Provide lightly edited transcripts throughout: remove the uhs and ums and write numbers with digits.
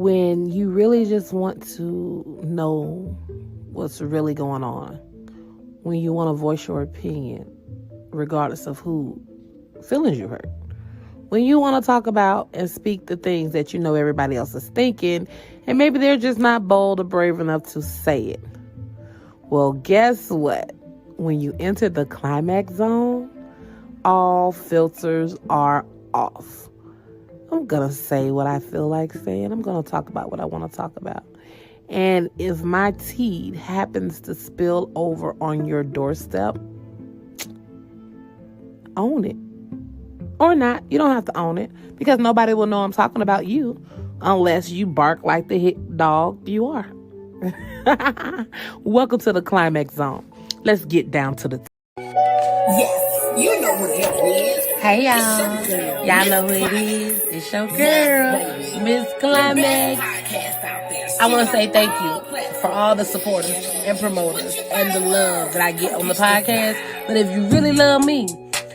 when you really just want to know what's really going on, when you want to voice your opinion, regardless of who feelings you hurt, when you want to talk about and speak the things that you know everybody else is thinking, and maybe they're just not bold or brave enough to say it. Well, guess what? When you enter the climax zone, all filters are off. I'm going to say what I feel like saying. I'm going to talk about what I want to talk about. And if my tea happens to spill over on your doorstep, own it. Or not. You don't have to own it, because nobody will know I'm talking about you unless you bark like the hit dog you are. Welcome to the climax zone. Let's get down to the Yes, you know who the hell it is. Hey y'all. Y'all know who it is. It's your girl, Miss Climax. I want to say thank you for all the supporters and promoters and the love that I get on the podcast. But if you really love me,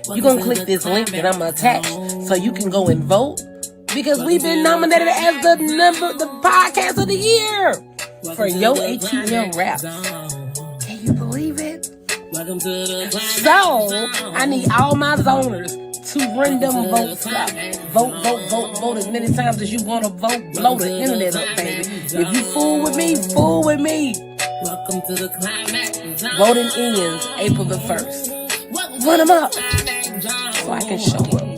you're going to click this link that I'm going to attach so you can go and vote, because we've been nominated as the podcast of the year for Yo ATL Raps. Can you believe it? So, I need all my zoners to run them votes up. Vote as many times as you want to vote. Blow the internet up, baby. If you fool with me, fool with me. Welcome to the climax. Voting ends April the 1st. Run them up so I can show up.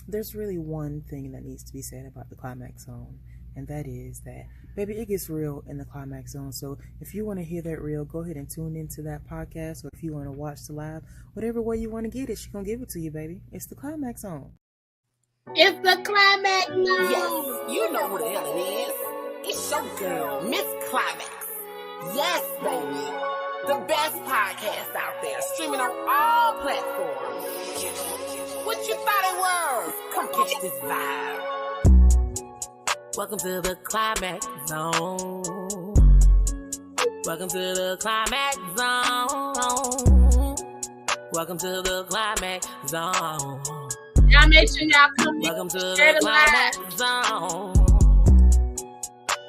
There's really one thing that needs to be said about the climax zone, and that is that, baby, it gets real in the climax zone. So if you want to hear that real, go ahead and tune into that podcast, or if you want to watch the live, whatever way you want to get it, she's going to give it to you, baby. It's the climax zone. It's the climax zone. Yes, you know who the hell it is. It's your girl, Miss Climax. Yes, baby. The best podcast out there, streaming on all platforms. What you thought it was? Come catch this vibe. Welcome to the climax zone. Welcome to the climax zone. Welcome to the climax zone. Y'all make sure y'all come. Welcome to the climax zone.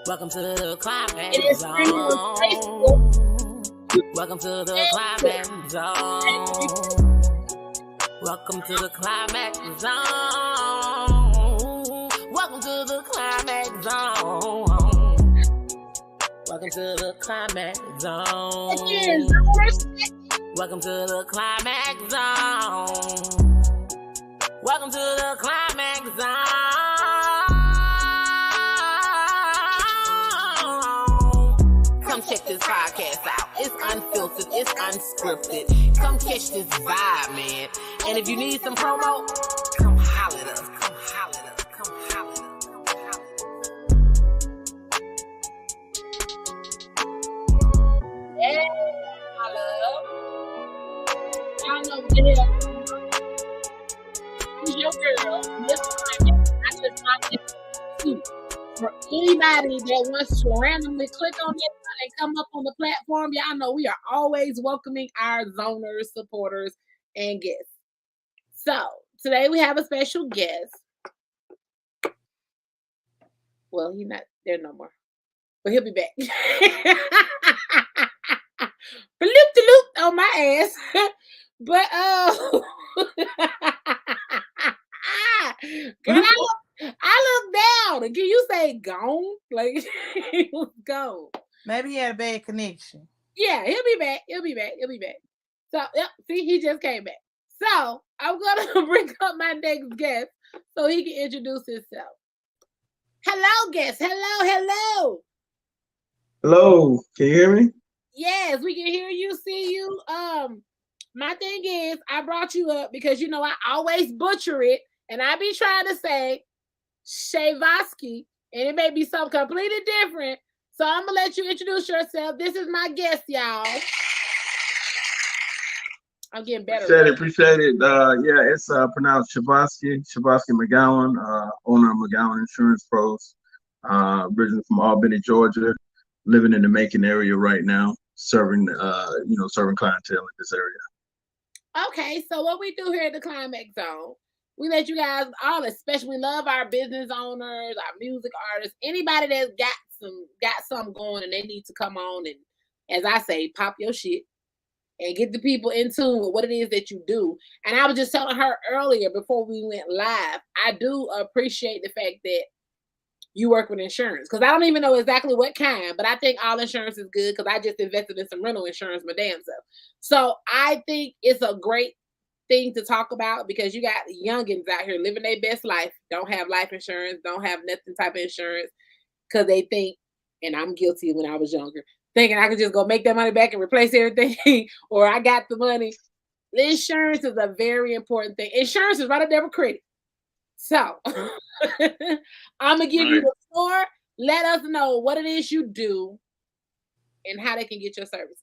Welcome to the climax zone. Welcome to the climax zone. Welcome to the climax zone. Welcome to the climax zone. Welcome to the climax zone. Welcome to the climax zone. Welcome to the climax zone. Come check this podcast out. It's unfiltered. It's unscripted. Come catch this vibe, man. And if you need some promo, come holler at us. Come holler at us. Come holler at us. Come holler at us. Hey, hello. Y'all know what the hell. It's your girl, Miss Climax. I just want it for anybody that wants to randomly click on it and come up on the platform. Y'all know we are always welcoming our zoners, supporters, and guests. So today we have a special guest. Well, he's not there no more, but he'll be back. Loop on my ass. But girl, I look down. And can you say gone? Like he was gone. Maybe he had a bad connection. Yeah, he'll be back. So, yep, see, he just came back. So, I'm going to bring up my next guest so he can introduce himself. Hello, guest. Hello. Hello. Can you hear me? Yes, we can hear you, see you. My thing is, I brought you up because, you know, I always butcher it, and I be trying to say Shavaski, and it may be something completely different. So I'm going to let you introduce yourself. This is my guest, y'all. I'm getting better. Appreciate it. Yeah, it's pronounced Shavaski McGowian, owner of McGowian Insurance Pros. Originally from Albany, Georgia, living in the Macon area right now, serving clientele in this area. Okay, so what we do here at the Climax Zone, We let you guys all, especially we love our business owners, our music artists, anybody that's got something going and they need to come on and, as I say, pop your shit and get the people in tune with what it is that you do. And I was just telling her earlier before we went live, I do appreciate the fact that you work with insurance, because I don't even know exactly what kind, but I think all insurance is good because I just invested in some rental insurance my damn self. So I think it's a great thing to talk about because you got youngins out here living their best life, don't have life insurance, don't have nothing type of insurance because they think, and I'm guilty when I was younger, thinking I could just go make that money back and replace everything, or I got the money. The insurance is a very important thing. Insurance is right up there with credit. So I'm gonna give you the floor. Let us know what it is you do and how they can get your services.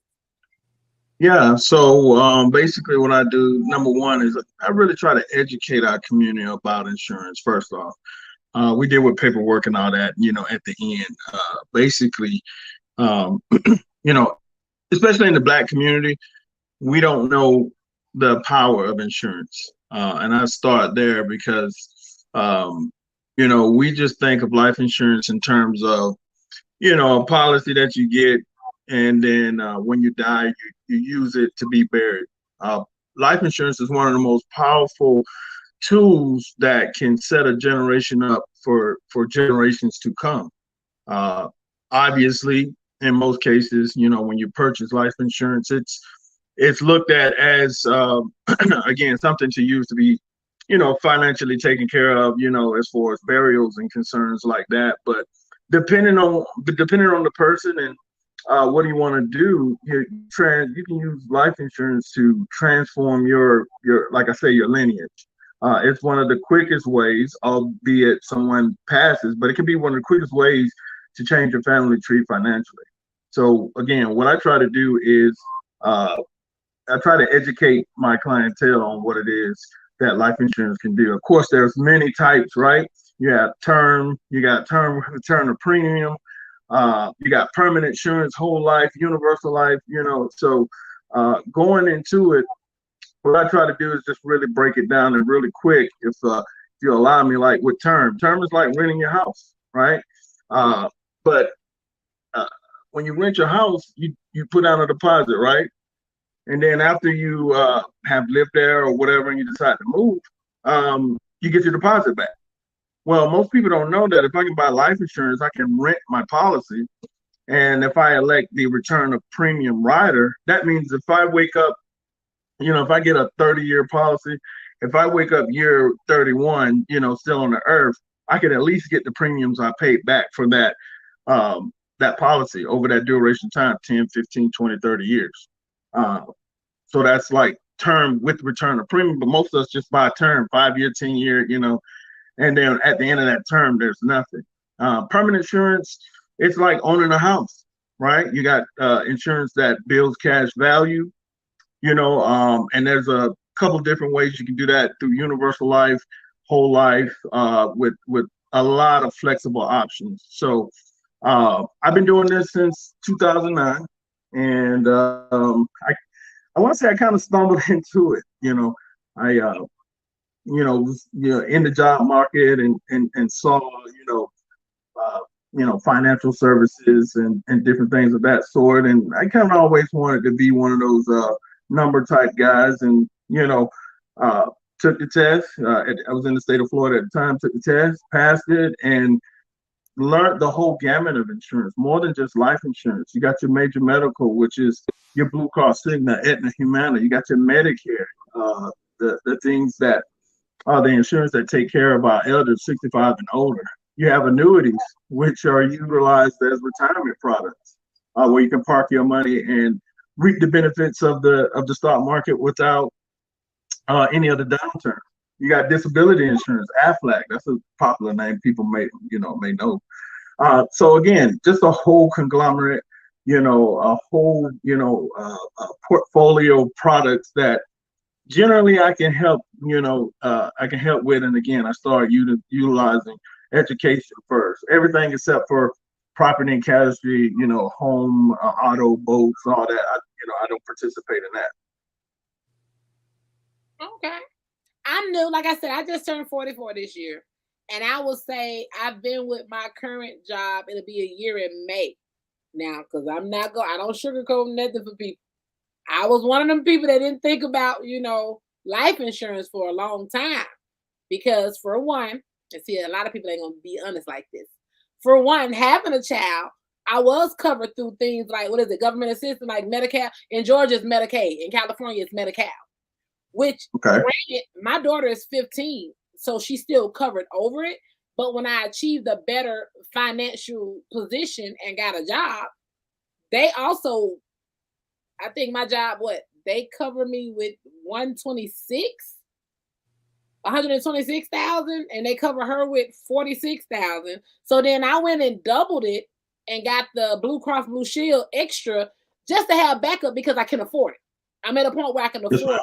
Yeah, so basically what I do, number one, is I really try to educate our community about insurance, first off. We deal with paperwork and all that, at the end. Basically, you know, especially in the Black community, we don't know the power of insurance. And I start there because, we just think of life insurance in terms of, a policy that you get, and then when you die, you use it to be buried. Life insurance is one of the most powerful tools that can set a generation up for generations to come. Obviously, in most cases, when you purchase life insurance, it's looked at as again, something to use to be financially taken care of, as far as burials and concerns like that. But depending on the person and what do you want to do, you can use life insurance to transform your like I say, your lineage. It's one of the quickest ways, albeit someone passes, but it can be one of the quickest ways to change your family tree financially. So again, what I try to do is I try to educate my clientele on what it is that life insurance can do. Of course, there's many types, right? You got term return of premium. You got permanent insurance, whole life, universal life, So going into it, what I try to do is just really break it down and really quick. If you allow me, like with term is like renting your house, right? But when you rent your house, you put down a deposit, right? And then after you have lived there or whatever, and you decide to move, you get your deposit back. Well, most people don't know that if I can buy life insurance, I can rent my policy. And if I elect the return of premium rider, that means if I wake up, if I get a 30-year policy, if I wake up year 31, still on the earth, I could at least get the premiums I paid back for that policy over that duration time, 10, 15, 20, 30 years. So that's like term with return of premium, but most of us just buy term, 5-year, 10-year, and then at the end of that term, there's nothing. Permanent insurance, it's like owning a house, right? You got insurance that builds cash value, and there's a couple different ways you can do that through universal life, whole life, with a lot of flexible options. So I've been doing this since 2009, and I want to say I kind of stumbled into it. I was in the job market and saw financial services and different things of that sort, and I kind of always wanted to be one of those number type guys, and took the test. I was in the state of Florida at the time, took the test, passed it, and learned the whole gamut of insurance, more than just life insurance. You got your major medical, which is your Blue Cross, Cigna, Aetna, Humana. You got your Medicare, the things that are the insurance that take care of our elders 65 and older. You have annuities, which are utilized as retirement products, where you can park your money and reap the benefits of the stock market without any other downturn. You got disability insurance, AFLAC. That's a popular name people may know. So again, just a whole conglomerate, a whole, portfolio of products that generally I can help, with. And again, I started utilizing education first. Everything except for property and casualty, home, auto, boats, all that. I don't participate in that. Okay. I'm new. Like I said, I just turned 44 this year. And I will say I've been with my current job. It'll be a year in May now, because I don't sugarcoat nothing for people. I was one of them people that didn't think about, life insurance for a long time. Because for one, and see, a lot of people ain't gonna be honest like this. For one, having a child, I was covered through things like, what is it, government assistance, like Medicare. In Georgia, it's Medicaid. In California, it's Medi-Cal. Which, granted, my daughter is 15, so she's still covered over it. But when I achieved a better financial position and got a job, they also, I think my job, they cover me with 126,000, and they cover her with 46,000. So then I went and doubled it and got the Blue Cross Blue Shield extra just to have backup, because I can afford it. I'm at a point where I can afford it.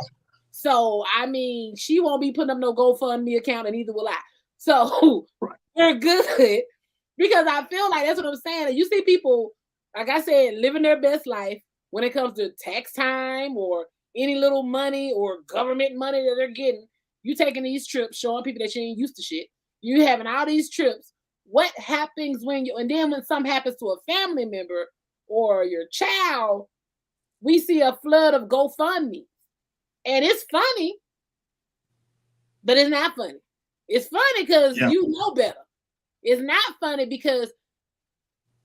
So, I mean, she won't be putting up no GoFundMe account, and neither will I. So, we're good, because I feel like that's what I'm saying. And you see people, like I said, living their best life when it comes to tax time or any little money or government money that they're getting. You taking these trips, showing people that you ain't used to shit. You having all these trips. What happens and then when something happens to a family member or your child, we see a flood of GoFundMe. And it's funny, but it's not funny. It's funny because you know better. It's not funny because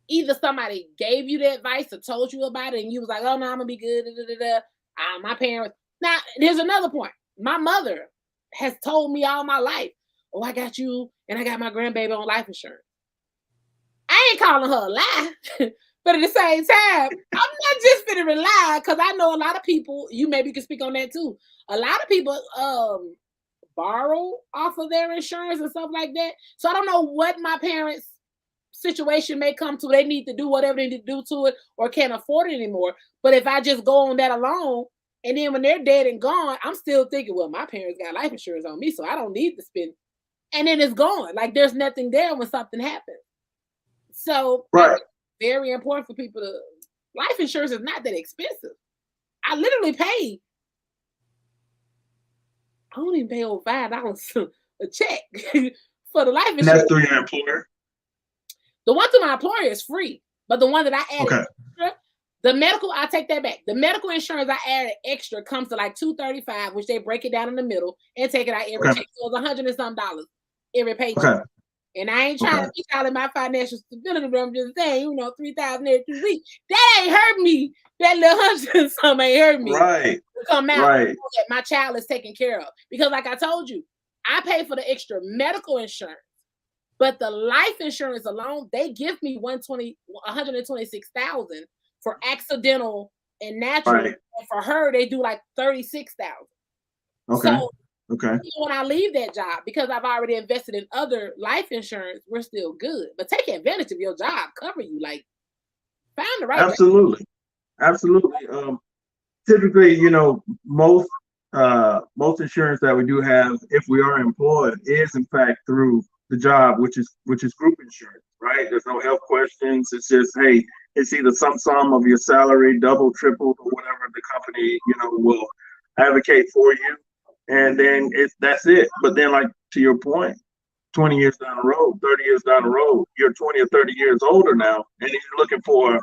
either somebody gave you the advice or told you about it and you was like, oh, no, I'm going to be good. My parents. Now, there's another point. My mother has told me all my life, oh, I got you and I got my grandbaby on life insurance. I ain't calling her a lie. But at the same time, I'm not just finna rely, because I know a lot of people, you maybe can speak on that too. A lot of people borrow off of their insurance and stuff like that. So I don't know what my parents' situation may come to. They need to do whatever they need to do to it or can't afford it anymore. But if I just go on that alone, and then when they're dead and gone, I'm still thinking, well, my parents got life insurance on me, so I don't need to spend. And then it's gone. Like there's nothing there when something happens. So very important for people to, life insurance is not that expensive. I literally pay, I don't even pay over $5 a check for the life insurance. And that's through your employer? The one through my employer is free, but the one that I added extra, the medical, I take that back. The medical insurance I added extra comes to like $235, which they break it down in the middle and take it out every check. So it's $100 and some every paycheck. And I ain't trying to be out of my financial stability, but I'm just saying, $3,000 every 2 weeks. That ain't hurt me. That little $100 and some ain't hurt me. Right. Come out that my child is taken care of. Because like I told you, I pay for the extra medical insurance. But the life insurance alone, they give me $126,000 for accidental and natural. And for her, they do like $36,000. So when I leave that job, because I've already invested in other life insurance, we're still good. But take advantage of your job, cover you, like find the right. Absolutely. Typically, most insurance that we do have, if we are employed, is in fact through the job, which is group insurance, right? There's no health questions. It's just, hey, it's either some sum of your salary, double, triple, or whatever the company, will advocate for you. And then that's it. But then, like to your point, 20 years down the road, 30 years down the road, you're 20 or 30 years older now, and you're looking for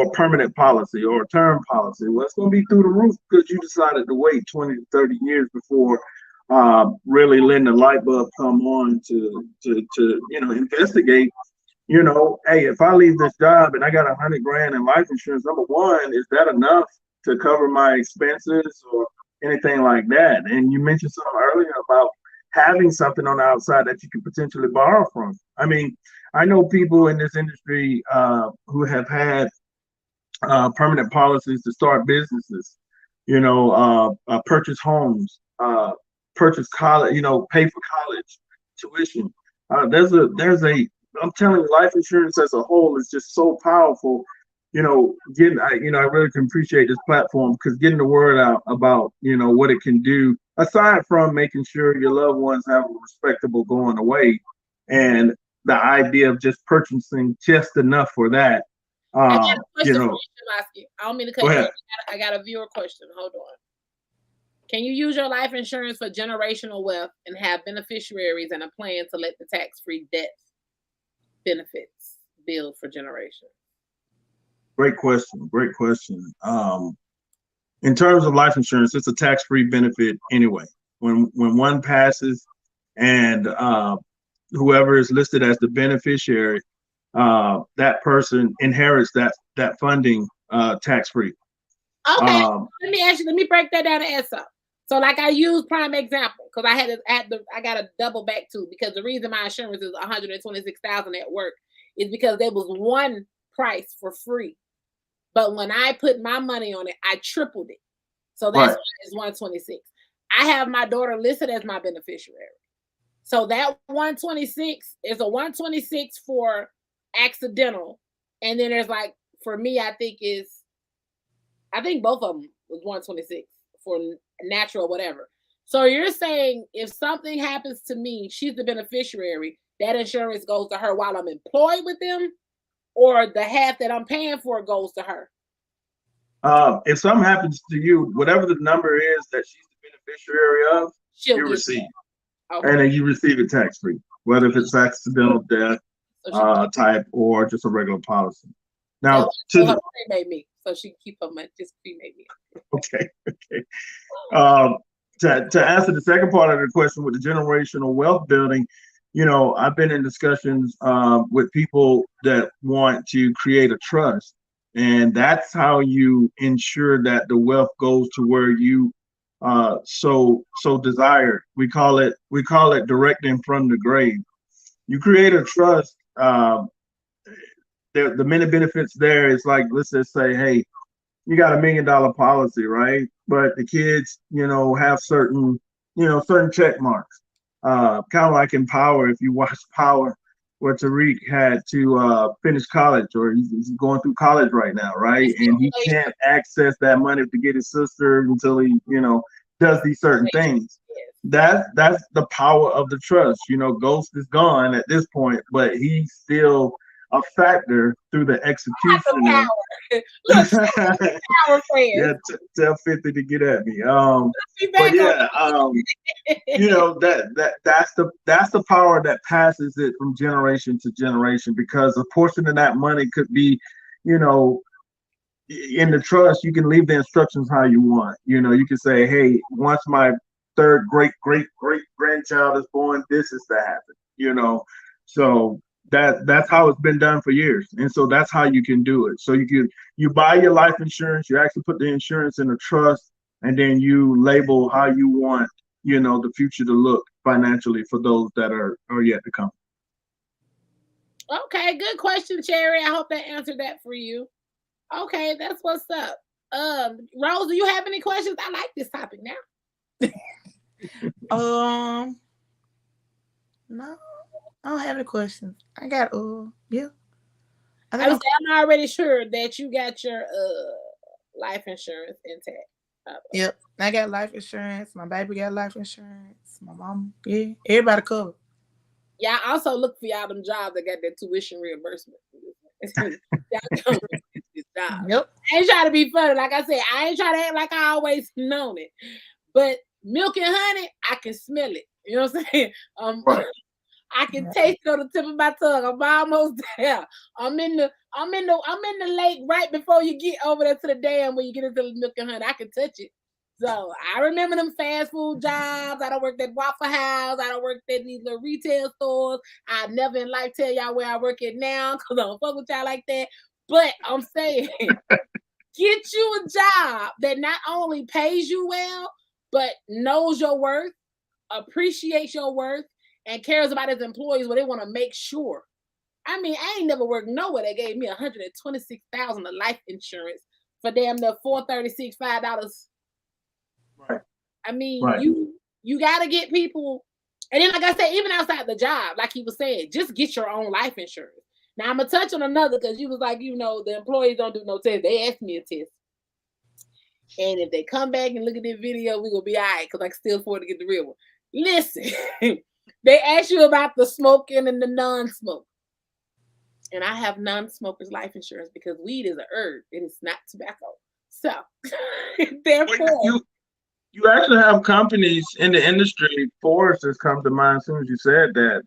a permanent policy or a term policy. Well, it's going to be through the roof because you decided to wait 20 to 30 years before really letting the light bulb come on to investigate. Hey, if I leave this job and I got $100,000 in life insurance, number one, is that enough to cover my expenses or anything like that? And you mentioned something earlier about having something on the outside that you could potentially borrow from. I mean, I know people in this industry who have had permanent policies to start businesses, purchase homes, purchase college, pay for college tuition. I'm telling you, life insurance as a whole is just so powerful. I really can appreciate this platform because getting the word out about, what it can do, aside from making sure your loved ones have a respectable going away, and the idea of just purchasing just enough for that. I got a question for you, Shabosky. I don't mean to cut you off. I got a viewer question. Hold on. Can you use your life insurance for generational wealth and have beneficiaries and a plan to let the tax-free death benefits build for generations? Great question. Great question. In terms of life insurance, it's a tax-free benefit anyway. When one passes, and whoever is listed as the beneficiary, that person inherits that funding tax-free. Okay, let me break that down and add something. So, like I use prime example because I got to double back to, because the reason my insurance is $126,000 at work is because there was one price for free, but when I put my money on it, I tripled it. So that's why it's 126. I have my daughter listed as my beneficiary. So that 126 is a 126 for accidental, and then there's like, for me, I think both of them was 126 for natural, whatever. So you're saying if something happens to me, she's the beneficiary, that insurance goes to her while I'm employed with them, or the half that I'm paying for goes to her? If something happens to you, whatever the number is that she's the beneficiary of, you receive. Okay. And then you receive it tax-free, whether if it's accidental death type or just a regular policy. Now, her cremate me, so she can keep her money, just cremate me. Okay. To answer the second part of the question with the generational wealth building, I've been in discussions with people that want to create a trust, and that's how you ensure that the wealth goes to where you so desire. We call it directing from the grave. You create a trust. The many benefits there is like, let's just say, hey, you got $1 million policy, right? But the kids, have certain check marks. Kind of like in Power, if you watch Power, where Tariq had to finish college, or he's going through college right now, right? And he can't access that money to get his sister until he, does these certain things. That's the power of the trust. Ghost is gone at this point, but he's still a factor through the execution. Yeah, tell 50 to get at me. But yeah, that's the power that passes it from generation to generation, because a portion of that money could be, in the trust. You can leave the instructions how you want. You can say, hey, once my third great grandchild is born, this is to happen. So that's how it's been done for years, and so that's how you can do it. So you buy your life insurance, you actually put the insurance in a trust, and then you label how you want the future to look financially for those that are yet to come. Okay, good question, Cherry. I hope that answered that for you. Okay, that's what's up. Rose, do you have any questions? I like this topic now. No, I don't have any questions. I got yeah. I'm already sure that you got your life insurance intact. Yep, I got life insurance. My baby got life insurance. My mom, yeah, everybody covered. Yeah, I also look for y'all them jobs that got that tuition reimbursement. Yep. I ain't trying to be funny. Like I said, I ain't trying to act like I always known it. But milk and honey, I can smell it. You know what I'm saying? Right. I can taste it on the tip of my tongue. I'm almost there. I'm in the lake right before you get over there to the dam when you get into the milk and honey. I can touch it. So I remember them fast food jobs. I don't work at Waffle House. I don't work at these little retail stores. I never in life tell y'all where I work at now because I don't fuck with y'all like that. But I'm saying, get you a job that not only pays you well, but knows your worth, appreciates your worth, and cares about his employees, where they want to make sure. I mean, I ain't never worked nowhere that gave me $126,000 of life insurance for damn near $436, $5. Right. I mean, right. You got to get people, and then like I said, even outside the job, like he was saying, just get your own life insurance. Now I'm gonna touch on another, because you was like, the employees don't do no test. They asked me a test, and if they come back and look at this video, we gonna be all right, because I can still afford to get the real one. Listen. They ask you about the smoking and the non-smoke. And I have non-smokers life insurance because weed is a herb. It is not tobacco. So, therefore... You actually have companies in the industry. Forrest has come to mind as soon as you said that.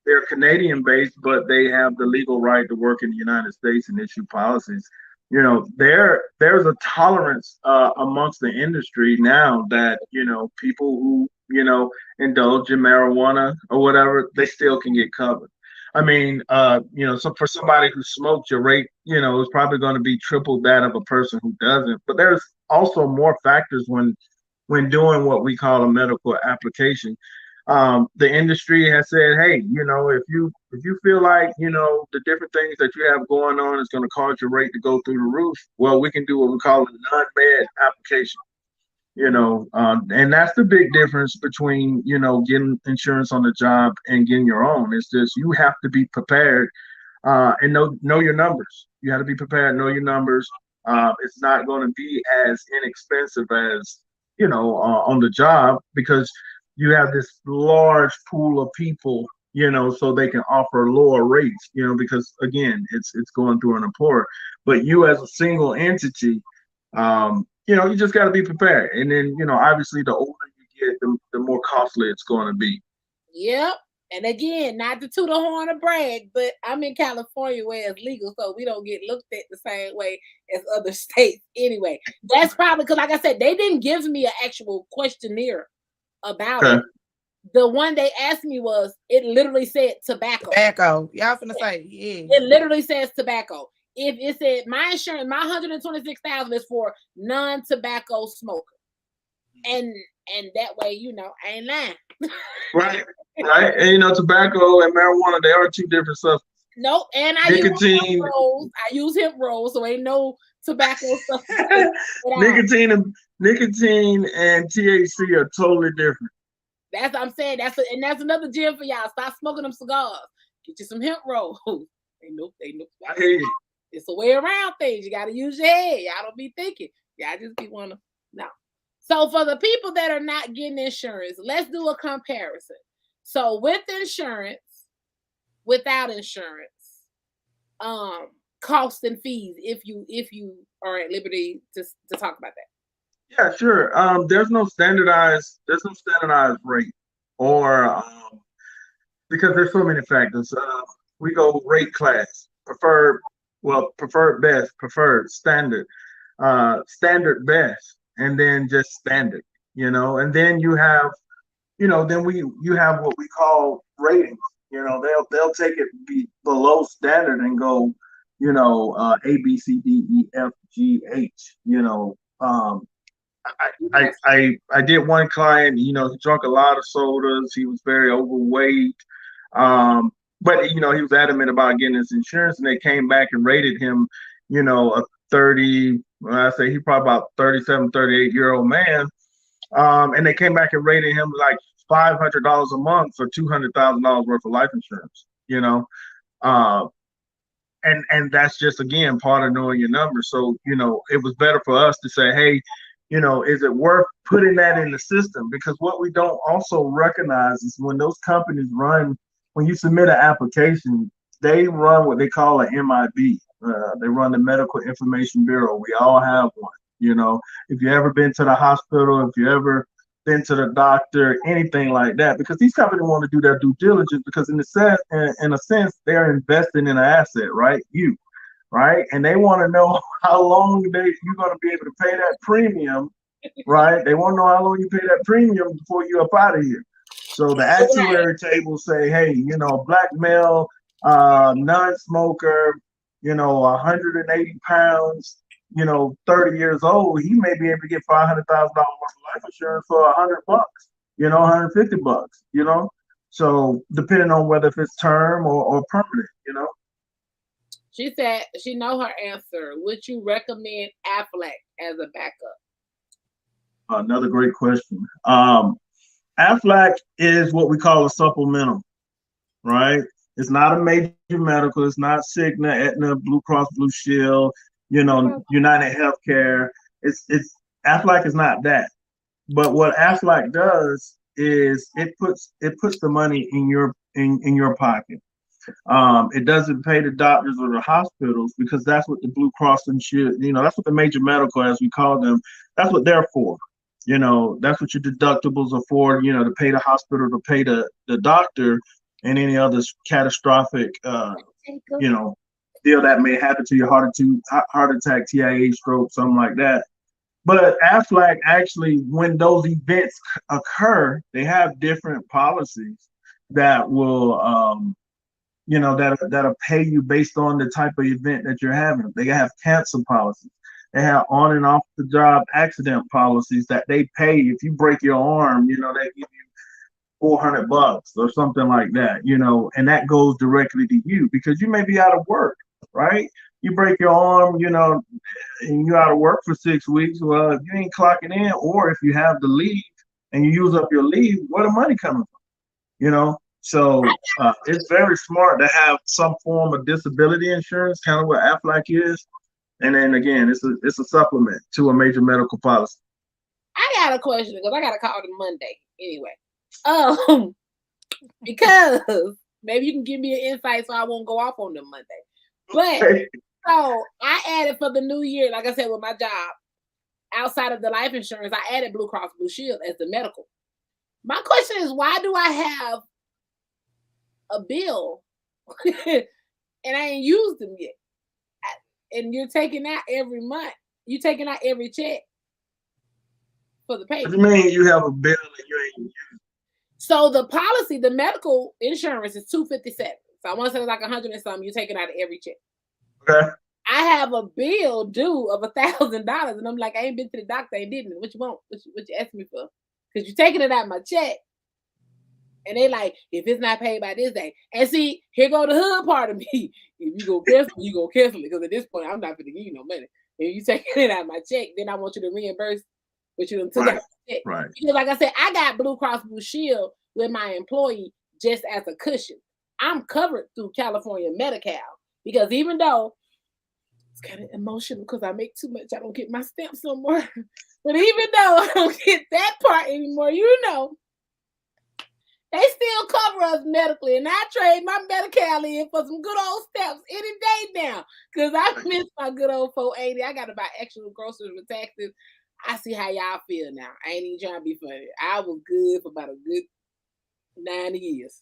They're Canadian based, but they have the legal right to work in the United States and issue policies. There's a tolerance amongst the industry now that people who indulge in marijuana or whatever, they still can get covered. I mean, so for somebody who smokes, your rate, is probably going to be triple that of a person who doesn't. But there's also more factors when doing what we call a medical application. The industry has said, hey, if you feel like the different things that you have going on is going to cause your rate to go through the roof, well, we can do what we call a non-med application. And that's the big difference between getting insurance on the job and getting your own. It's just you have to be prepared and know your numbers. You have to be prepared, know your numbers. It's not going to be as inexpensive as on the job because you have this large pool of people, so they can offer lower rates, because again, it's going through an employer. But you as a single entity, you just got to be prepared. And then, obviously, the older you get, the more costly it's going to be. Yep. And again, not to toot a horn or brag, but I'm in California where it's legal, so we don't get looked at the same way as other states anyway. That's probably because, like I said, they didn't give me an actual questionnaire about it. The one they asked me it literally said tobacco. Tobacco. Y'all finna say, yeah. It literally says tobacco. If it said my insurance, my $126,000 is for non-tobacco smoker. And that way, I ain't lying. Right. And tobacco and marijuana, they are two different substances. Nope. And I use hemp rolls, so ain't no tobacco stuff. Nicotine and THC are totally different. That's what I'm saying. That's another gem for y'all. Stop smoking them cigars. Get you some hemp rolls. They know. I hear you. It's a way around things. You got to use your head. Y'all don't be thinking. Y'all just be wanna no. So for the people that are not getting insurance, let's do a comparison. So with insurance, without insurance, costs and fees. If you are at liberty to talk about that. Yeah, sure. There's no standardized rate, or because there's so many factors. We go rate class, preferred best, preferred, standard, standard best, and then just standard. And then you have, you have what we call ratings. They'll take it below standard and go, A, B, C, D, E, F, G, H. I did one client, he drank a lot of sodas. He was very overweight. But, he was adamant about getting his insurance, and they came back and rated him, a 30, I say he probably about 37, 38-year-old man. And they came back and rated him like $500 a month for $200,000 worth of life insurance, and that's just, again, part of knowing your numbers. So, it was better for us to say, hey, is it worth putting that in the system? Because what we don't also recognize is when those companies when you submit an application, they run what they call an MIB. They run the Medical Information Bureau. We all have one. If you ever been to the hospital, if you ever been to the doctor, anything like that, because these companies want to do their due diligence, because in a sense, they're investing in an asset, right? Right? And they want to know how long you're going to be able to pay that premium, right? They want to know how long you pay that premium before you're up out of here. So the actuary tables say, hey, black male, non-smoker, 180 pounds, 30 years old, he may be able to get $500,000 worth of life insurance for $100, $150, So depending on whether if it's term or permanent, She said she know her answer. Would you recommend Aflac as a backup? Another great question. Aflac is what we call a supplemental, right? It's not a major medical. It's not Cigna, Aetna, Blue Cross Blue Shield, United Healthcare. It's Aflac is not that. But what Aflac does is it puts the money in your pocket. It doesn't pay the doctors or the hospitals, because that's what the Blue Cross and Shield, that's what the major medical, as we call them, that's what they're for. That's what your deductibles are for, to pay the hospital, to pay the doctor, and any other catastrophic, deal that may happen to your heart attack, TIA, stroke, something like that. But Aflac actually, when those events occur, they have different policies that will, that'll pay you based on the type of event that you're having. They have cancer policies. They have on and off the job accident policies that they pay if you break your arm. They give you $400 or something like that. And that goes directly to you because you may be out of work, right? You break your arm, and you're out of work for 6 weeks. Well, if you ain't clocking in, or if you have the leave and you use up your leave, where the money coming from? So it's very smart to have some form of disability insurance, kind of what Aflac is. And then again, it's a supplement to a major medical policy. I got a question because I got to call them Monday anyway. Because maybe you can give me an insight so I won't go off on them Monday. But Okay. so I added for the new year, like I said, with my job, outside of the life insurance, I added Blue Cross Blue Shield as the medical. My question is, why do I have a bill and I ain't used them yet? And you're taking out every month. You're taking out every check for the payment. What do you mean you have a bill and you ain't used it? So the policy, the medical insurance is $257. So I want to say it's like $100 and something. You're taking out of every check. Okay. I have a bill due of $1,000, and I'm like, I ain't been to the doctor, I ain't did it. What you want? What you asking me for? Because you're taking it out of my check. And they like, if it's not paid by this day. And see, here go the hood part of me. If you go cancel, you go cancel it. Because at this point, I'm not going to give you no money. If you taking it out of my check, then I want you to reimburse what you done took out of my check. Right. Because like I said, I got Blue Cross Blue Shield with my employee just as a cushion. I'm covered through California Medi-Cal. Because even though it's kind of emotional because I make too much, I don't get my stamps no more. But even though I don't get that part anymore, they still cover us medically, and I trade my Medi-Cal in for some good old steps any day now, because I miss my good old 480. I got to buy extra groceries with taxes. I see how y'all feel now. I ain't even trying to be funny. I was good for about a good 9 years.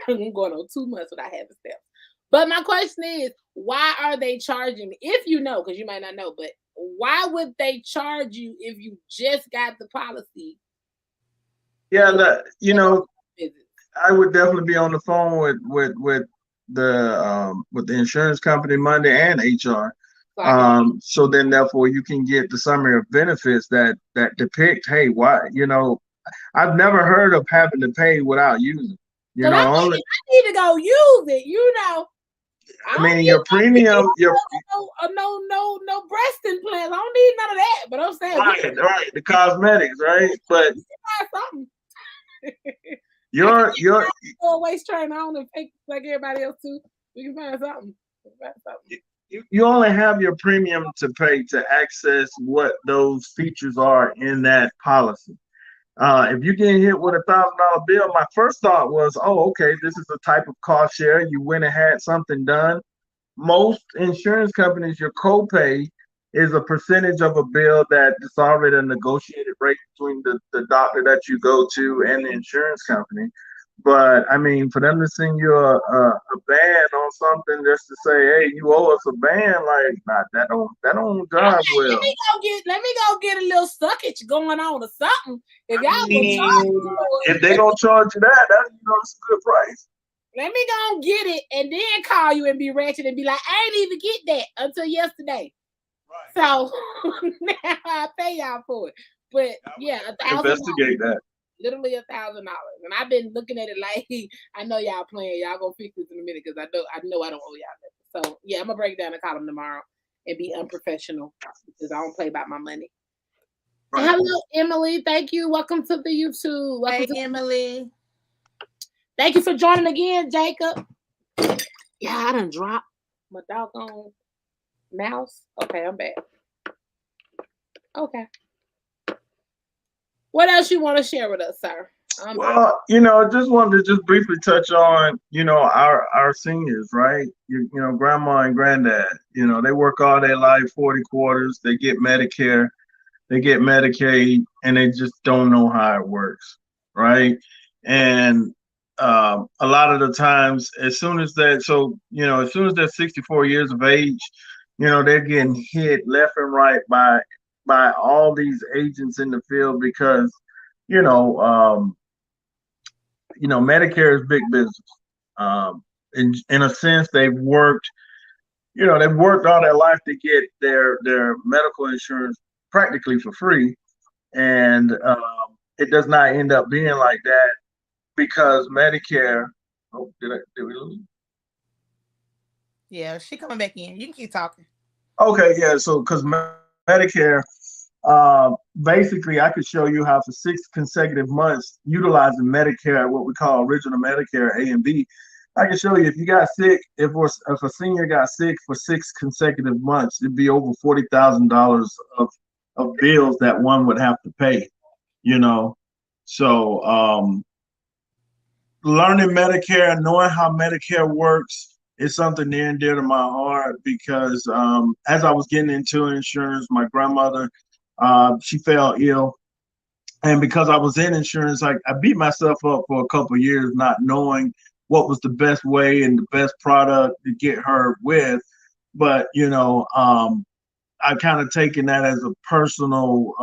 I'm going on 2 months without having steps. But my question is, why are they charging me? If you know, because you might not know, but why would they charge you if you just got the policy? Yeah, I would definitely be on the phone with the insurance company Monday and HR. So then therefore you can get the summary of benefits that depict, hey, why, I've never heard of having to pay without using. I need to go use it, I mean, your premium, no breast implants. I don't need none of that. But I'm saying, right, the cosmetics, right? But something. your waist trainer on and fake like everybody else too. We can find something. You only have your premium to pay to access what those features are in that policy. If you're getting hit with $1,000 bill, my first thought was, oh, okay, this is a type of cost share. You went and had something done. Most insurance companies, your copay is a percentage of a bill that is already a negotiated rate between the doctor that you go to and the insurance company. But I mean, for them to send you a ban on something just to say, hey, you owe us a ban, like, nah, that don't drive well. Let me go get a little suckage going on or something. If y'all gonna charge you, if they gonna charge you that's it's a good price. Let me go get it and then call you and be ratchet and be like, I ain't even get that until yesterday. Right. So now I pay y'all for it. But yeah, $1,000. Investigate that. Literally $1,000. And I've been looking at it like, I know y'all playing. Y'all gonna fix this in a minute because I know I don't owe y'all nothing. So yeah, I'm gonna break down the column tomorrow and be unprofessional because I don't play about my money. Right. Hello, Emily. Thank you. Welcome to the YouTube. Welcome to Emily. Thank you for joining again, Jacob. Yeah, I done dropped my doggone mouse. Okay, I'm back. Okay. What else you want to share with us, sir? Well, just wanted to briefly touch on, our seniors, right? Grandma and granddad, they work all their life, 40 quarters, they get Medicare, they get Medicaid, and they just don't know how it works, right? And a lot of the times, as soon as as soon as they're 64 years of age, they're getting hit left and right by all these agents in the field because, you know, um, Medicare is big business. In a sense, they've worked all their life to get their medical insurance practically for free, and it does not end up being like that because Medicare. Oh, did we lose? Yeah, she coming back in. You can keep talking. Okay, yeah. So because Medicare, basically, I could show you how for 6 consecutive months utilizing Medicare, what we call original Medicare A and B. I can show you if you got sick, if a senior got sick for 6 consecutive months, it'd be over $40,000 of bills that one would have to pay. You know, so learning Medicare, knowing how Medicare works is something near and dear to my heart because as I was getting into insurance, my grandmother, she fell ill. And because I was in insurance, I beat myself up for a couple of years, not knowing what was the best way and the best product to get her with. But, I kind of taken that as a personal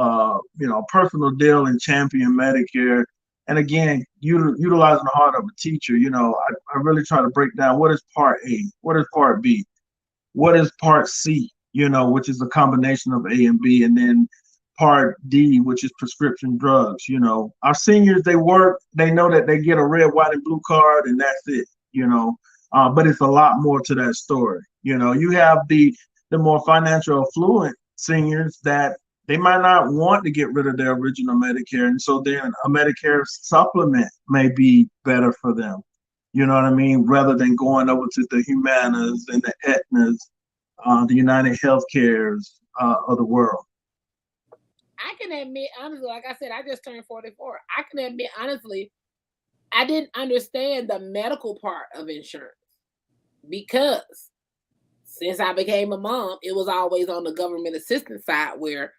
deal and champion Medicare. And again, utilizing the heart of a teacher, I really try to break down what is Part A, what is Part B, what is Part C, which is a combination of A and B, and then Part D, which is prescription drugs. Our seniors, they work, they know that they get a red, white, and blue card, and that's it. But it's a lot more to that story. You have the more financial affluent seniors that they might not want to get rid of their original Medicare, and so then a Medicare supplement may be better for them. You know what I mean? Rather than going over to the Humanas and the Aetnas, the United Healthcares of the world. I can admit honestly, like I said, I just turned 44. I can admit honestly, I didn't understand the medical part of insurance because since I became a mom, it was always on the government assistance side where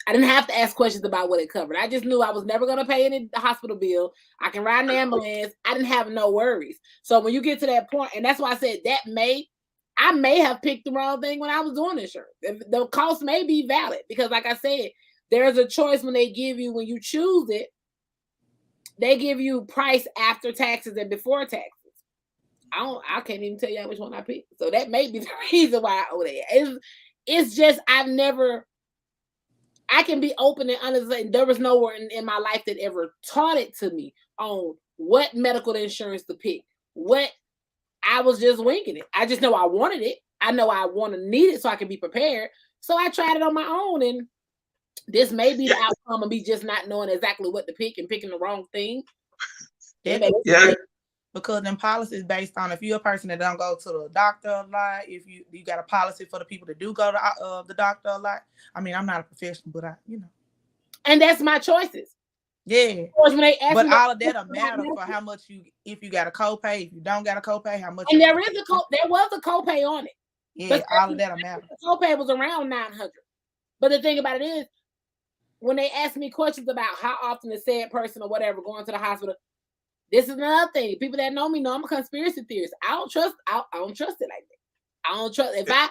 I didn't have to ask questions about what it covered. I just knew I was never going to pay any hospital bill. I can ride an ambulance. I didn't have no worries. So when you get to that point, and that's why I said I may have picked the wrong thing when I was doing insurance. The cost may be valid because like I said, there's a choice when you choose it, they give you price after taxes and before taxes. I can't even tell you which one I picked. So that may be the reason why I owe that. It's just I can be open and honest. There was nowhere in my life that ever taught it to me on what medical insurance to pick. What I was just winging it. I just know I wanted it. I know I need it so I can be prepared. So I tried it on my own, and this may be the outcome of me just not knowing exactly what to pick and picking the wrong thing. Yeah. Because them policies based on if you're a person that don't go to the doctor a lot, if you got a policy for the people that do go to the doctor a lot. I mean, I'm not a professional, but and that's my choices. Yeah. When they ask but all of that'll matter for how much if you got a copay, if you don't got a copay, how much. And there was a copay on it. Yeah, but all of that'll matter. The copay was around $900. But the thing about it is, when they ask me questions about how often the said person or whatever going to the hospital, this is another thing. People that know me know I'm a conspiracy theorist. I don't trust it like that. I don't trust if I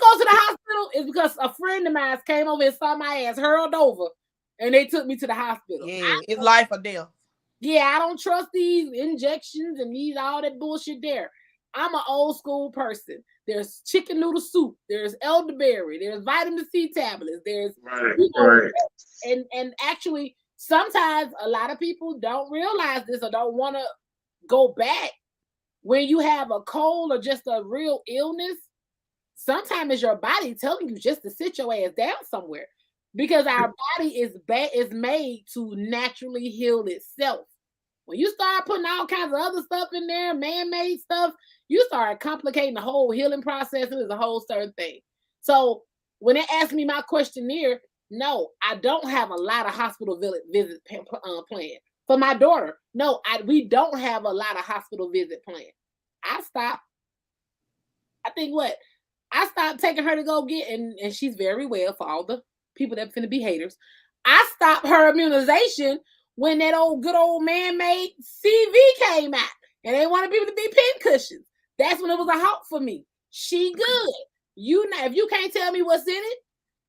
go to the hospital, it's because a friend of mine came over and saw my ass hurled over and they took me to the hospital. Yeah, it's life or death. Yeah, I don't trust these injections and all that bullshit there. I'm an old school person. There's chicken noodle soup. There's elderberry. There's vitamin C tablets. There's right. And actually, sometimes a lot of people don't realize this or don't want to go back. When you have a cold or just a real illness, sometimes it's your body telling you just to sit your ass down somewhere because our body is made to naturally heal itself. When you start putting all kinds of other stuff in there, man-made stuff, you start complicating the whole healing process. It is a whole certain thing. So when they ask me my questionnaire, no, I don't have a lot of hospital visit planned. For my daughter, no, we don't have a lot of hospital visit planned. I stopped taking her to go get, and she's very well for all the people that finna be haters. I stopped her immunization when that good old man-made CV came out, and they wanted people to be pincushions. That's when it was a halt for me. She good. If you can't tell me what's in it,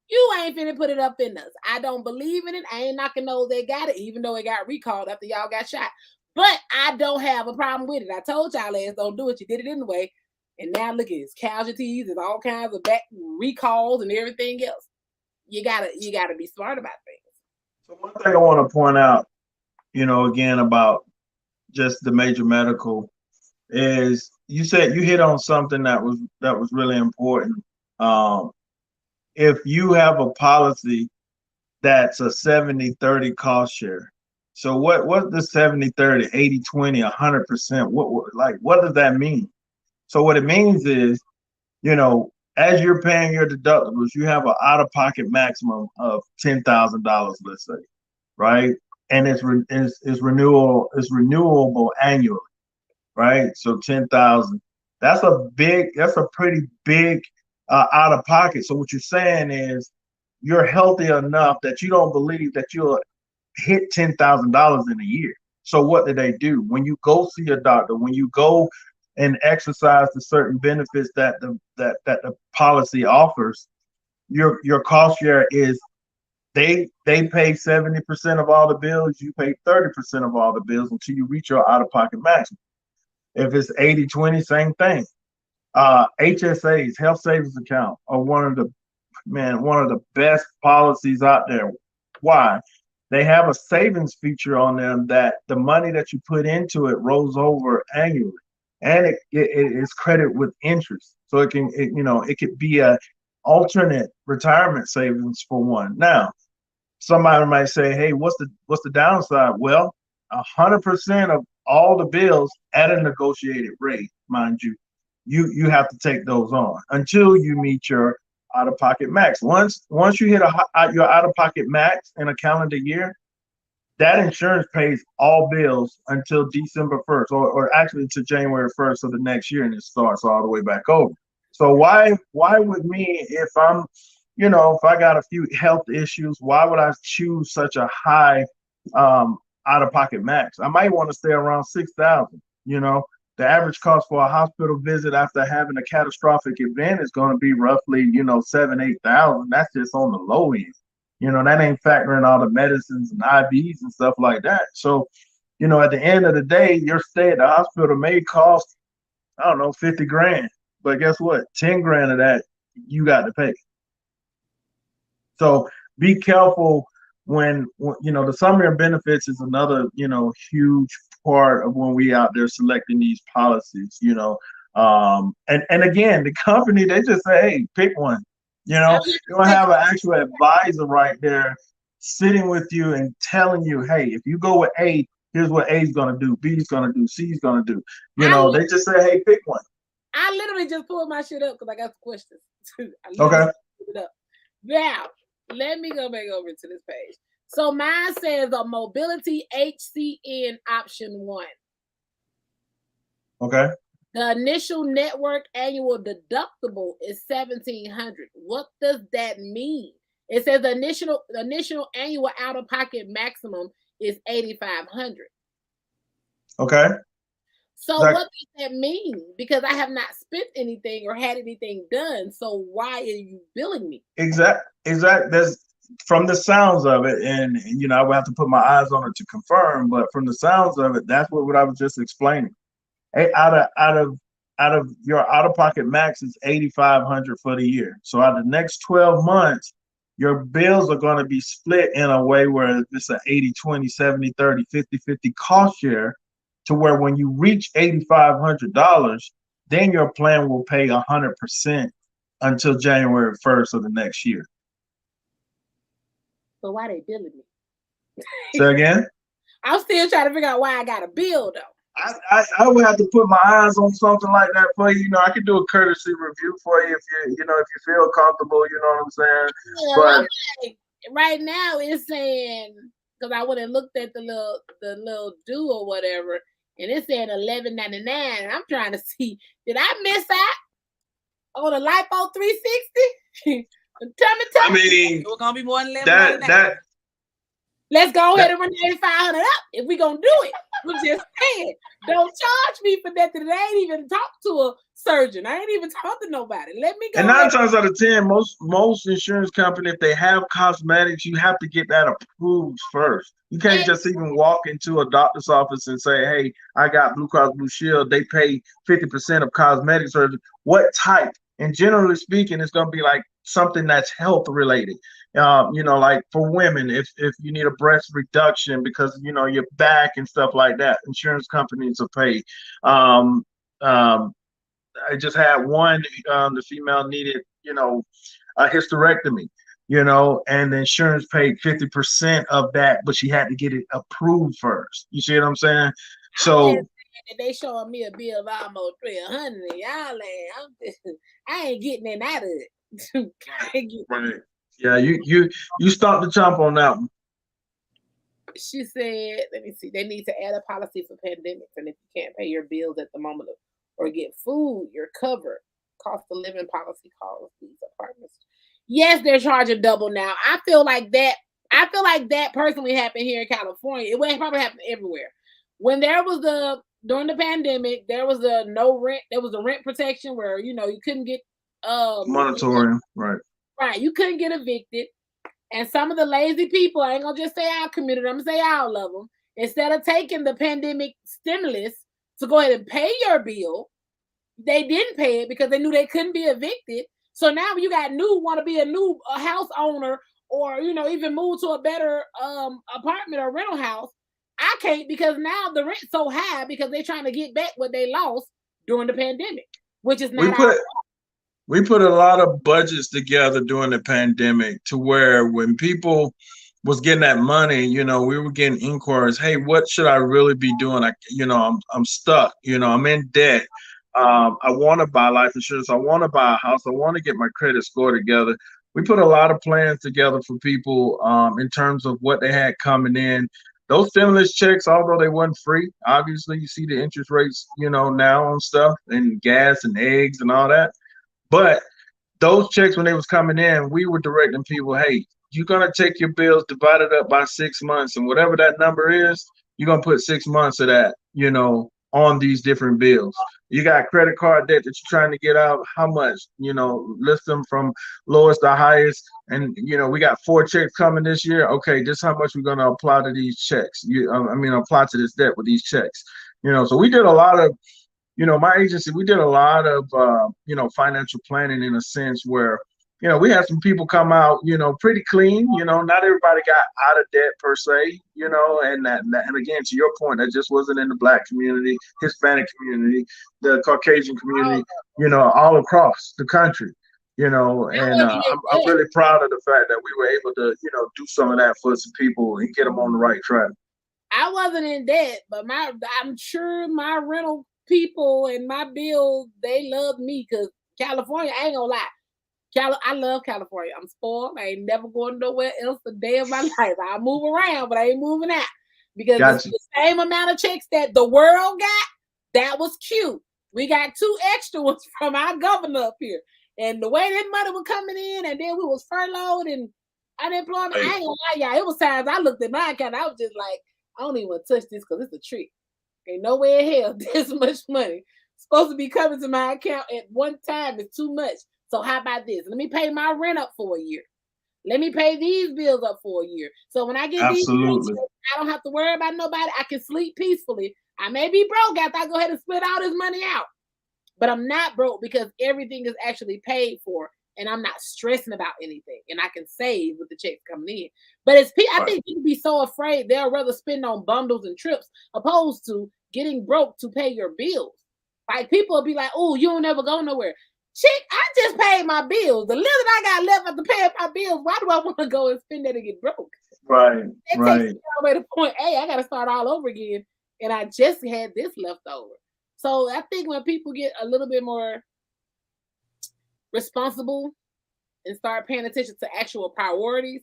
you ain't finna put it up in us. I don't believe in it. I ain't knocking those that got it, even though it got recalled after y'all got shot. But I don't have a problem with it. I told y'all ass don't do it. You did it anyway. And now look at it. It's casualties. There's all kinds of back recalls and everything else. You gotta be smart about things. So one thing I want to point out, again about just the major medical is you said you hit on something that was really important. If you have a policy that's a 70-30 cost share, so what's the 70-30, 80-20, 100%? What does that mean? So what it means is, as you're paying your deductibles, you have an out-of-pocket maximum of $10,000, let's say, right? And it's renewable annually, right? So 10,000. That's a pretty big out of pocket. So what you're saying is you're healthy enough that you don't believe that you'll hit $10,000 in a year. So what do they do? When you go see a doctor, when you go and exercise the certain benefits that the policy offers, your cost share is they pay 70% of all the bills, you pay 30% of all the bills until you reach your out-of-pocket maximum. If it's 80-20, same thing. HSAs, health savings account, are one of the best policies out there. Why? They have a savings feature on them that the money that you put into it rolls over annually, and it is credit with interest. So it could be a alternate retirement savings for one. Now, somebody might say, "Hey, what's the downside?" Well, 100% of all the bills at a negotiated rate, mind you. You have to take those on until you meet your out-of-pocket max. Once you hit your out-of-pocket max in a calendar year, that insurance pays all bills until December 1st, or actually to January 1st of the next year, and it starts all the way back over. So why would me, if I'm, if I got a few health issues, why would I choose such a high out-of-pocket max? I might want to stay around 6,000. The average cost for a hospital visit after having a catastrophic event is going to be roughly, 7,000-8,000. That's just on the low end. That ain't factoring all the medicines and IVs and stuff like that. So, at the end of the day, your stay at the hospital may cost, I don't know, 50 grand. But guess what? 10 grand of that you got to pay. So be careful when the summary of benefits is another, huge part of when we out there selecting these policies, and again, the company, they just say, hey, pick one. You don't have an actual advisor right there sitting with you and telling you, hey, if you go with A, here's what A is going to do, B is going to do, C is going to do. They just say, hey, pick one. I literally just pulled my shit up because I got some questions. Okay. Now, let me go back over to this page. So mine says a mobility HCN option 1. Okay. The initial network annual deductible is $1,700. What does that mean? It says the initial annual out-of-pocket maximum is $8,500. Okay. So what does that mean? Because I have not spent anything or had anything done. So why are you billing me? Exactly. There's, from the sounds of it, and I would have to put my eyes on it to confirm, but from the sounds of it, that's what I was just explaining. Out of your out-of-pocket max is $8,500 for the year. So out of the next 12 months, your bills are going to be split in a way where it's an 80-20, 70-30, 50-50 cost share, to where when you reach $8,500, then your plan will pay 100% until January 1st of the next year. So why they billing me? Say again? I'm still trying to figure out why I got a bill though. I would have to put my eyes on something like that for you. I could do a courtesy review for you if you feel comfortable. You know what I'm saying? Yeah, but okay. Right now it's saying, because I went and looked at the little due or whatever, and it's saying $11.99. And I'm trying to see, did I miss out on a LiPo 360? Tell me. mean, It was gonna be more than $11. that Let's go ahead and run 8,500 up if we gonna do it. I'm just saying, don't charge me for that. I ain't even talked to a surgeon. I ain't even talked to nobody. Let me go. and 9 times out of 10, most insurance companies, if they have cosmetics, you have to get that approved first. You can't just even walk into a doctor's office and say, "Hey, I got Blue Cross Blue Shield. They pay 50% of cosmetic surgery." What type? And generally speaking, it's going to be like something that's health related. Like for women, if you need a breast reduction because your back and stuff like that, insurance companies will pay. I just had one. The female needed, a hysterectomy, and the insurance paid 50% of that, but she had to get it approved first. You see what I'm saying? So they showing me a bill of almost 300. Y'all I ain't getting in out of it. Right. Yeah, you start the chomp on that one. She said, let me see, they need to add a policy for pandemics, and if you can't pay your bills at the moment or get food, you're covered. Cost of living policy calls these apartments. Yes, they're charging double now. I feel like that personally happened here in California. It probably happened everywhere. When there was during the pandemic, there was a no rent. There was a rent protection where you couldn't get moratorium, right? Right, you couldn't get evicted. And some of the lazy people, I ain't gonna just say our community, I'm gonna say all of them, instead of taking the pandemic stimulus to go ahead and pay your bill, they didn't pay it because they knew they couldn't be evicted. So now you got want to be a new house owner or even move to a better apartment or rental house. I can't because now the rent's so high because they're trying to get back what they lost during the pandemic, which is not we put a lot of budgets together during the pandemic to where when people was getting that money, we were getting inquiries. Hey, what should I really be doing? I'm stuck. I'm in debt. I want to buy life insurance. I want to buy a house. I want to get my credit score together. We put a lot of plans together for people in terms of what they had coming in. Those stimulus checks, although they weren't free, obviously you see the interest rates, now on stuff and gas and eggs and all that. But those checks, when they was coming in, we were directing people, hey, you're going to take your bills, divide it up by 6 months, and whatever that number is, you're going to put 6 months of that, on these different bills. You got credit card debt that you're trying to get out, how much? List them from lowest to highest. And, we got 4 checks coming this year. Okay, this is how much we're going to apply to these checks. Apply to this debt with these checks. So we did a lot of, my agency, we did a lot of, financial planning in a sense where, we had some people come out, pretty clean. Not everybody got out of debt per se, and again, to your point, that just wasn't in the Black community, Hispanic community, the Caucasian community, all across the country, and I'm really proud of the fact that we were able to, do some of that for some people and get them on the right track. I wasn't in debt, but I'm sure my rental people and my bills, they love me because California, I ain't gonna lie. I love California. I'm spoiled. I ain't never going nowhere else a day of my life. I move around, but I ain't moving out because it's the same amount of checks that the world got. That was cute. We got 2 extra ones from our governor up here. And the way that money was coming in, and then we was furloughed and unemployment, I ain't gonna lie, y'all. It was times I looked at my account, I was just like, I don't even want to touch this because it's a trick. Ain't no way in hell this much money supposed to be coming to my account at one time. It's too much. So how about this? Let me pay my rent up for a year. Let me pay these bills up for a year. So when I get these paychecks, I don't have to worry about nobody. I can sleep peacefully. I may be broke after I go ahead and split all this money out. But I'm not broke because everything is actually paid for and I'm not stressing about anything. And I can save with the checks coming in. But I think people be so afraid they'll rather spend on bundles and trips opposed to getting broke to pay your bills. Like people will be like, oh, you don't ever go nowhere. Chick, I just paid my bills. The little I got left after paying my bills, why do I want to go and spend that and get broke? Right, It takes me all the way to point A. I got to start all over again. And I just had this left over. So I think when people get a little bit more responsible and start paying attention to actual priorities,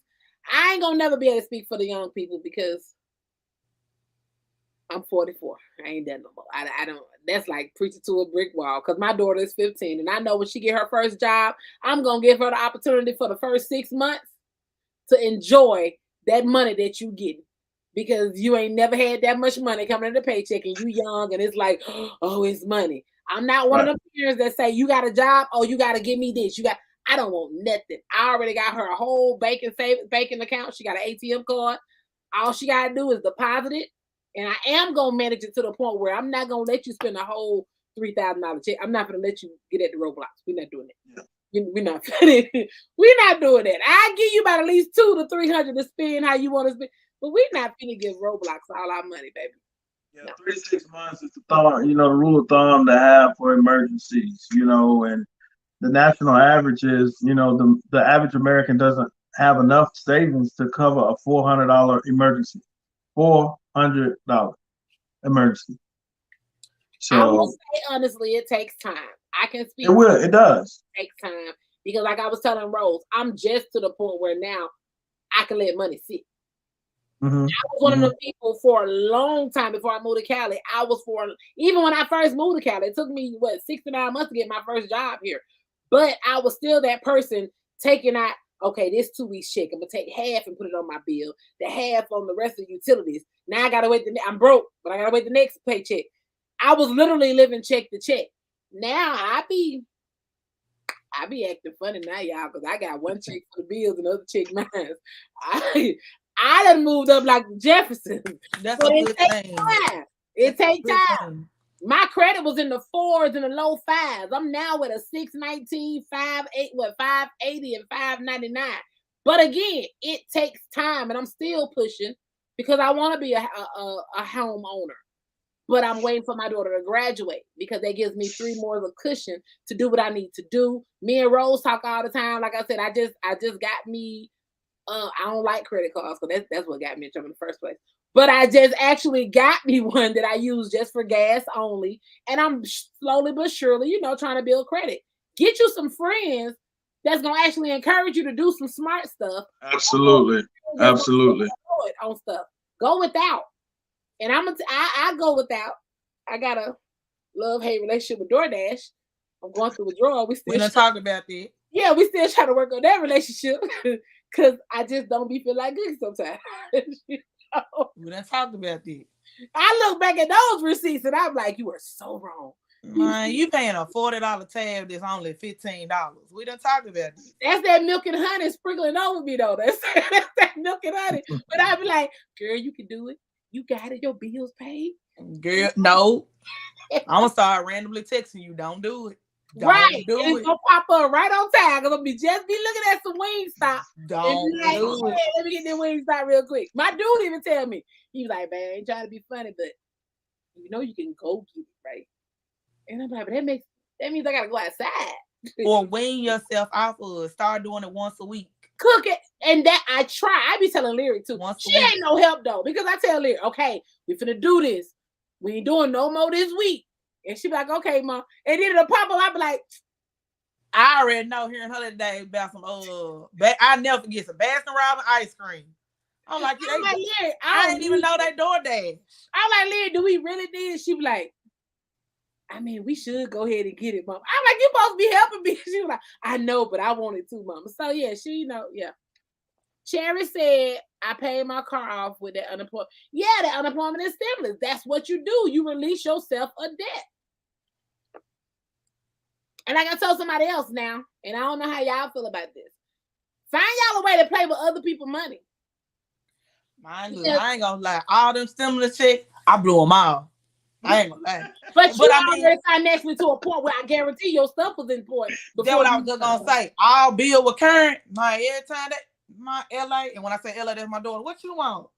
I ain't going to never be able to speak for the young people because I'm 44. I ain't done no more. I don't. That's like preaching to a brick wall. Cause my daughter is 15, and I know when she get her first job, I'm gonna give her the opportunity for the first 6 months to enjoy that money that you get, because you ain't never had that much money coming in the paycheck, and you young, and it's like, oh, it's money. I'm not one of them parents that say you got a job, oh, you got to give me this. I don't want nothing. I already got her a whole banking account. She got an ATM card. All she got to do is deposit it. And I am going to manage it to the point where I'm not going to let you spend a whole $3,000 check. I'm not going to let you get at the Roblox. We're not doing that. Yeah. We're not doing that. I give you about at least $200 to $300 to spend how you want to spend. But we're not finna give Roblox all our money, baby. Yeah, no. 3 to 6 months is the rule of thumb to have for emergencies, and the national average is, the average American doesn't have enough savings to cover a $400 emergency. $400 emergency. So I will say honestly, it takes time. I can speak. It does. It takes time because, like I was telling Rose, I'm just to the point where now I can let money sit. Mm-hmm. I was one of the people for a long time before I moved to Cali. Even when I first moved to Cali, it took me 6 to 9 months to get my first job here. But I was still that person taking out, okay, this 2 weeks check, I'm gonna take half and put it on my bill, the half on the rest of the utilities. Now I gotta wait. I'm broke, but I gotta wait the next paycheck. I was literally living check to check. Now I be acting funny now, y'all, because I got one check for the bills and the other check mine. I done moved up like the Jeffersons. That's a good thing. It takes time. My credit was in the 4s and the low 5s. I'm now with a 619, 580, and 599. But again, it takes time, and I'm still pushing because I want to be a homeowner. But I'm waiting for my daughter to graduate because that gives me 3 more of a cushion to do what I need to do. Me and Rose talk all the time. Like I said, I just got me. I don't like credit cards because that's what got me in trouble in the first place. But I just actually got me one that I use just for gas only. And I'm slowly but surely, trying to build credit. Get you some friends that's going to actually encourage you to do some smart stuff. Absolutely. Absolutely. On stuff. Go without. And I go without. I got a love-hate relationship with DoorDash. I'm going through withdrawal. We're going to talk about that. Yeah, we still trying to work on that relationship because I just don't be feeling like good sometimes. We done talked about that. I look back at those receipts and I'm like, you are so wrong. Man, you paying a $40 tab that's only $15. We done talked about this. That's that milk and honey sprinkling over me though. That's that milk and honey. But I be like, girl, you can do it. You got it. Your bills paid. Girl, no. I'm gonna start randomly texting you. Don't do it. Don't right. do it's gonna pop up right on time. Cause I'm be looking at some Wingstop. Don't do it. Let me get that Wingstop real quick. My dude even tell me, he was like, man, I ain't trying to be funny, but you can go get it, right? And I'm like, but that means I gotta go outside. Or wean yourself off of it. Start doing it once a week. Cook it. And that I try. I be telling Lyric too. She ain't no help though. Because I tell Lyric, okay, we finna do this. We ain't doing no more this week. And she be like, okay, Mom. And then it'll pop up. I be like, I already know hearing her today about some I never forget some Baskin Robbins ice cream. I'm like, I didn't even know they DoorDash. I'm like, Lyric, do we really need it? She be like, I mean, we should go ahead and get it, Mom. I'm like, you supposed to be helping me. She was like, I know, but I want it too, Mama. So yeah, yeah. Cherry said, I paid my car off with that unemployment. Yeah, that unemployment and stimulus. That's what you do. You release yourself a debt. And like I told somebody else now, and I don't know how y'all feel about this. Find y'all a way to play with other people's money. I ain't gonna lie. All them stimulus checks, I blew them all. I ain't gonna lie. But you already financially to a point where I guarantee your stuff was important. That's what I was just gonna say. All bill with current, every time that my LA, and when I say LA, that's my daughter. What you want?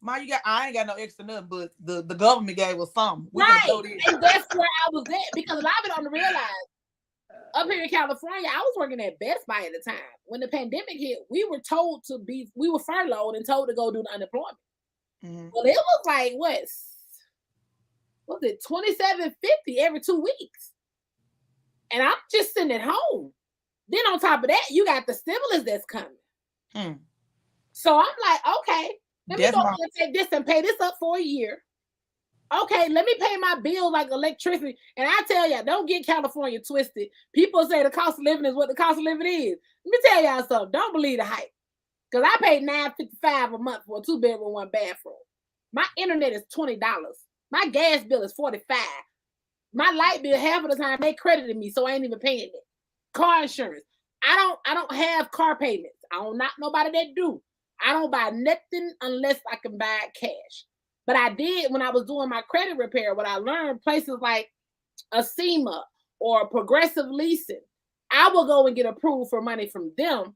I ain't got no extra nothing, but the government gave us something. Right. And that's where I was at because a lot of it don't realize. Up here in California, I was working at Best Buy at the time. When the pandemic hit, we were furloughed and told to go do the unemployment. Mm-hmm. Well, it was like, what was it, $27.50 every 2 weeks? And I'm just sitting at home. Then on top of that, you got the stimulus that's coming. So I'm like, okay, let me go and take this and pay this up for a year. Okay, let me pay my bill like electricity. And I tell y'all, don't get California twisted. People say the cost of living is what the cost of living is. Let me tell y'all something. Don't believe the hype. Because I paid $9.55 a month for a 2-bedroom, 1-bathroom. My internet is $20. My gas bill is $45. My light bill, half of the time, they credited me, so I ain't even paying it. Car insurance. I don't have car payments. I don't knock nobody that do. I don't buy nothing unless I can buy it cash. But I did when I was doing my credit repair. What I learned, places like Acima or Progressive Leasing, I will go and get approved for money from them,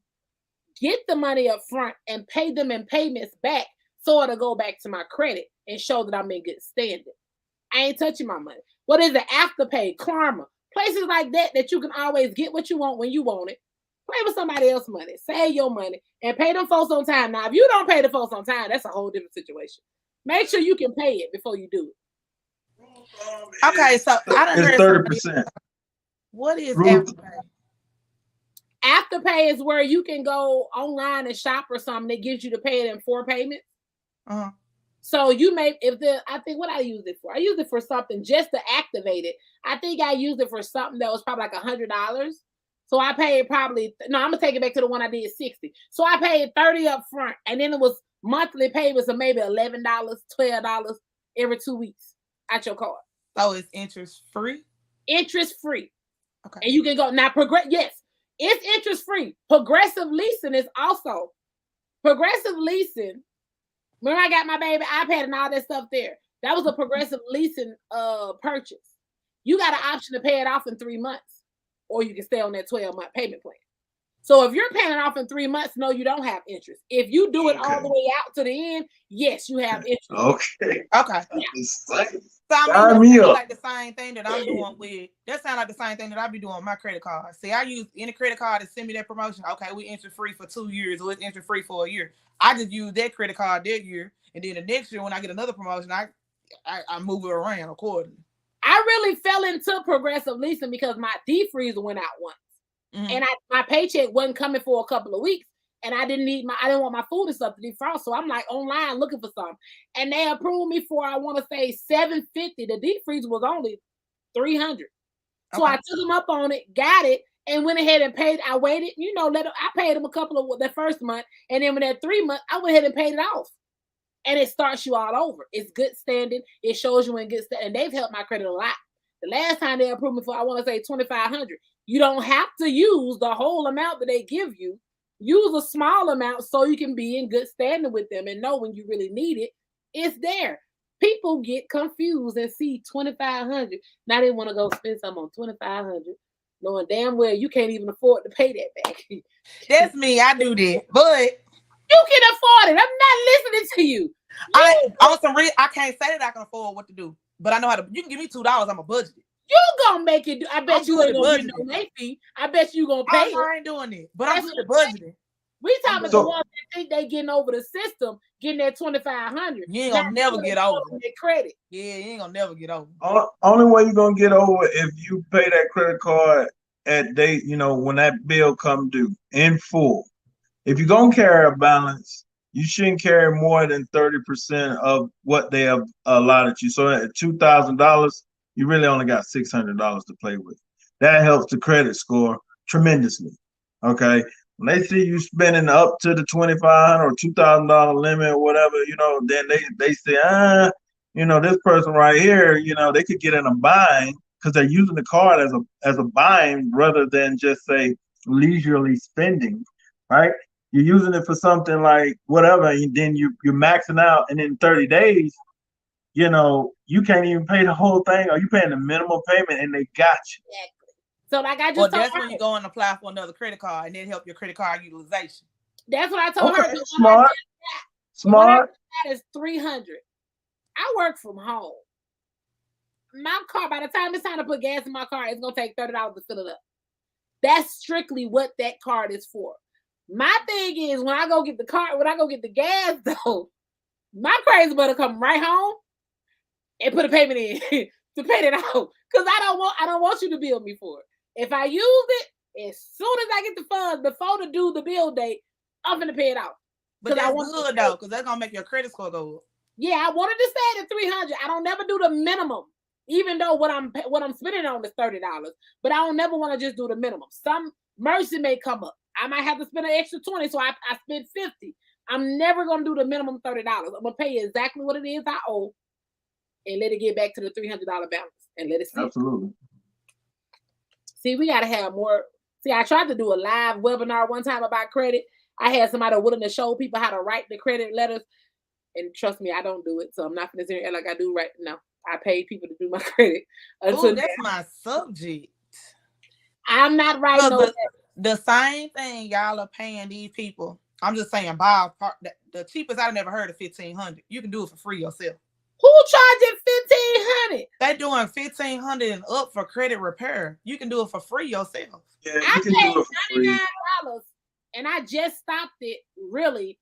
get the money up front, and pay them in payments back, so it'll go back to my credit and show that I'm in good standing. I ain't touching my money. What is it? Afterpay, Karma, places like that you can always get what you want when you want it. Play with somebody else's money, save your money, and pay them folks on time. Now, if you don't pay the folks on time, that's a whole different situation. Make sure you can pay it before you do it. Okay, so I done It's heard 30%. What is Afterpay? Afterpay is where you can go online and shop or something that gives you to pay it in 4 payments. Uh-huh. So you may, I think what I used it for, I used it for something just to activate it. I think I used it for something that was probably like $100. So I paid I'm gonna take it back to the one I did 60. So I paid 30 up front, and then it was monthly payments of maybe $11, $12 every 2 weeks at your card. So it's interest free? Interest free. Okay. And you can go now. Yes, it's interest free. Progressive Leasing is also Progressive Leasing. When I got my baby iPad and all that stuff there, that was a Progressive Leasing purchase. You got an option to pay it off in 3 months, or you can stay on that 12-month payment plan. So if you're paying it off in 3 months, no, you don't have interest. If you do it all the way out to the end, yes, you have interest. Okay. Yeah. So I mean, that's like the same thing that I'm doing with. That sounds like the same thing that I be doing with my credit card. See, I use any credit card to send me that promotion. Okay, we interest free for 2 years, or it's interest free for a year. I just use that credit card that year, and then the next year when I get another promotion, I move it around accordingly. I really fell into Progressive Leasing because my defreezer went out once. Mm-hmm. And my paycheck wasn't coming for a couple of weeks, and I didn't want my food and stuff to defrost. So I'm like online looking for something, and they approved me for, I want to say $750. The defreezer was only $300. So I took them up on it, got it, and went ahead and paid. I waited, I paid them a couple of the first month, and then when that 3 months, I went ahead and paid it off. And it starts you all over. It's good standing. It shows you in good standing. And they've helped my credit a lot. The last time they approved me for, I want to say $2,500. You don't have to use the whole amount that they give you. Use a small amount so you can be in good standing with them and know when you really need it, it's there. People get confused and see $2,500. Now they want to go spend something on $2,500, knowing damn well you can't even afford to pay that back. That's me. I do that, but you can afford it. I'm not listening to you. I can't say that I can afford what to do, but I know how to. You can give me $2. I'm a budget. You gonna make it. I bet you ain't gonna get no late fee. I bet you gonna pay. I ain't doing it, but I'm good at budgeting. We talking about the ones that think they getting over the system, getting that $2,500. You ain't gonna never get over that credit. Yeah, you ain't gonna never get over. Only way you're gonna get over if you pay that credit card at date. When that bill come due in full. If you're gonna carry a balance, you shouldn't carry more than 30% of what they have allotted you. So at $2,000, you really only got $600 to play with. That helps the credit score tremendously. Okay, when they see you spending up to the $2,500 or $2,000 limit or whatever, then they say, this person right here, they could get in a bind because they're using the card as a bind rather than just say leisurely spending, right? You're using it for something like whatever, and then you're maxing out, and in 30 days, you can't even pay the whole thing, or you paying the minimum payment, and they got you. Exactly. So like I just that's when you go and apply for another credit card, and then help your credit card utilization. That's what I told her. Smart. That is $300. I work from home. My car, by the time it's time to put gas in my car, it's gonna take $30 to fill it up. That's strictly what that card is for. My thing is when I go get the gas though, my crazy brother come right home and put a payment in to pay it out. Because I don't want you to bill me for it. If I use it, as soon as I get the funds before the bill date, I'm gonna pay it out. But that's good though, because that's gonna make your credit score go up. Yeah, I wanted to stay at 300. I don't never do the minimum, even though what I'm spending on is $30. But I don't never want to just do the minimum. Some mercy may come up. I might have to spend an extra 20, so I spend 50. I'm never gonna do the minimum $30. I'm gonna pay you exactly what it is I owe, and let it get back to the $300 balance, and let it sit. Absolutely. See, we gotta have more. See, I tried to do a live webinar one time about credit. I had somebody willing to show people how to write the credit letters. And trust me, I don't do it, so I'm not gonna say like I do right now. I pay people to do my credit. Oh, that's my subject. I'm not writing no. The same thing y'all are paying these people. I'm just saying, ballpark. The cheapest I've never heard of $1,500. You can do it for free yourself. Who charging $1,500? They doing $1,500 and up for credit repair. You can do it for free yourself. Yeah, I paid $99, and I just stopped it really.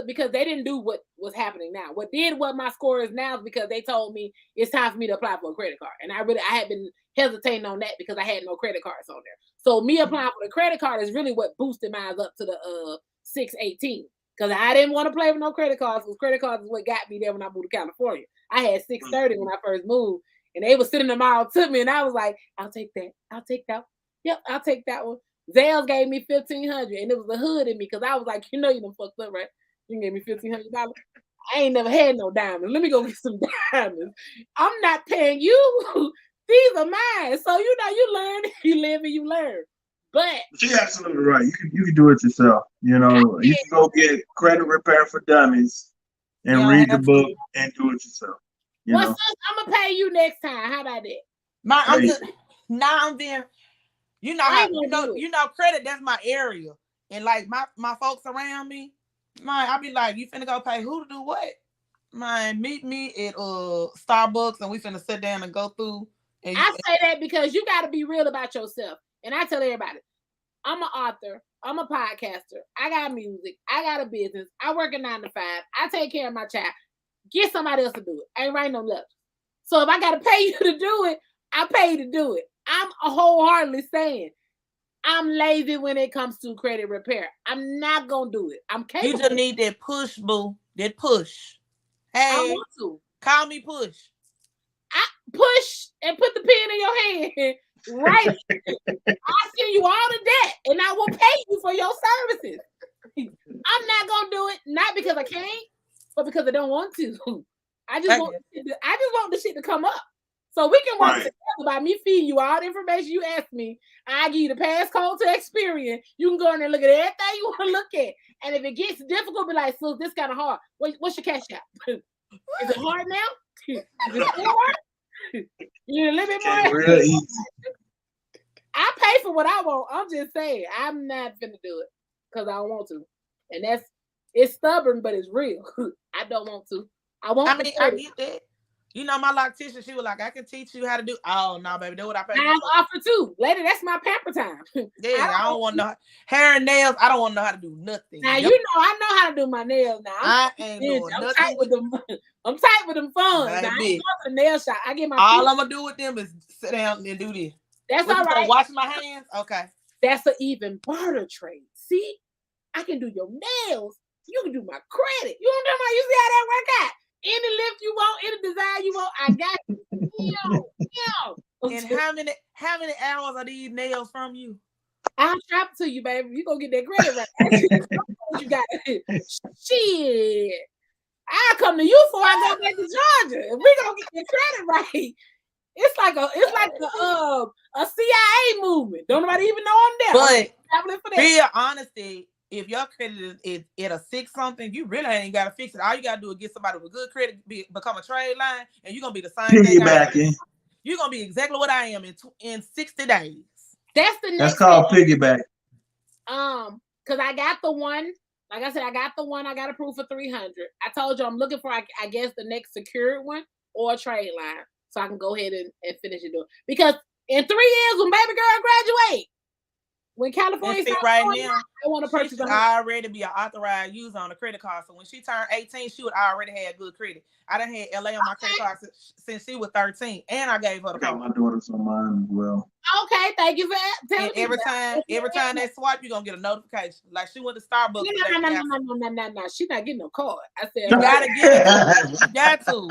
Because they didn't do what was happening now. What my score is now is because they told me it's time for me to apply for a credit card. And I had been hesitating on that because I had no credit cards on there. So me applying for the credit card is really what boosted mine up to the 618. Because I didn't want to play with no credit cards, because credit cards is what got me there when I moved to California. I had 630 when I first moved, and they were sending them all to me, and I was like, I'll take that. I'll take that. Yep, I'll take that one. Zales gave me $1,500, and it was the hood in me, because I was like, you done fucked up, right? You gave me $1,500. I ain't never had no diamonds. Let me go get some diamonds. I'm not paying you. These are mine. So you learn, you live, and you learn. But you're absolutely right. You can do it yourself. You can go get credit repair for dummies and read the book and do it yourself. I'm gonna pay you next time. How about that? I'm being. You know, credit, that's my area. And like my folks around me, I be like, you finna go pay who to do what? Meet me at Starbucks, and we finna sit down and go through. And I say that because you gotta be real about yourself. And I tell everybody, I'm an author, I'm a podcaster, I got music, I got a business, I work a 9 to 5, I take care of my child. Get somebody else to do it. I ain't writing no letters. So if I gotta pay you to do it, I pay you to do it. I'm wholeheartedly saying I'm lazy when it comes to credit repair. I'm not gonna do it. I'm capable. You just need that push, boo. That push. Hey, I want to. Call me push. I push and put the pen in your hand. Right. I'll send you all the debt, and I will pay you for your services. I'm not gonna do it, not because I can't, but because I don't want to. I just want the shit to come up. So we can work together by me feeding you all the information you asked me. I give you the passcode to Experian. You can go in there and look at everything you want to look at. And if it gets difficult, be like, so this kind of hard. What's your cash app? Is it hard now? Is it still hard? You need a little bit more. Real easy. I pay for what I want. I'm just saying, I'm not finna do it because I don't want to. And it's stubborn, but it's real. I don't want to. I get that. You know, my loctician, she was like, I can teach you how to do. Oh, no, baby, that's what I pay. I offer too. Lady, that's my pamper time. Yeah, I don't want to know. Hair and nails, I don't want to know how to do nothing. Now, you know, I know how to do my nails now. I ain't doing nothing. I'm tight with them funds. Now, I ain't going to the nail shop. I get my all I'm going to do with them is sit down and do this. That's all right. Wash my hands? Okay. That's an even barter trade. See? I can do your nails. You can do my credit. You know what I'm talking about? You see how that work out? Any lift you want, any design you want, I got you. And how many hours are these nails from you? I'll strap it to you, baby. You gonna get that credit right. You got it. Shit. I'll come to you before I go back to Georgia. If we gonna get the credit right. It's like a CIA movement. Don't nobody even know I'm there. But real honesty, if your credit is at a 6 something, you really ain't got to fix it. All you got to do is get somebody with good credit, become a trade line, and you're going to be the same thing. You're going to be exactly what I am in 60 days. That's called piggyback. Because I got the one, like I said, I got approved for 300. I told you I'm looking for, I guess, the next secured one or a trade line. So I can go ahead and finish it doing. Because in 3 years, when baby girl graduate, when California starts right now, I want to purchase. She should already be an authorized user on the credit card. So when she turned 18, she would already have good credit. I done had LA on my credit card since she was 13, and I gave her the card. My daughter's on mine as well. Okay, thank you for telling And me. every time they swipe, you're gonna get a notification. Like she went to Starbucks. No. She's not getting no card. I said You gotta get it. You got to.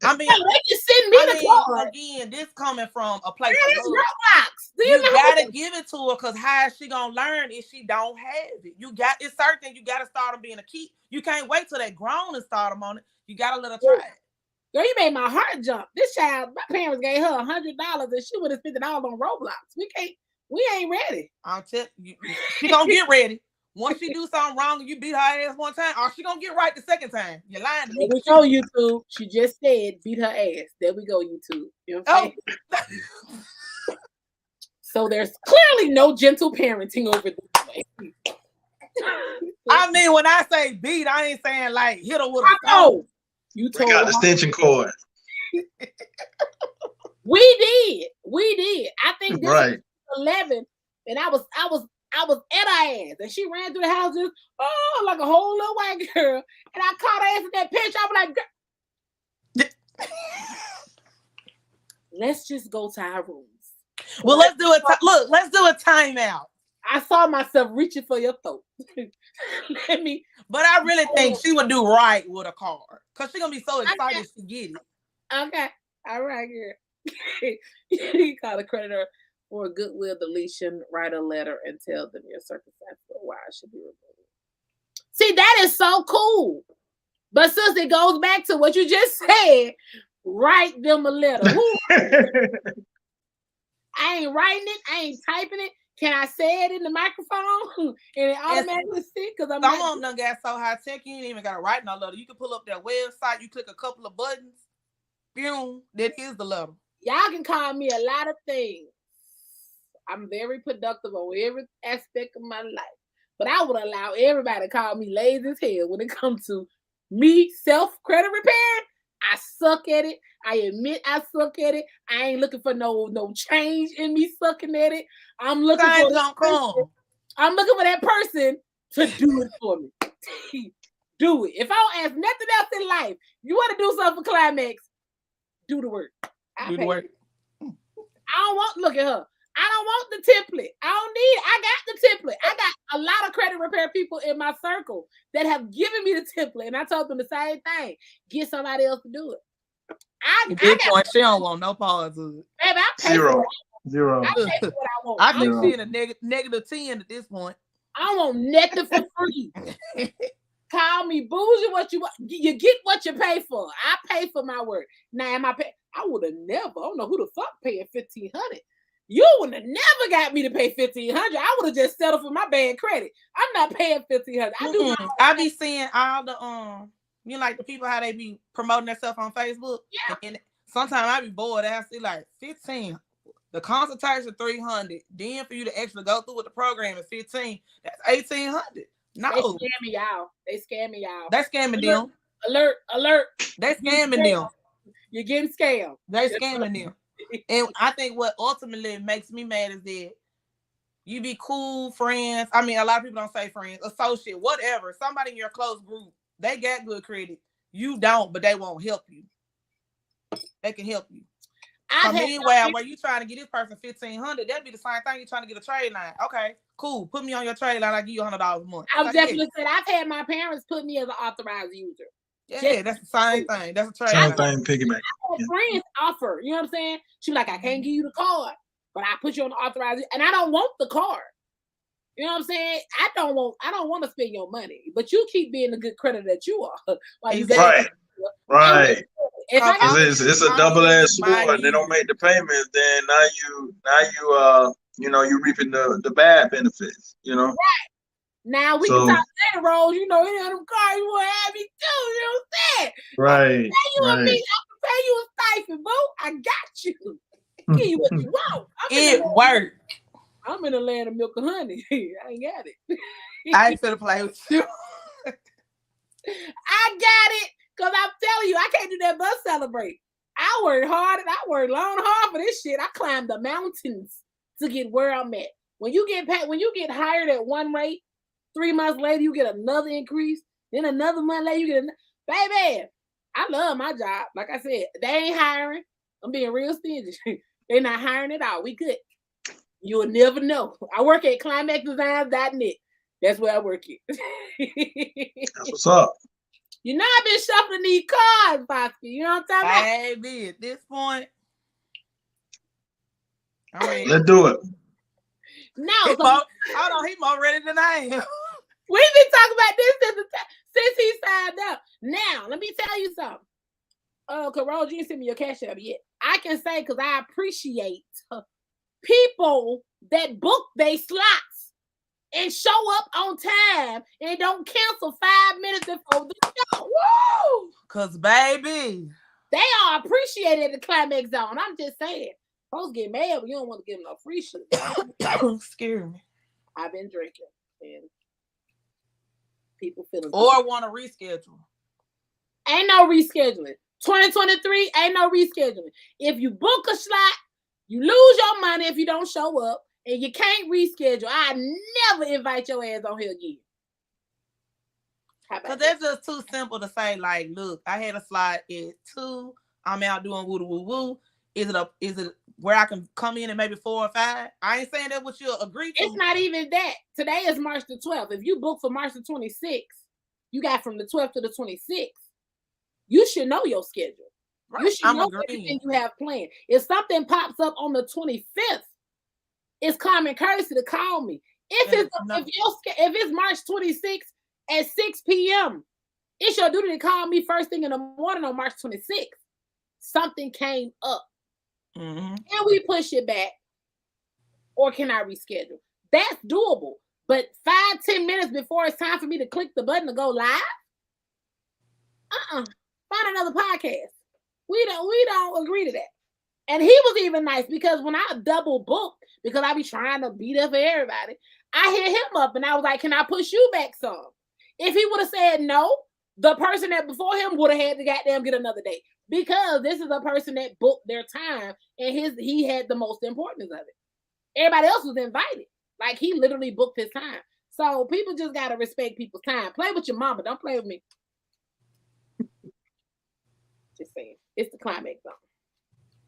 I mean, they just send me the card. Again, this coming from a place Man, of it's love. Roblox. Do You know gotta give it to her, because how is she gonna learn if she don't have it? It's certain you gotta start them being a key. You can't wait till they grown and start them on it. You gotta let her try it. Girl, you made my heart jump. This child, my parents gave her $100 and she would have spent it all on Roblox. We ain't ready. I'll tell you, she gonna get ready. Once she do something wrong and you beat her ass one time, or she gonna get right the second time. You're lying to me. There we go, YouTube. She just said beat her ass. There we go, YouTube. You know what I'm saying? So there's clearly no gentle parenting over this way. I mean, when I say beat, I ain't saying like hit her with a stone. You told got the extension cord. We did. I think this right. was 11, and I was at her ass, and she ran through the house just like a whole little white girl, and I caught her ass in that picture. I was like, let's just go to our rooms. Well, let's do it. Let's do a timeout. I saw myself reaching for your throat. But I really think she would do right with a card, because she's gonna be so excited to get it. Okay. All right, girl. You call the creditor for a goodwill deletion, write a letter, and tell them your circumstance for why it should be removed. See, that is so cool. But sis, it goes back to what you just said. Write them a letter. I ain't writing it. I ain't typing it. Can I say it in the microphone and it automatically stick? Because I'm some of them done got so high tech, you ain't even got to write no letter. You can pull up their website, you click a couple of buttons, boom, that is the letter. Y'all can call me a lot of things. I'm very productive on every aspect of my life. But I would allow everybody to call me lazy as hell when it comes to me self-credit repair. I suck at it. I admit I suck at it. I ain't looking for no change in me sucking at it. I'm looking for that person to do it for me. Do it. If I don't ask nothing else in life, you want to do something for Climax, do the work. Do the work. I don't want, look at her. I don't want the template. I don't need it. I got the template. I got a lot of credit repair people in my circle that have given me the template, and I told them the same thing. Get somebody else to do it. She don't want no pause. Baby, I pay Zero. I pay for what I want. I think she's in a negative 10 at this point. I don't want nothing for free. Call me bougie what you want. You get what you pay for. I pay for my work. Now am I pay? I would have never. I don't know who the fuck paying $1,500. You would have never got me to pay $1,500. I would have just settled for my bad credit. I'm not paying $1,500. I be seeing all the you know, like the people how they be promoting themselves on Facebook. Yeah. And sometimes I be bored. I see like 15. The consultation $300. Then for you to actually go through with the program is 15. That's $1,800. No. They scamming y'all. They scamming them. Alert. They scamming them. You're getting scammed. They scamming them. And I think what ultimately makes me mad is that you be cool friends. I mean, a lot of people don't say friends, associate, whatever. Somebody in your close group, they got good credit. You don't, but they won't help you. They can help you. Meanwhile, where you trying to get this person $1,500, that'd be the same thing. You trying to get a trade line. Okay, cool. Put me on your trade line. I give you $100 a month. I was definitely said I've had my parents put me as an authorized user. Yeah, that's the same thing. That's a trade. Same thing, piggyback. I had friends offer. You know what I'm saying? She was like, I can't give you the card, but I put you on the authorized, and I don't want the card. You know what I'm saying? I don't want to spend your money, but you keep being the good credit that you are. Like Right. If it's a double-edged sword. They don't make the payments, then now you reaping the bad benefits. You know. Right. Now we can talk that road. You know, any of them cars you want to have me too. You know what I'm saying? Right. I can pay you a stipend, boo. I got you. Give you what you want. It worked. I'm in the land of milk and honey. I ain't got it. I ain't finna play with you. I got it. Because I'm telling you, I can't do that but celebrate. I worked hard and I worked long and hard for this shit. I climbed the mountains to get where I'm at. When you get hired at one rate, 3 months later, you get another increase. Then another month later, you get baby, I love my job. Like I said, they ain't hiring. I'm being real stingy. They're not hiring at all. We good. You will never know. I work at climaxdesigns.net. That's where I work at. That's what's up. You know, I've been shuffling these cards, Bosky. You know what I'm talking about? Baby, at this point, I mean, Let's do it. No, hold on, he more ready than I am. We've been talking about this since he signed up. Now, let me tell you something. Carol, you didn't send me your cash app yet. I can say because I appreciate people that book their slots and show up on time and don't cancel 5 minutes before the show. Woo! Cause baby, they are appreciated at the Climax Zone. I'm just saying. Folks get mad, but you don't want to give them no free shit. Excuse me. I've been drinking and people feeling or want to reschedule. Ain't no rescheduling. 2023 ain't no rescheduling. If you book a slot, you lose your money if you don't show up, and you can't reschedule. I never invite your ass on here again. Because that's just too simple to say, like, look, I had a slot at 2. I'm out doing woo woo woo. Is it where I can come in at maybe 4 or 5? I ain't saying that what you'll agree to. It's not even that. Today is March the 12th. If you book for March the 26th, you got from the 12th to the 26th. You should know your schedule. Right. You should know everything you have planned. If something pops up on the 25th, it's common courtesy to call me. If it's March 26th at 6 p.m., it's your duty to call me first thing in the morning on March 26th. Something came up. Mm-hmm. Can we push it back? Or can I reschedule? That's doable. But 5-10 minutes before it's time for me to click the button to go live? Find another podcast. We don't agree to that. And he was even nice because when I double booked, because I be trying to be there for everybody, I hit him up and I was like, can I push you back some? If he would have said no, the person that before him would have had to goddamn get another day. Because this is a person that booked their time and he had the most importance of it. Everybody else was invited. Like he literally booked his time. So people just gotta respect people's time. Play with your mama, don't play with me. Just saying. It's the Climax Zone.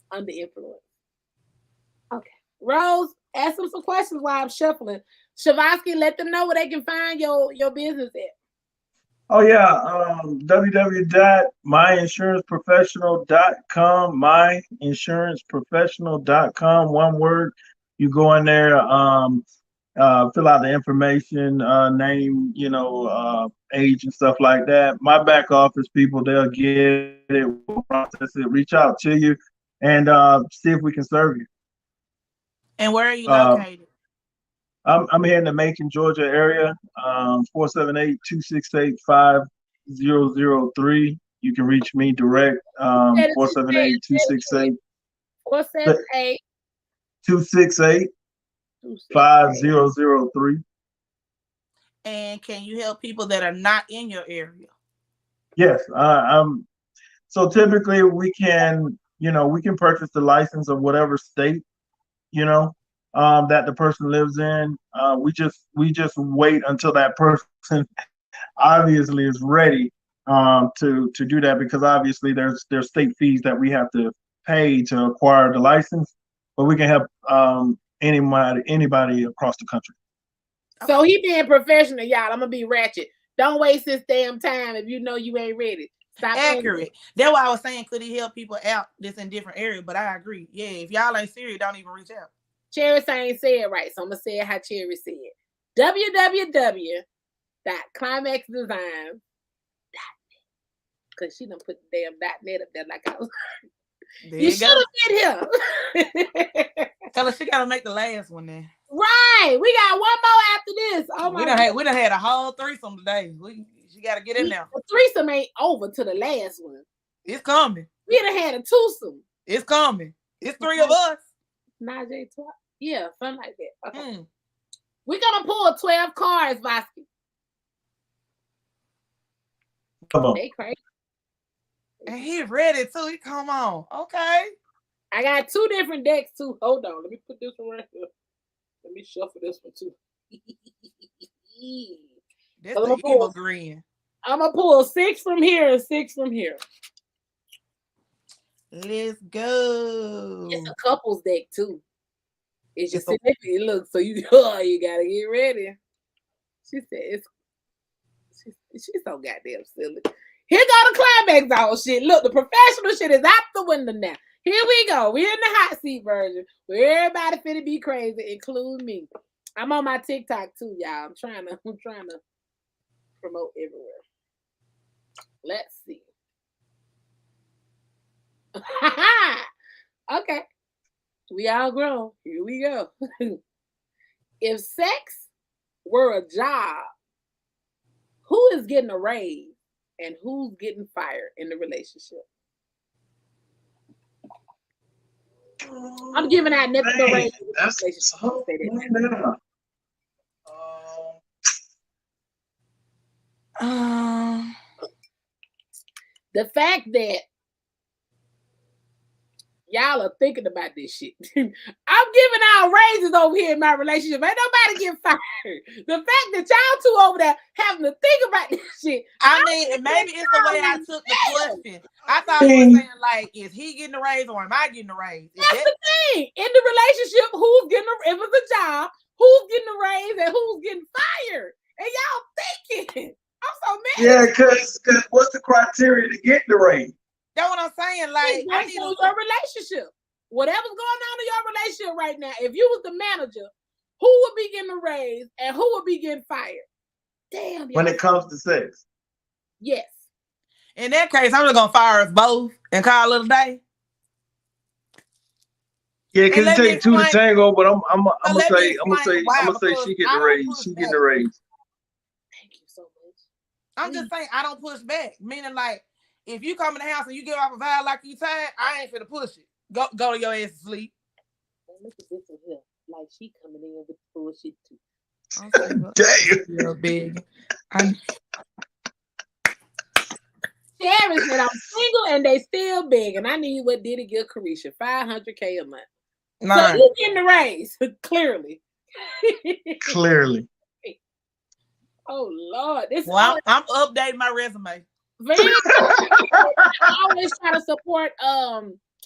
Under influence. Okay. Rose, ask them some questions while I'm shuffling. Shavasky, let them know where they can find your business at. Oh yeah, www.myinsuranceprofessional.com, myinsuranceprofessional.com, one word. You go in there, fill out the information, name, age and stuff like that. My back office people, they'll get it, we'll process it, reach out to you, and see if we can serve you. And where are you located? I'm here in the Macon, Georgia area, 478-268-5003. You can reach me direct, 478-268. 268-5003. And can you help people that are not in your area? Yes. So typically we can purchase the license of whatever state, that the person lives in. We just wait until that person obviously is ready to do that, because obviously there's state fees that we have to pay to acquire the license, but we can help anybody across the country. So he being professional, y'all. I'm gonna be ratchet. Don't waste this damn time if you know you ain't ready. Stop. Accurate. That's why I was saying, could he help people out that's in different areas? But I agree. Yeah, if y'all ain't serious, don't even reach out. Cherry ain't say it right, so I'm gonna say it how Cherry said. www.climaxdesigns.net. Because she done put the damn .net up there like I was. You should have been here. Tell her she gotta make the last one then. Right. We got one more after this. Oh my God. We done had a whole threesome today. She gotta get in there. The threesome ain't over to the last one. It's coming. We done had a twosome. It's coming. It's 3 of us. Najee, yeah, something like that. Okay. We're gonna pull 12 cards, Vasky. Come on. They crazy. And he ready too. He come on. Okay. I got 2 different decks too. Hold on. Let me put this one right here. Let me shuffle this one too. That's the evil grin. I'm gonna pull 6 from here and 6 from here. Let's go. It's a couples deck too. It's your significant look, so you you gotta get ready. She said she's so goddamn silly. Here go the climax all shit. Look, the professional shit is out the window now. Here we go. We're in the hot seat version where everybody finna be crazy, including me. I'm on my TikTok too, y'all. I'm trying to promote everywhere. Let's see. Okay. We all grown. Here we go. If sex were a job, who is getting a raise and who's getting fired in the relationship? I'm giving out never the raise. That's so the fact that y'all are thinking about this shit. I'm giving out raises over here in my relationship. Ain't nobody get fired. The fact that y'all two over there having to think about this shit. I mean, maybe it's the way I took the question. I thought you were saying, like, is he getting a raise or am I getting a raise? That's the thing. In the relationship, who's getting if it's a job, who's getting a raise and who's getting fired? And y'all thinking. I'm so mad. Yeah, because what's the criteria to get the raise? That's what I'm saying. Like, I need your relationship. Whatever's going on in your relationship right now, if you was the manager, who would be getting a raise and who would be getting fired? Damn. When it comes to sex. Yes. In that case, I'm just gonna fire us both and call it a day. Yeah, because it takes two to tango, but I'm gonna say she getting the raise. She getting the raise. Thank you so much. I'm just saying I don't push back. Meaning, like, if you come in the house and you get off a vibe like you tired, I ain't finna push it. Go to your ass to sleep. Look at this in here. Like she coming in with bullshit too. Damn. You're big. Sherry said I'm single and they still big, and I need what did it give Carisha $500K a month. Nice. So you getting the raise clearly. Clearly. Oh Lord, this. Well, I'm updating my resume. I always try to support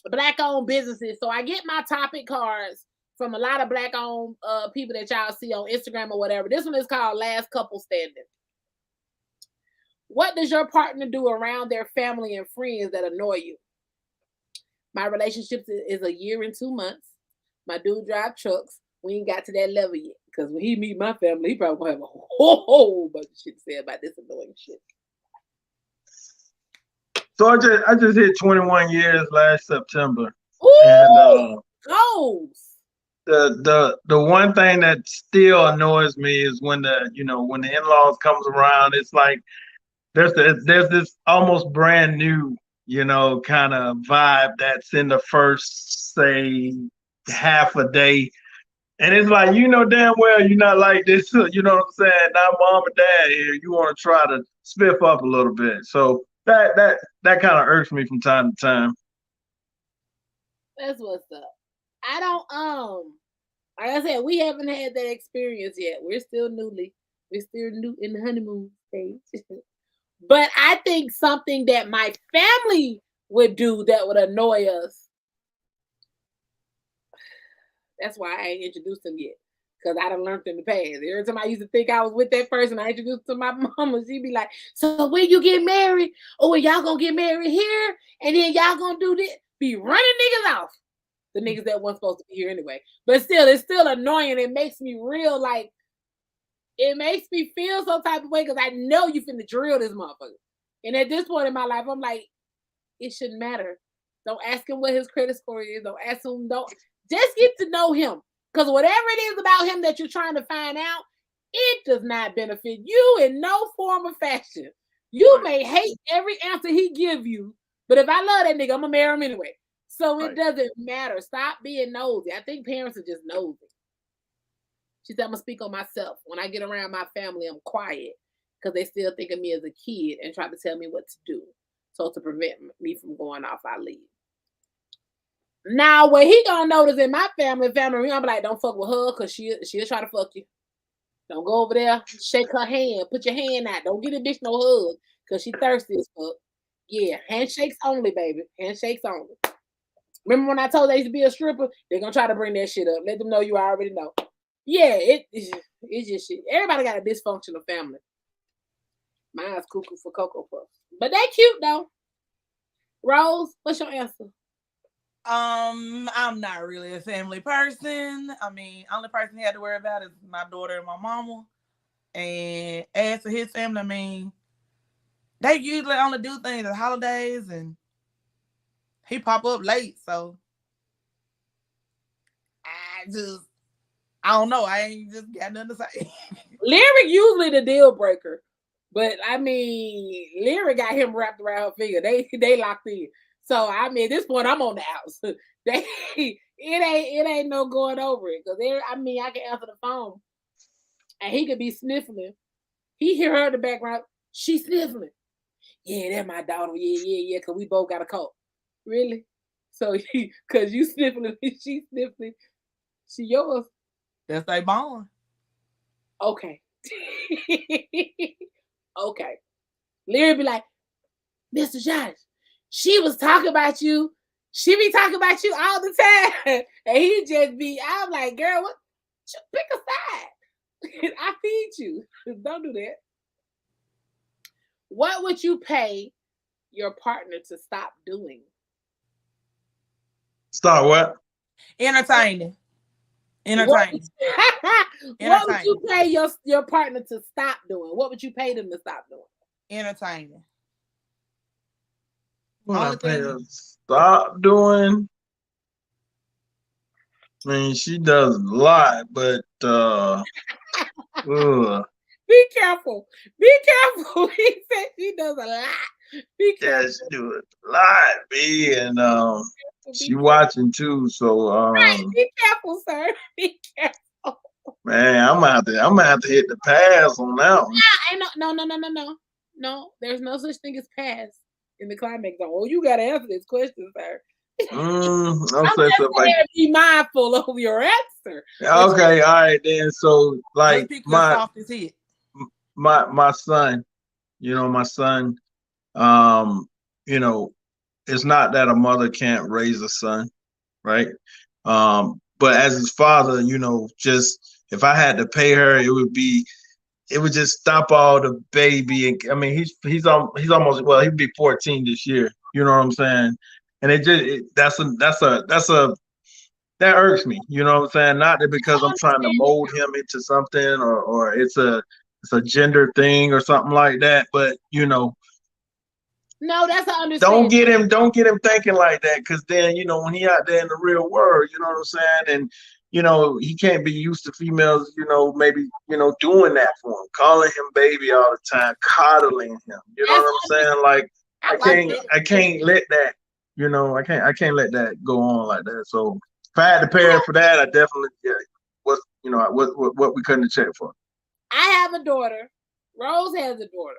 Black-owned businesses, so I get my topic cards from a lot of Black-owned people that y'all see on Instagram or whatever. This one is called Last Couple Standing. What does your partner do around their family and friends that annoy you? My relationship is a year and 2 months. My dude drive trucks. We ain't got to that level yet. Because when he meet my family, he probably gonna have a whole bunch of shit to say about this annoying shit. So I just hit 21 years last September. Ooh, and goals. The one thing that still annoys me is when the in-laws comes around, it's like there's this almost brand new, kind of vibe that's in the first, say, half a day. And it's like, damn well you're not like this, you know what I'm saying? Now mom and dad here, you want to try to spiff up a little bit. So that kind of irks me from time to time. That's what's up. I don't like I said, we haven't had that experience yet. We're still new in the honeymoon stage. But I think something that my family would do that would annoy us. That's why I ain't introduced them yet. Because I done learned in the past. Every time I used to think I was with that person, I introduced to my mama. She'd be like, so when you get married? Oh, y'all gonna get married here? And then y'all gonna do this? Be running niggas off. The niggas that weren't supposed to be here anyway. But still, it's still annoying. It makes me real like, it makes me feel some type of way because I know you finna drill this motherfucker. And at this point in my life, I'm like, it shouldn't matter. Don't ask him what his credit score is. Don't ask him, just get to know him. Because whatever it is about him that you're trying to find out, it does not benefit you in no form or fashion. You may hate every answer he give you, but if I love that nigga, I'm going to marry him anyway. So it doesn't matter. Stop being nosy. I think parents are just nosy. She said, I'm going to speak on myself. When I get around my family, I'm quiet because they still think of me as a kid and try to tell me what to do. So to prevent me from going off, I leave. Now, what he gonna notice in my family, I'm like, don't fuck with her because she'll try to fuck you. Don't go over there, shake her hand, put your hand out. Don't get a bitch no hug because she thirsty as fuck. Yeah, handshakes only, baby. Handshakes only. Remember when I told they used to be a stripper? They're gonna try to bring that shit up. Let them know you already know. Yeah, it's just shit. Everybody got a dysfunctional family. Mine's cuckoo for Cocoa Puffs. But they cute though. Rose, what's your answer? I'm not really a family person. I mean, only person he had to worry about is my daughter and my mama. And as for his family, I mean, they usually only do things at holidays, and he pop up late, so I don't know. I ain't just got nothing to say. Lyric usually the deal breaker, but I mean, Lyric got him wrapped around her finger. They locked in. So I mean, at this point, I'm on the house. it ain't no going over it because I mean, I can answer the phone, and he could be sniffling. He hear her in the background. She sniffling. Yeah, that's my daughter. Yeah. Because we both got a cold. Really? So, because you sniffling, she sniffling. She yours. That's they bond. Okay. Okay. Larry be like, Mr. Josh, she was talking about you. She be talking about you all the time. And he just be, I'm like, girl, what? Pick a side. I feed you. Don't do that. What would you pay your partner to stop doing? Stop what? Entertaining. What would you pay your partner to stop doing? What would you pay them to stop doing? Entertaining. What I pay her stop doing? I mean, she does a lot, but Be careful. Be careful. He said she does a lot. Be careful. Yeah, she do a lot, B, and she watching too. So right, be careful, sir. Be careful. Man, I'm gonna have to hit the pass on that one. No. There's no such thing as pass in the climax zone. Oh, you gotta answer this question, sir. I'm just be mindful of your answer. Okay, all right then. So like my son, my son, it's not that a mother can't raise a son, right? But as his father, just if I had to pay her, it would just stop all the baby. And I mean, he's almost, well, he'd be 14 this year. You know what I'm saying? And that irks me. You know what I'm saying? Not that because I'm trying to mold him into something or it's a gender thing or something like that. But no, that's an understanding. Don't get him thinking like that, because then when he out there in the real world, you know what I'm saying, and he can't be used to females, maybe doing that for him, calling him baby all the time, coddling him. You know what I'm saying? Like I can't let that. I can't let that go on like that. So if I had to pay her for that, I definitely what we couldn't check for. I have a daughter. Rose has a daughter,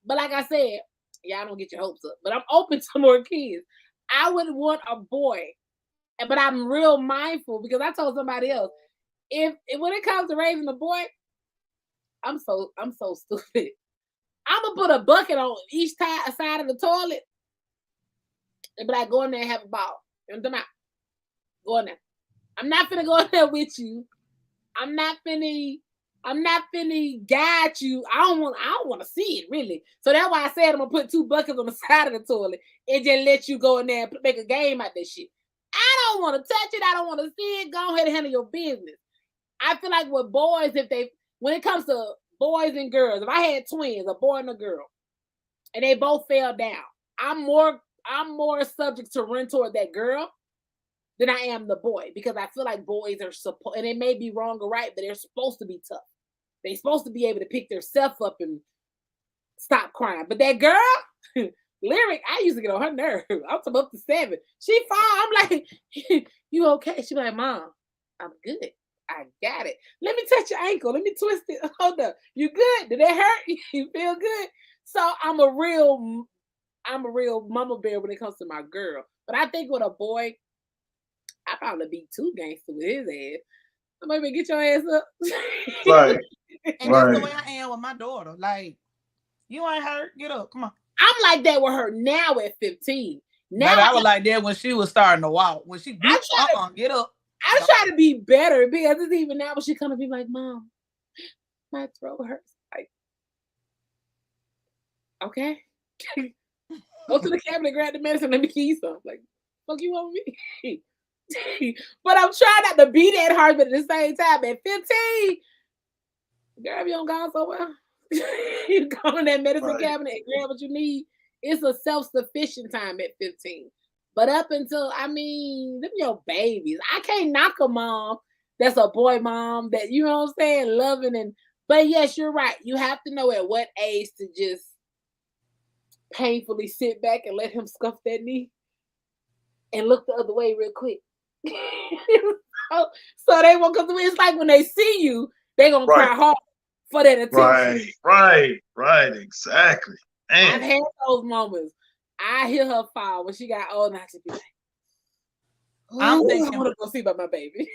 but like I said. Y'all don't get your hopes up, but I'm open to more kids. I would want a boy, but I'm real mindful because I told somebody else, if when it comes to raising a boy, I'm so stupid. I'm gonna put a bucket on each side of the toilet, and be like, go in there and have a ball. And come out. Go in there. I'm not finna go in there with you. I'm not finna guide you. I don't want to see it really. So that's why I said I'm gonna put 2 buckets on the side of the toilet and just let you go in there and make a game out of that shit. I don't want to touch it. I don't want to see it. Go ahead and handle your business. I feel like with boys, when it comes to boys and girls, if I had twins, a boy and a girl, and they both fell down, I'm more subject to run toward that girl than I am the boy, because I feel like boys are supposed, and it may be wrong or right, but they're supposed to be tough. They're supposed to be able to pick themselves up and stop crying. But that girl, Lyric, I used to get on her nerve. I'm up to 7. She fall. I'm like, you okay? She like, Mom, I'm good. I got it. Let me touch your ankle. Let me twist it. Hold up. You good? Did that hurt? You feel good? So I'm a real mama bear when it comes to my girl. But I think with a boy, I probably be too gangster with his ass. Somebody get your ass up. Right. And that's the way I am with my daughter. Like, you ain't hurt. Get up. Come on. I'm like that with her now at 15. Now Baby, I was like that when she was starting to walk. When she get up. I try to be better because it's even now when she come to be like, Mom, my throat hurts. Like, okay. Go to the cabinet, grab the medicine, let me give you some. Like, fuck you want me? But I'm trying not to be that hard, but at the same time, at 15, girl, if you don't go somewhere, you go in that medicine cabinet and grab what you need. It's a self-sufficient time at 15. But up until, them your babies. I can't knock a mom that's a boy mom that, you know what I'm saying, loving. But yes, you're right. You have to know at what age to just painfully sit back and let him scuff that knee and look the other way real quick. so they won't come to me. It's like when they see you, they're going to cry hard for that attention. Right, exactly. Man. I've had those moments. I hear her fall when she got old and I just be like, I want to go see about my baby.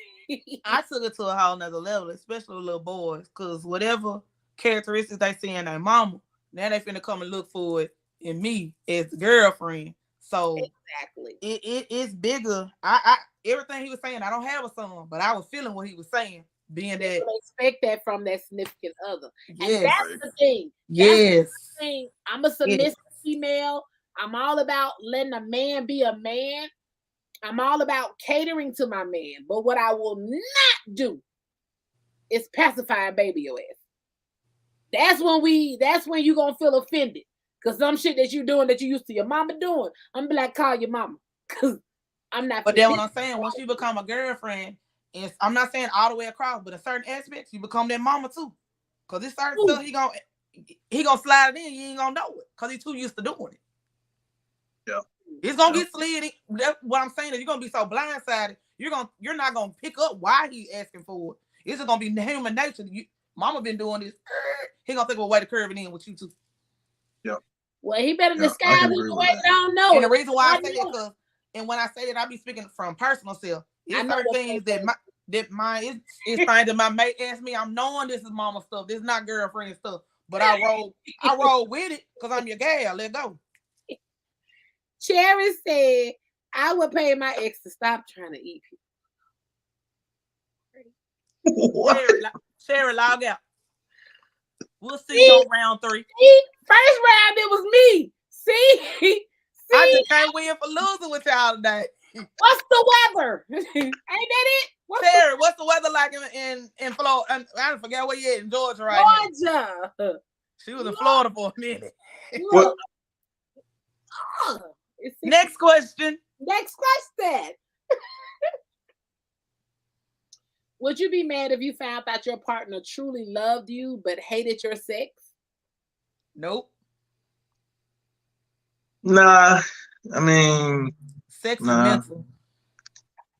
I took it to a whole nother level, especially with little boys, because whatever characteristics they see in their mama, now they finna come and look for it in me as the girlfriend. So exactly, it's bigger. I everything he was saying, I don't have a son, but I was feeling what he was saying, being that you expect that from that significant other. Yes. And that's the thing. Yes. That's the thing. I'm a submissive female. I'm all about letting a man be a man. I'm all about catering to my man. But what I will not do is pacify and baby your ass. That's when you gonna feel offended. Cause some shit that you doing that you used to your mama doing, I'm be like, call your mama. Cause I'm not. But then what I'm saying, once you become a girlfriend, I'm not saying all the way across, but in certain aspects, you become that mama too. Cause it's certain stuff he gonna slide it in, you ain't gonna know it. Cause he's too used to doing it. Yeah. It's gonna get slid in. That's what I'm saying is you're gonna be so blindsided, you're not gonna pick up why he's asking for it. It's just gonna be human nature. Mama been doing this. He gonna think of a way to curve it in with you too. Yeah. Well, he better disguise it the way I don't know. And the reason why I say that, and when I say that, I be speaking from personal self. It's certain things that things that my mate asked me. I'm knowing this is mama stuff. This is not girlfriend stuff. But I roll with it because I'm your gal. Let go. Cherry said, I would pay my ex to stop trying to eat people. Cherry, log out. We'll see you on round 3. First round, it was me. See? I just can't win for losing with y'all today. What's the weather? Ain't that it? What's the weather like in Florida? I forget where you at in Georgia Georgia. She was in Florida for a minute. Next question. Would you be mad if you found out your partner truly loved you but hated your sex? Nope. Nah, I mean, sex is mental.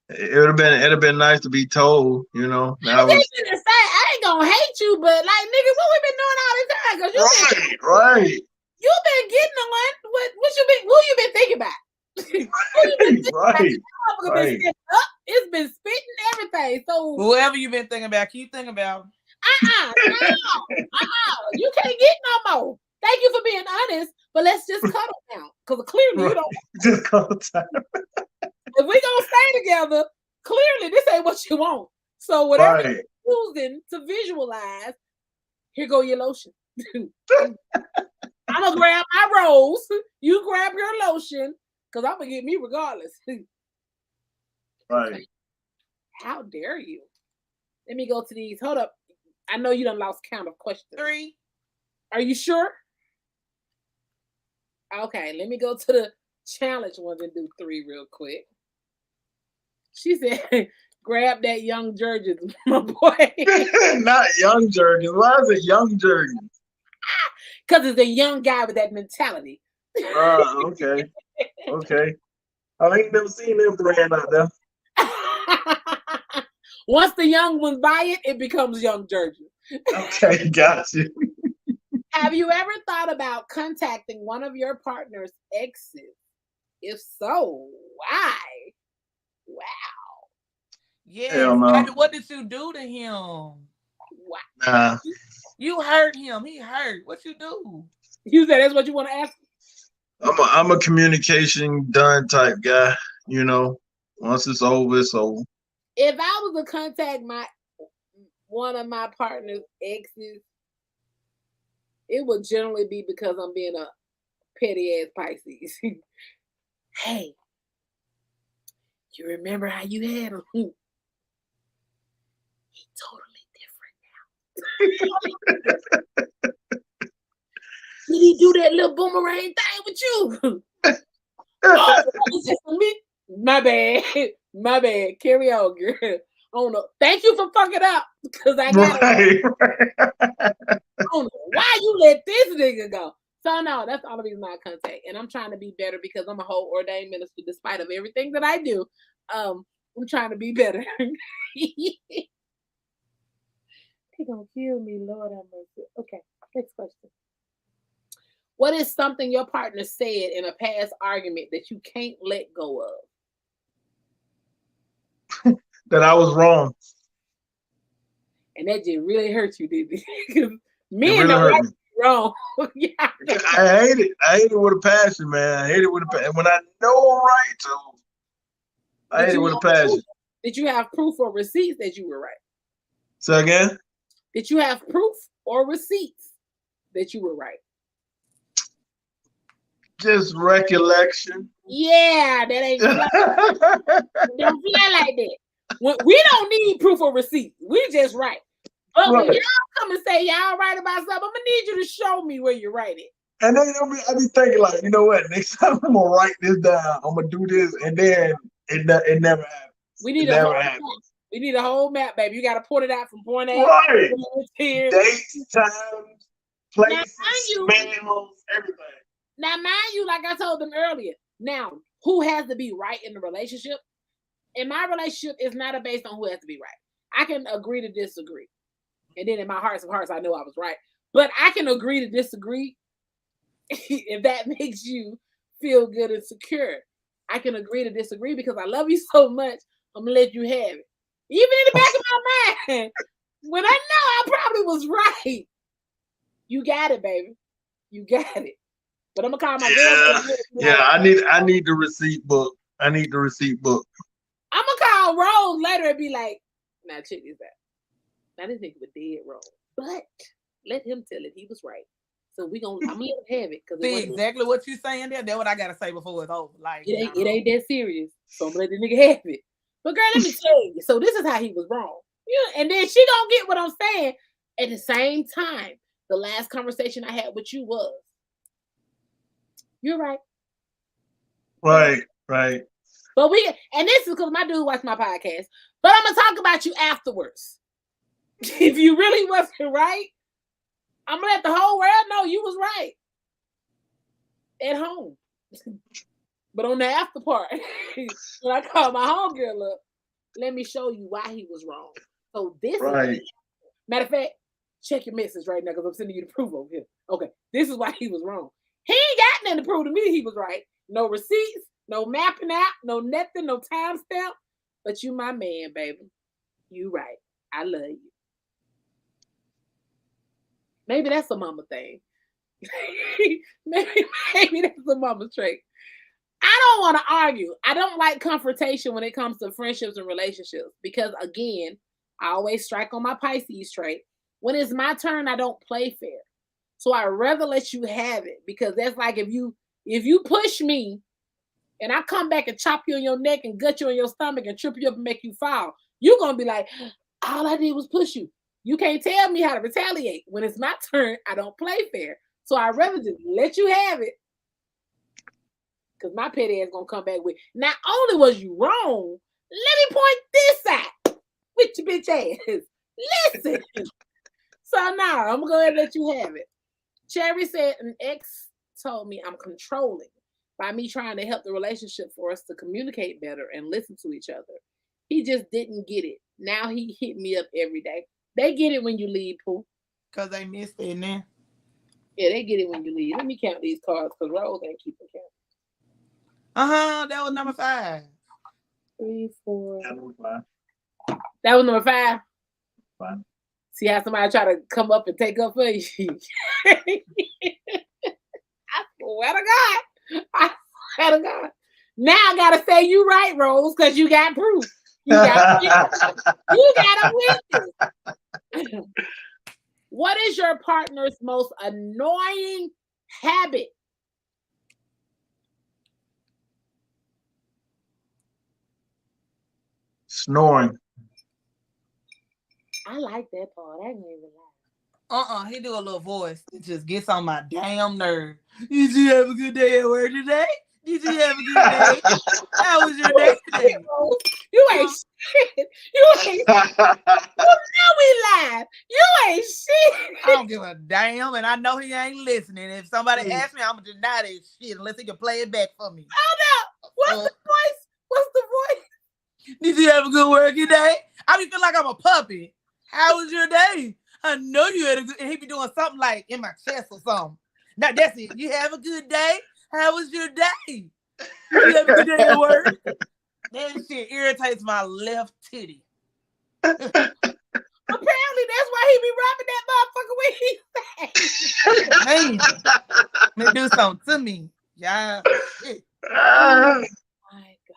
It'd have been nice to be told, you know. I ain't gonna hate you, but like, nigga, what we been doing all this time? Cause right. You've been getting the one. Who you been thinking about? Right. It's been spitting everything. So whoever you've been thinking about, keep thinking about. No. You can't get no more. Thank you for being honest, but let's just cuddle now. Because clearly you don't. Just cuddle time. If we gonna stay together, clearly this ain't what you want. So whatever you're using to visualize, here go your lotion. I'm gonna grab my rose. You grab your lotion, because I'm gonna get me regardless. Right. How dare you? Let me go to these. Hold up. I know you done lost count of questions. 3. Are you sure? Okay, let me go to the challenge ones and do 3 real quick. She said, grab that young Jurgens, my boy. Not young Jurgens. Why is it young Jurgens? Because it's a young guy with that mentality. Okay. I ain't never seen them brand out there. Once the young ones buy it, it becomes young Jurgens. Okay, got you. Have you ever thought about contacting one of your partner's exes? If so, why? Wow. Yeah. No. What did you do to him? Wow. Nah. You hurt him. He hurt. What you do? You said that's what you want to ask? I'm a communication done type guy. You know, once it's over, it's over. If I was to contact one of my partner's exes, it would generally be because I'm being a petty ass Pisces. Hey, you remember how you had him? He's totally different now. Did he do that little boomerang thing with you? Oh, it's just me. My bad. My bad. Carry on, girl. I don't know. Thank you for fucking up. Because I got it. I don't know why you let this nigga go. So no, that's all the reason I contact. And I'm trying to be better because I'm a whole ordained minister despite of everything that I do. I'm trying to be better. He gonna kill me, Lord have mercy. Okay, next question. What is something your partner said in a past argument that you can't let go of? That I was wrong. And that just really hurt you, didn't it? Because men don't like wrong. Yeah. I hate it. I hate it with a passion, man. I hate it with a passion. When I know I'm right to, I hate it with a passion. Proof? Did you have proof or receipts that you were right? So again? Did you have proof or receipts that you were right? Just recollection. Yeah, that ain't don't feel like that. We don't need proof or receipt. We just right. But when y'all come and say y'all right about something, I'm gonna need you to show me where you're right at. And then I be thinking like, you know what? Next time I'm gonna write this down. I'm gonna do this, and then it never happens. We need a whole map. We need a whole map, baby. You got to point it out from point A. Right. Dates, times, places, smells, everything. Now, mind you, like I told them earlier. Now, who has to be right in the relationship? In my relationship, it's not based on who has to be right. I can agree to disagree. And then in my hearts of hearts, I know I was right. But I can agree to disagree if that makes you feel good and secure. I can agree to disagree because I love you so much, I'm going to let you have it. Even in the back of my mind, when I know I probably was right. You got it, baby. You got it. But I'm going to call my girlfriend. Yeah, I need the receipt book. I need the receipt book. I'm going to call Rose later and be like, now check this out. Now this nigga was dead wrong. But let him tell it. He was right. So I'm gonna have it. See exactly what you're saying there. That's what I gotta say before it's over. Like it ain't that serious. So I'm gonna let the nigga have it. But girl, let me tell you. So this is how he was wrong. Yeah, and then she gonna get what I'm saying. At the same time, the last conversation I had with you was, you're right. Right. But and this is because my dude watched my podcast. But I'm gonna talk about you afterwards. If you really wasn't right, I'm gonna let the whole world know you was right at home. But on the after part, when I called my homegirl up, let me show you why he was wrong. So this is matter of fact, check your message right now because I'm sending you the proof over here. Okay, this is why he was wrong. He ain't got nothing to prove to me he was right. No receipts, no mapping out, no nothing, no timestamp. But you my man, baby. You right. I love you. Maybe that's a mama thing. maybe that's a mama trait. I don't want to argue. I don't like confrontation when it comes to friendships and relationships because, again, I always strike on my Pisces trait. When it's my turn, I don't play fair. So I'd rather let you have it because that's like if you push me and I come back and chop you on your neck and gut you on your stomach and trip you up and make you fall, you're going to be like, all I did was push you. You can't tell me how to retaliate. When it's my turn, I don't play fair. So I'd rather just let you have it. Because my petty ass going to come back with, not only was you wrong, let me point this out with your bitch ass. Listen. So now I'm going to go ahead and let you have it. Cherry said an ex told me I'm controlling by me trying to help the relationship for us to communicate better and listen to each other. He just didn't get it. Now he hit me up every day. They get it when you leave, Pooh. Because they missed it in there. Yeah, they get it when you leave. Let me count these cards because Rose ain't keeping count. That was number 5. 3, 4. That was 5. That was number 5? 5. See how somebody try to come up and take up for you? I swear to God. I swear to God. Now I gotta say you right, Rose, because you got proof. You got a witness. What is your partner's most annoying habit? Snoring. I like that part. I ain't even lie. He do a little voice. It just gets on my damn nerve. Did you have a good day at work today? Did you have a good day? How was your day today? You ain't shit. You ain't. You know we live. You ain't shit. I don't give a damn, and I know he ain't listening. If somebody asks me, I'm gonna deny that shit unless he can play it back for me. Oh no! What's the voice? What's the voice? Did you have a good working day? I be feel like I'm a puppy. How was your day? I know you had a good. And he be doing something like in my chest or something. Now that's it. You have a good day. How was your day? You have a good day at work. That shit irritates my left titty. Apparently, that's why he be rubbing that motherfucker when he say. Man, do something to me. Yeah. Shit. Oh my God.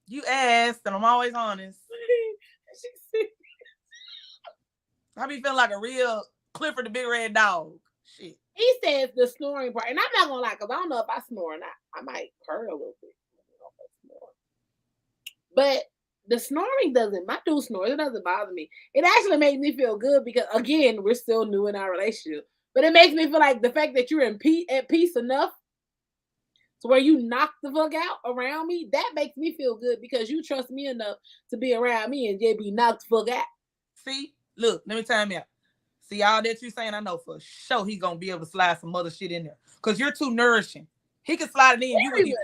You asked, and I'm always honest. I be feeling like a real Clifford the Big Red Dog. Shit. He says the snoring part, and I'm not gonna lie, because I don't know if I snore or not. I might purr a little bit. But the snoring doesn't. My dude snores. It doesn't bother me. It actually makes me feel good because, again, we're still new in our relationship. But it makes me feel like the fact that you're at peace enough to where you knock the fuck out around me, that makes me feel good because you trust me enough to be around me and just be knocked the fuck out. See, look, let me tell you out. See, all that you saying, I know for sure he gonna be able to slide some other shit in there. Because you're too nourishing. He can slide it in. You wouldn't even,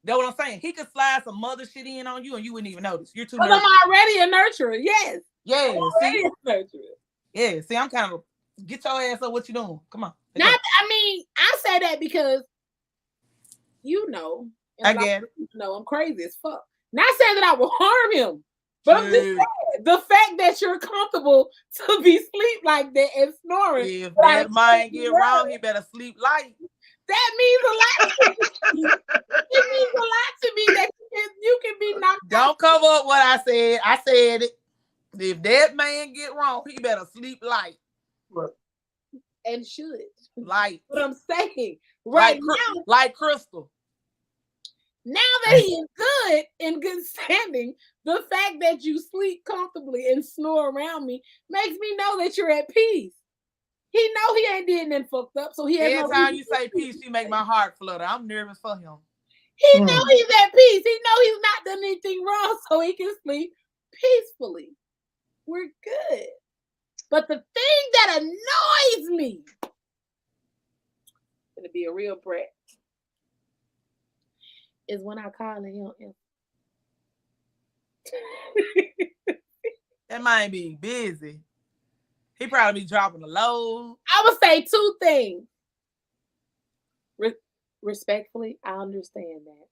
that's what I'm saying. He could slide some other shit in on you and you wouldn't even notice. You're too nourishing. I'm already a nurturer, yes. Yeah, See? A nurturer. Yeah, see, I'm kind of, get your ass up, what you doing? Come on. I say that because, you know. I get it. You know, I'm crazy as fuck. Not saying that I will harm him. But I'm just saying, the fact that you're comfortable to be sleep like that and snoring. If that mind get wrong, he better sleep light. That means a lot to me. It means a lot to me that you can be knocked out. Don't cover up what I said. I said it. If that man get wrong, he better sleep light. And should. Light. What I'm saying. Right now. Like Crystal. Now that he is good, in good standing, the fact that you sleep comfortably and snore around me makes me know that you're at peace. He know he ain't did nothing fucked up, so he has every time you say peace, you make my heart flutter. I'm nervous for him. He know he's at peace. He know he's not done anything wrong, so he can sleep peacefully. We're good. But the thing that annoys me, gonna be a real brat, is when I call him. That might be busy. He probably be dropping a load. I would say two things. Respectfully, I understand that.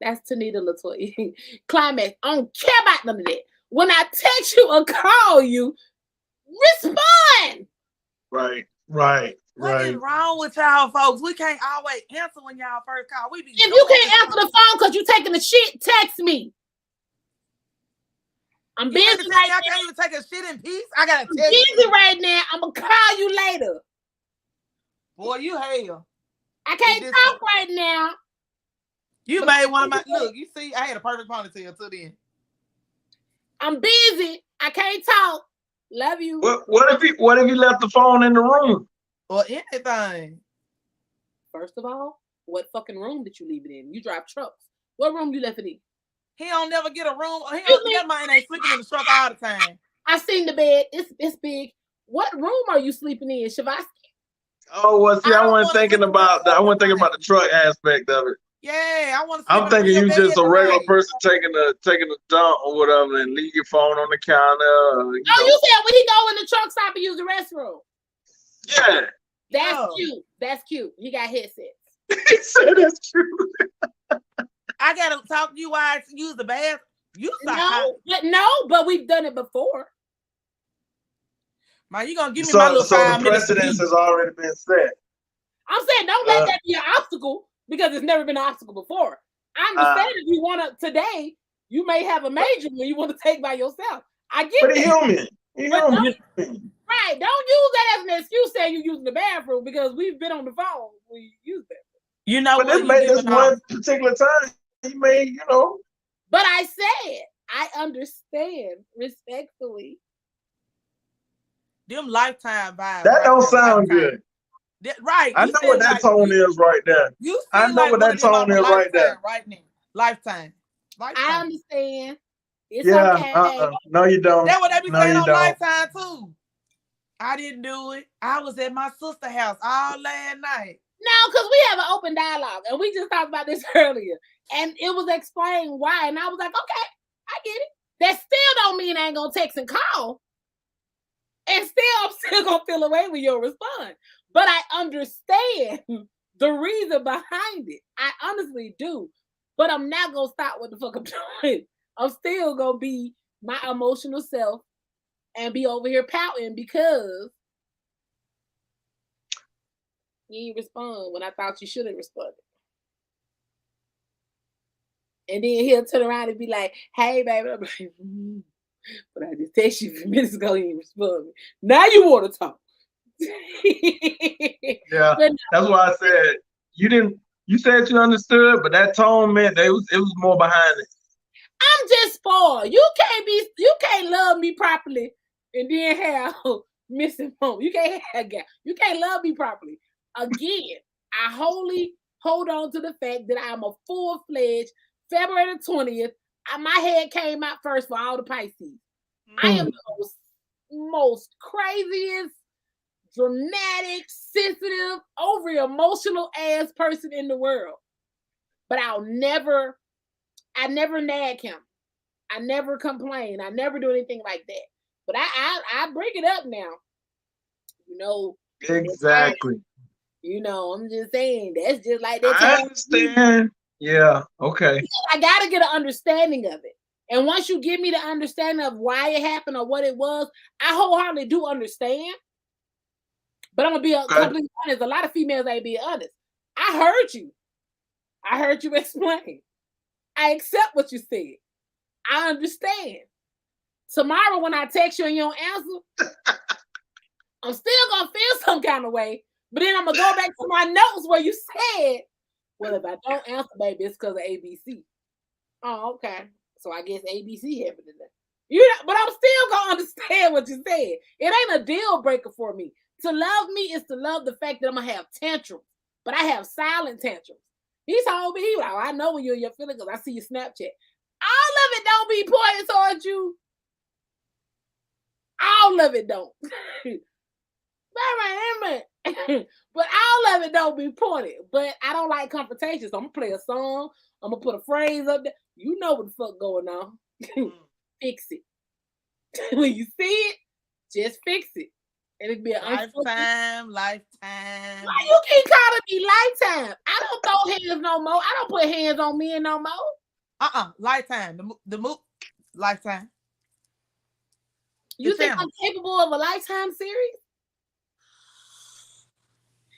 That's Tanita Latoya. Climax. I don't care about none of that. When I text you or call you, respond. Right. What is wrong with y'all folks? We can't always answer when y'all first call. If you can't answer the phone because you're taking a shit, text me. I'm busy right now. I can't even take a shit in peace. I gotta text busy right now. I'm gonna call you later. Boy, you hell. I can't talk right now. You made one of my look. You see, I had a perfect ponytail till then. I'm busy. I can't talk. Love you. What if he left the phone in the room? Or anything. First of all, what fucking room did you leave it in? You drive trucks. What room you left it in? He don't never get a room. That man ain't sleeping in the truck all the time. I seen the bed. It's big. What room are you sleeping in, Shavasky? Oh, well, see, I wasn't thinking about the truck aspect of it. Yeah, I want to. I'm thinking you just a regular person taking a dump or whatever, and leave your phone on the counter. You said when he go in the truck stop and use the restroom. Yeah. That's cute. That's cute. He got headsets. He said that's cute. I gotta talk to you while I use the bathroom. But we've done it before. Man, you gonna give me my little 5 minutes? So the precedence has already been set. I'm saying don't let that be an obstacle. because it's never been an obstacle before. I understand if you want to today, you may have a major one you want to take by yourself. I get But that. he human. He human. Right. Don't use that as an excuse saying you're using the bathroom because we've been on the phone. We use that. You know But what? this one particular time, he may, you know. But I said, I understand respectfully. Them Lifetime vibes. That don't sound good. Right. I know what that tone is right there. You I know what that tone is right there. Right now. Lifetime. I understand. It's yeah, okay. No, you don't. That's what they be saying on don't. Lifetime too. I didn't do it. I was at my sister's house all last night. No, because we have an open dialogue, and we just talked about this earlier, and it was explained why, and I was like, okay, I get it. That still don't mean I ain't gonna text and call, and I'm still gonna feel away with your response. But I understand the reason behind it. I honestly do. But I'm not gonna stop what the fuck I'm doing. I'm still gonna be my emotional self and be over here pouting because you didn't respond when I thought you should have responded. And then he'll turn around and be like, hey, baby. I'm like, but I just texted you a few minutes ago, you didn't respond. Now you want to talk. Yeah, that's why I said you said you understood, but that tone meant it was more behind it. I'm just spoiled. You can't love me properly and then have missing moments. You can't love me properly. Again, I wholly hold on to the fact that I'm a full-fledged February the 20th. My head came out first for all the Pisces. I am the most craziest, dramatic, sensitive, over emotional ass person in the world. But I never nag him. I never complain. I never do anything like that. But I bring it up now. You know. Exactly. I'm just saying that's just like that. I understand. Yeah. Okay. I gotta get an understanding of it. And once you give me the understanding of why it happened or what it was, I wholeheartedly do understand. But I'm gonna be completely honest. A lot of females ain't being honest. I heard you. I heard you explain. I accept what you said. I understand. Tomorrow when I text you and you don't answer, I'm still gonna feel some kind of way. But then I'm gonna go back to my notes where you said, well, if I don't answer, baby, it's because of ABC. Oh, okay. So I guess ABC happened today. But I'm still gonna understand what you said. It ain't a deal breaker for me. To love me is to love the fact that I'm gonna have tantrums, but I have silent tantrums. He told me, he was like, I know when you're in your feelings because I see your Snapchat. All of it don't be pointing towards you. All of it don't. But all of it don't be pointed. But I don't like confrontations. So I'm gonna play a song. I'm gonna put a phrase up there. You know what the fuck going on. Fix it. When you see it, just fix it. And it'd be a lifetime. Why you keep calling me lifetime? I don't throw hands no more. I don't put hands on men no more. Lifetime. The move. Lifetime. You think I'm capable of a Lifetime series?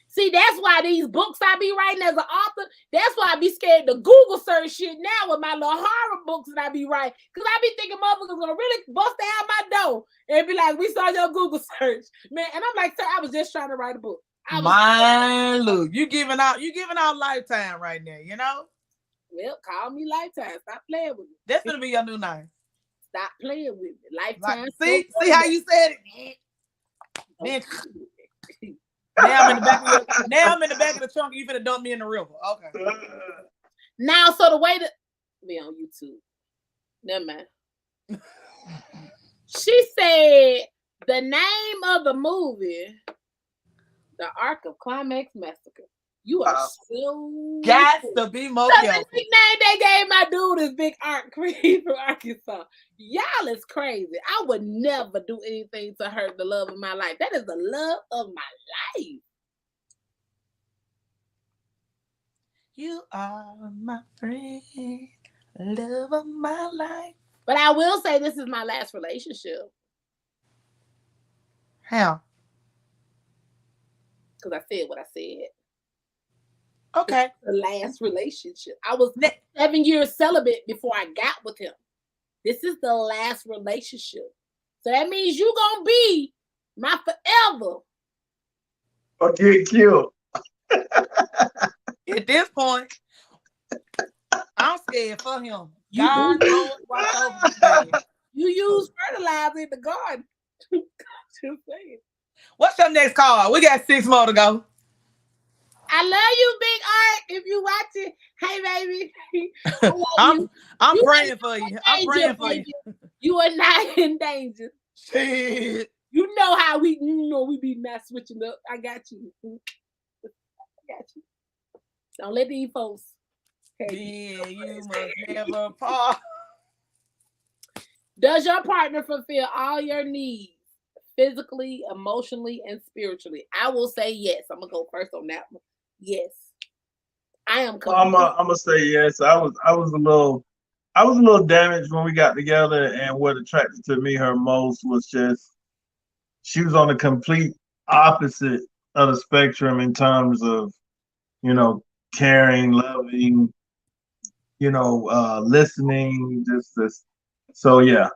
See, that's why these books I be writing as an author, that's why I be scared to Google search shit now with my little horror books that I be writing. Because I be thinking motherfuckers gonna really bust out my door and be like, we saw your Google search. Man, and I'm like, sir, I was just trying to write a book. Look, you giving out Lifetime right now, you know? Well, call me Lifetime. Stop playing with me. That's gonna be your new name. Stop playing with me. Lifetime. See how you said it? Man. Now I'm in the back of the trunk. You finna dump me in the river. Okay. Now, so the way to be on YouTube. Never mind. She said the name of the movie, The Ark of Climax Massacre. You are so got to be more careful. The nickname they gave my dude is Big Art Creed from Arkansas. Y'all is crazy. I would never do anything to hurt the love of my life. That is the love of my life. You are my friend, love of my life. But I will say this is my last relationship. How? Because I said what I said. Okay. The last relationship. I was 7 years celibate before I got with him. This is the last relationship. So that means you gonna be my forever. Or get killed. At this point, I'm scared for him. God knows watch over this man. You use fertilizer in the garden. Just saying. What's your next call? We got 6 more to go. I love you, Big Art. If you watch it, hey baby, I love you. I'm You praying ain't for you. in I'm danger, praying for baby. you. You are not in danger. Shit. You know how we be not switching up. I got you. I got you. Don't let these folks. Yeah, you must never part. Does your partner fulfill all your needs, physically, emotionally, and spiritually? I will say yes. I'm gonna go first on that one. Yes, I am. I'm gonna say yes. I was a little damaged when we got together, and what attracted to me her most was just she was on the complete opposite of the spectrum in terms of, caring, loving, listening, just this. So yeah.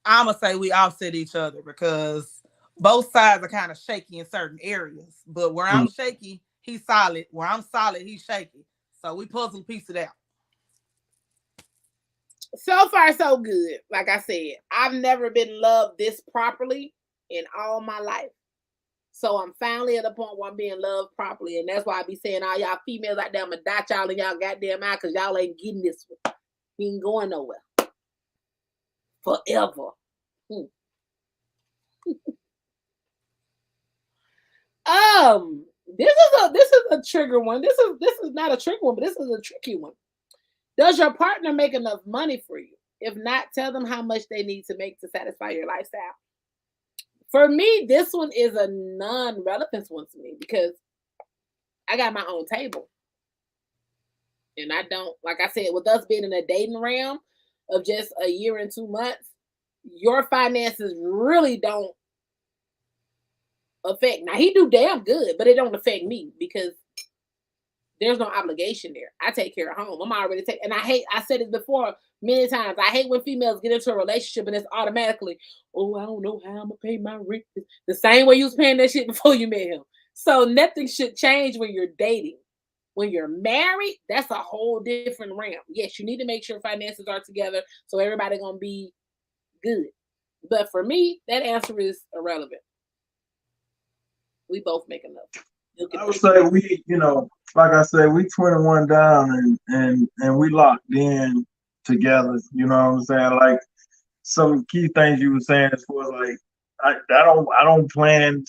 I'm gonna say we offset each other because both sides are kind of shaky in certain areas. But where I'm shaky, he's solid. Where I'm solid, he's shaky. So we puzzle piece it out. So far, so good. Like I said, I've never been loved this properly in all my life. So I'm finally at a point where I'm being loved properly. And that's why I be saying all y'all females out there, I'm going to dot y'all in y'all goddamn eye because y'all ain't getting this one. He ain't going nowhere. Forever. This is a trigger one. This is not a trigger one, but this is a tricky one. Does your partner make enough money for you? If not, tell them how much they need to make to satisfy your lifestyle. For me, this one is a non-relevant one to me because I got my own table. And I don't, like I said, with us being in a dating realm of just a year and 2 months, your finances really don't affect. Now, he do damn good, but it don't affect me because there's no obligation there. I take care of home. I'm already taking, and I said it before many times. I hate when females get into a relationship and it's automatically, oh, I don't know how I'm gonna pay my rent. The same way you was paying that shit before you met him. So nothing should change when you're dating. When you're married, that's a whole different realm. Yes, you need to make sure finances are together so everybody gonna be good. But for me, that answer is irrelevant. We both make enough. I would say we, like I said, we 21 down and we locked in together. You know what I'm saying? Like some key things you were saying as far as like I don't plan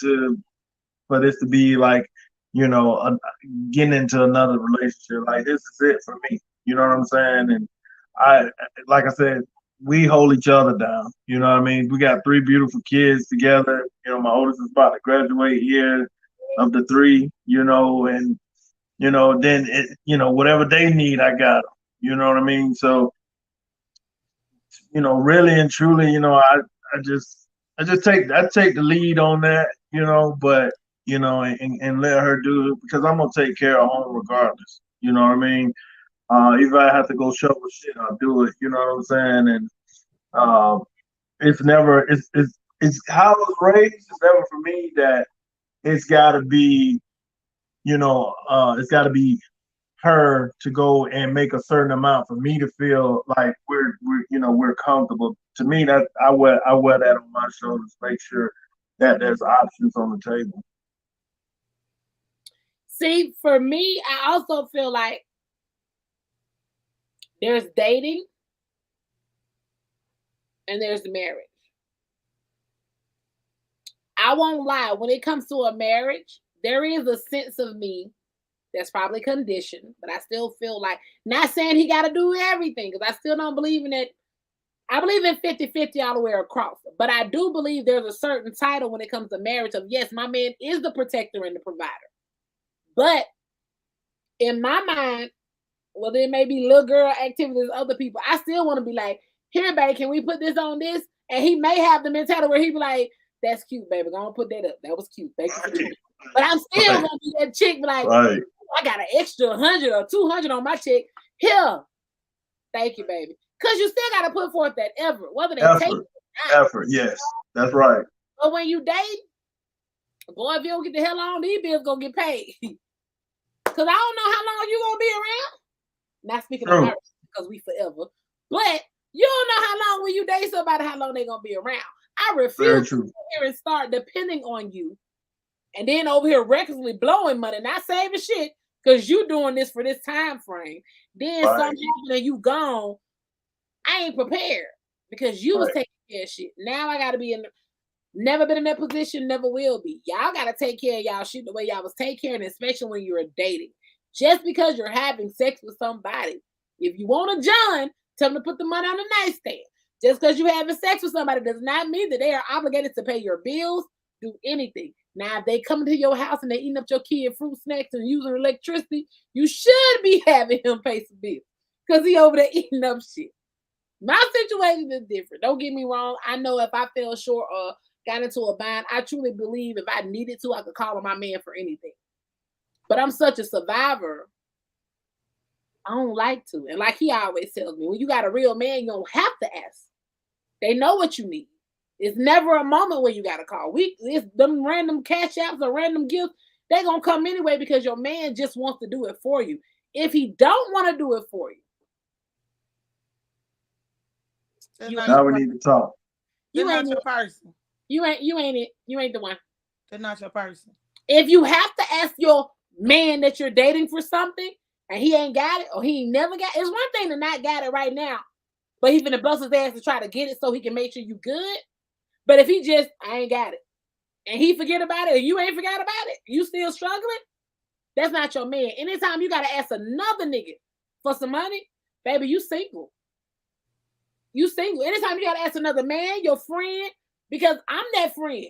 for this to be like, getting into another relationship. Like this is it for me. You know what I'm saying? And like I said, we hold each other down. You know what I mean? We got 3 beautiful kids together. My oldest is about to graduate here of the 3, and then whatever they need, I got them. You know what I mean? So, really and truly, I take the lead on that, but and let her do it because I'm gonna take care of home regardless. You know what I mean? If I have to go shovel shit, I'll do it. You know what I'm saying? And it's how I was raised. It's never for me that it's got to be, it's got to be her to go and make a certain amount for me to feel like we're comfortable. To me, that I wear that on my shoulders, make sure that there's options on the table. See, for me, I also feel like there's dating and there's marriage. I won't lie, when it comes to a marriage, there is a sense of me that's probably conditioned, but I still feel like, not saying he got to do everything, because I still don't believe in it. I believe in 50-50 all the way across, but I do believe there's a certain title when it comes to marriage of, yes, my man is the protector and the provider. But in my mind, well, there may be little girl activities, other people, I still want to be like, here, babe, can we put this on this? And he may have the mentality where he be like, that's cute, baby. Go on, put that up. That was cute. Thank you. But I'm still gonna be that chick, be like, Right. I got an extra 100 or 200 on my check. Here, thank you, baby. Because you still got to put forth that effort, whether they take it or not. Effort, yes, that's right. But when you date, boy, if you don't get the hell on, these bills gonna get paid. Because I don't know how long you gonna be around. Not speaking of marriage, because we forever. But you don't know how long when you date somebody, how long they gonna be around. I refuse to sit here and start depending on you, and then over here recklessly blowing money, not saving shit, because you doing this for this time frame. Then something happened and you gone. I ain't prepared because you was taking care of shit. Now I gotta be never been in that position, never will be. Y'all gotta take care of y'all shit the way y'all was taking care of it, especially when you're dating. Just because you're having sex with somebody, if you want a John, tell them to put the money on the nightstand. Just because you're having sex with somebody does not mean that they are obligated to pay your bills, do anything. Now, if they come to your house and they eating up your kid fruit snacks and using electricity, you should be having him pay some bills because he over there eating up shit. My situation is different. Don't get me wrong. I know if I fell short or got into a bind, I truly believe if I needed to, I could call on my man for anything. But I'm such a survivor. I don't like to. And like he always tells me, when you got a real man, you don't have to ask. They know what you need. It's never a moment where you got to call. It's them random cash apps or random gifts. They're going to come anyway because your man just wants to do it for you. If he don't want to do it for you, now we need to talk. You're not your person. You ain't it. You ain't the one. They're not your person. If you have to ask your man that you're dating for something and he ain't got it or he ain't never got it, it's one thing to not got it right now, but he's gonna bust his ass to try to get it so he can make sure you good. But if he just, I ain't got it, and he forget about it, and you ain't forgot about it, you still struggling, that's not your man. Anytime you gotta ask another nigga for some money, baby, you single. You single. Anytime you gotta ask another man, your friend, because I'm that friend.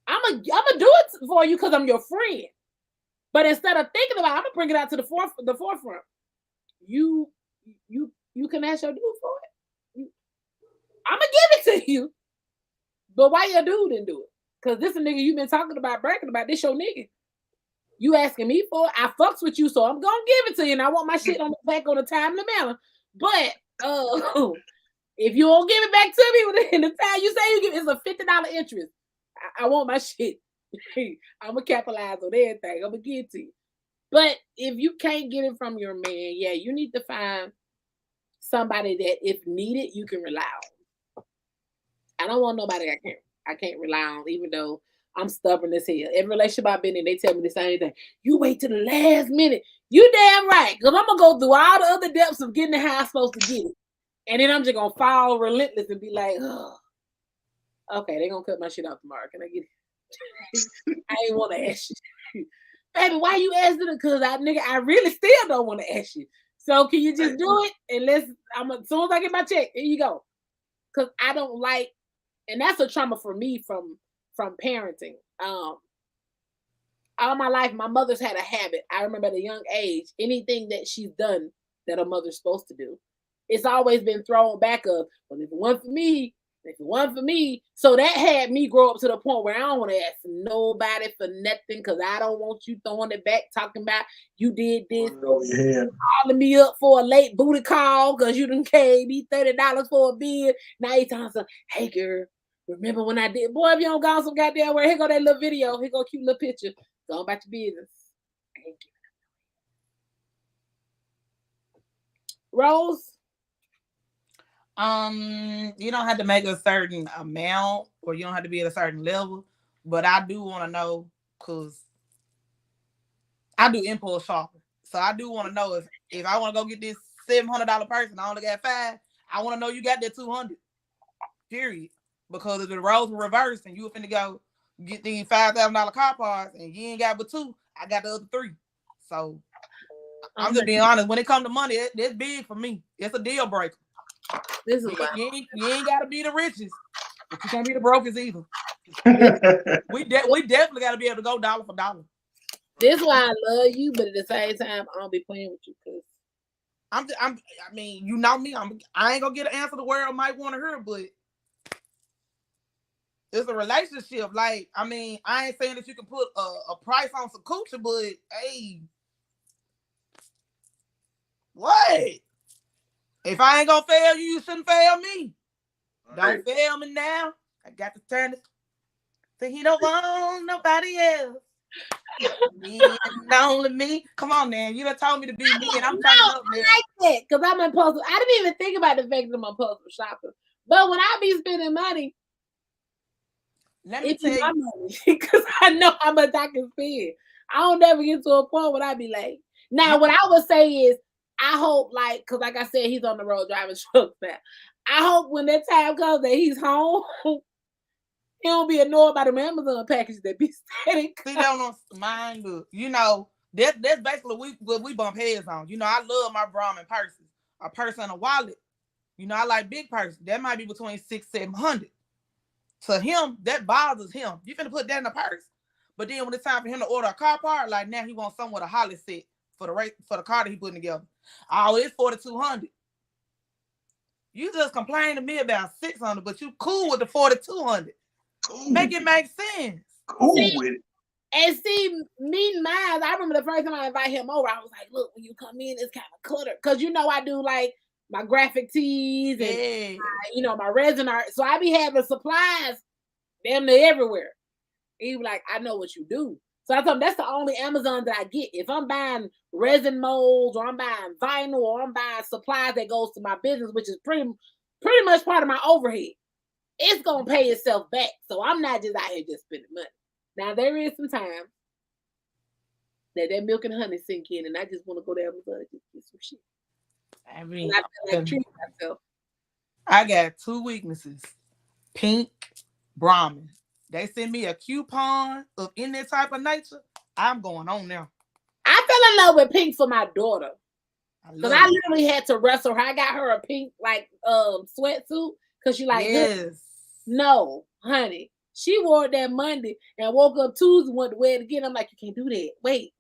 I'm gonna do it for you because I'm your friend. But instead of thinking about it, I'm gonna bring it out to the forefront. You can ask your dude for it. I'm gonna give it to you. But why your dude didn't do it? Because this a nigga you been talking about, bragging about. This your nigga. You asking me for it. I fucks with you, so I'm gonna give it to you. And I want my shit on the back on the timely manner. But if you don't give it back to me within the time you say you give, it's a $50 interest. I want my shit. I'm gonna capitalize on everything. I'm gonna give it to you. But if you can't get it from your man, yeah, you need to find somebody that, if needed, you can rely on. I don't want nobody I can't rely on, even though I'm stubborn as hell. Every relationship I've been in, they tell me the same thing. You wait to the last minute. You damn right, because I'm gonna go through all the other depths of getting how I'm supposed to get it, and then I'm just gonna fall relentless and be like, oh, okay, they're gonna cut my shit off tomorrow. Can I get it? I ain't want to ask you. Baby, why you asking it? Because I really still don't want to ask you. So can you just do it? And as soon as I get my check, here you go. Because I don't like, and that's a trauma for me from parenting. All my life, my mother's had a habit. I remember at a young age, anything that she's done that a mother's supposed to do, it's always been thrown back of, well, if it wasn't for me, so that had me grow up to the point where I don't want to ask nobody for nothing because I don't want you throwing it back, talking about you did this, calling me up for a late booty call because you done gave me $30 for a bill. Now you talking some, hey girl, remember when I did? Boy, if you don't go some goddamn where, here go that little video, here go a cute little picture. Go about your business. Thank you. Rose? You don't have to make a certain amount or you don't have to be at a certain level, but I do want to know because I do impulse shopping. So I do want to know if I want to go get this $700 person, I only got $5. I want to know you got that $200. Period. Because if the roles were reversed and you were finna go get these $5,000 car parts and you ain't got but $2, I got the other $3. So I'm just being honest. When it comes to money, that's big for me. It's a deal breaker. This is you ain't got to be the richest, but you can't be the brokest either. we definitely got to be able to go dollar for dollar. This is why I love you, but at the same time, I don't be playing with you because I mean, you know me. I ain't gonna get an answer the world might want to hear, but It's a relationship. Like, I mean, I ain't saying that you can put a price on some coochie, but hey, what? If I ain't gonna fail you, you shouldn't fail me. Don't fail me now. I got to turn it. Think he don't want nobody else. Me and only me. Come on, man. You done told me to be me, and I'm turning up, man. I like that because I'm impulsive. I didn't even think about the fact that I'm impulsive shopper. But when I be spending money, let me tell you, money because I know how much I can spend. I don't never get to a point where I be like. Now, what I would say is, I hope, like, because like I said, he's on the road driving trucks now. I hope when that time comes that he's home, he don't be annoyed by the Amazon package that be steady. See, that on mine, look. You know, that's basically what we bump heads on. You know, I love my Brahmin purses. A purse and a wallet. You know, I like big purses. That might be between $600-700. To him, that bothers him. You finna put that in a purse. But then when it's time for him to order a car part, like now he wants somewhat a holly set for the car that he putting together. Oh, it's $4,200. You just complain to me about $600, but you cool with the $4,200. Make it make sense. Cool with it. And see, me and mine, I remember the first time I invited him over, I was like, look, when you come in, it's kind of cluttered. Because, you know, I do like my graphic tees and, you know, my resin art. So I be having supplies damn near everywhere. He was like, I know what you do. So I told him that's the only Amazon that I get. If I'm buying resin molds or I'm buying vinyl or I'm buying supplies that goes to my business, which is pretty much part of my overhead, it's going to pay itself back. So I'm not just out here just spending money. Now, there is some time that milk and honey sink in, and I just want to go to Amazon and just get some shit. I mean, I feel like treating myself. I got two weaknesses. Pink, Brahmin. They send me a coupon of in that type of nature. I'm going on now. I fell in love with pink for my daughter. Because I literally had to wrestle her. I got her a pink, like, sweatsuit. Because she like, yes. No, honey. She wore it that Monday and woke up Tuesday, wanted to wear it again. I'm like, you can't do that. Wait.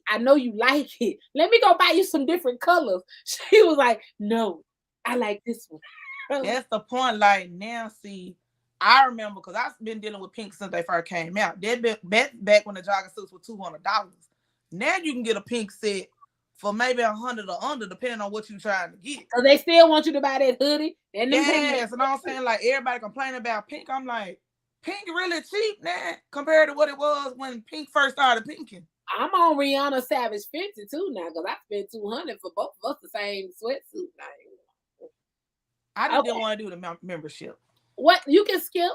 I know you like it. Let me go buy you some different colors. She was like, no, I like this one. That's the point. Like, now, see, I remember because I've been dealing with pink since they first came out. They'd been back when the jogging suits were $200. Now you can get a pink set for maybe $100 or under, depending on what you're trying to get. So they still want you to buy that hoodie. And yes, and I'm saying, like, everybody complaining about pink. I'm like, pink really cheap now compared to what it was when pink first started pinking. I'm on Rihanna Savage 50 too now because I spent $200 for both of us the same sweatsuit. I just didn't want to do the membership. What? You can skip.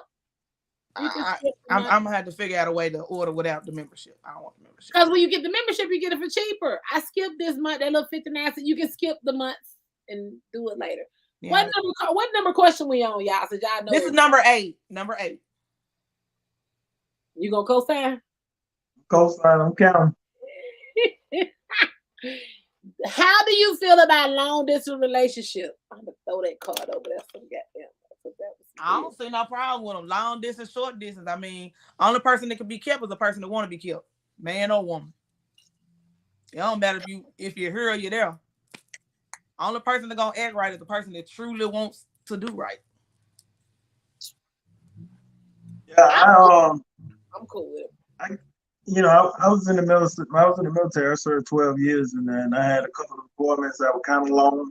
I'm gonna have to figure out a way to order without the membership. I don't want the membership. Because when you get the membership, you get it for cheaper. I skipped this month. That little 59 cents. You can skip the months and do it later. Yeah. What number question we on, y'all? So y'all know this is number 8. Number 8. You gonna co-sign? Co-sign. I'm counting. How do you feel about long distance relationship? I'm gonna throw that card over there. So goddamn. I don't see no problem with them. Long distance, short distance. I mean, only person that can be kept is the person that want to be kept, man or woman. It don't matter if you're here or you're there. Only person that gonna act right is the person that truly wants to do right. Yeah, I'm cool with it. I was in the military. I was in the military. I served 12 years, and then I had a couple of deployments that were kind of long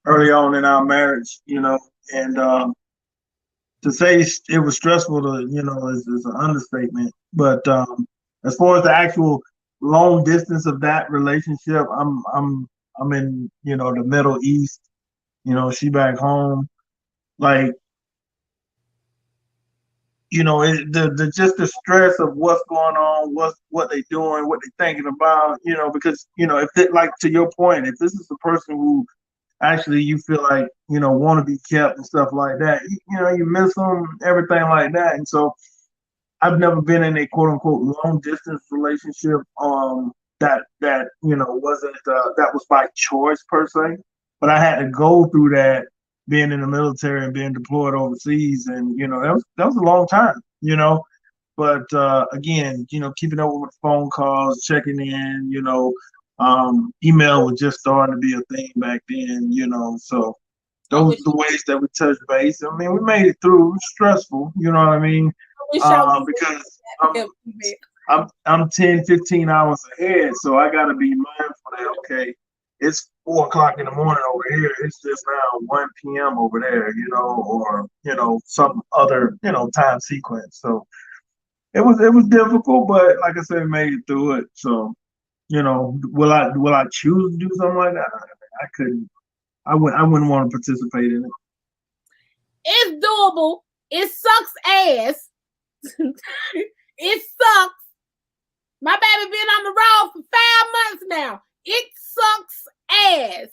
early on in our marriage. And to say it was stressful is an understatement. But as far as the actual long distance of that relationship, I'm in the Middle East. She back home. Like, just the stress of what's going on, what they doing, what they thinking about. Because if it, like to your point, if this is the person who actually you feel like want to be kept and stuff like that, you miss them, everything like that. And so I've never been in a quote unquote long distance relationship that wasn't that was by choice per se, but I had to go through that being in the military and being deployed overseas, and that was a long time. But again, keeping up with phone calls, checking in, email was just starting to be a thing back then, so those are the ways that we touch base. I mean, we made it through. It was stressful, you know what I mean? Because I'm 10, 15 hours ahead, so I got to be mindful that, okay, it's 4 o'clock in the morning over here. It's just now 1 p.m. over there, or, some other, time sequence. So it was difficult, but like I said, made it through it. So, will I choose to do something like that? I couldn't. I wouldn't want to participate in it. It's doable. It sucks ass. It sucks. My baby been on the road for 5 months now. It sucks ass,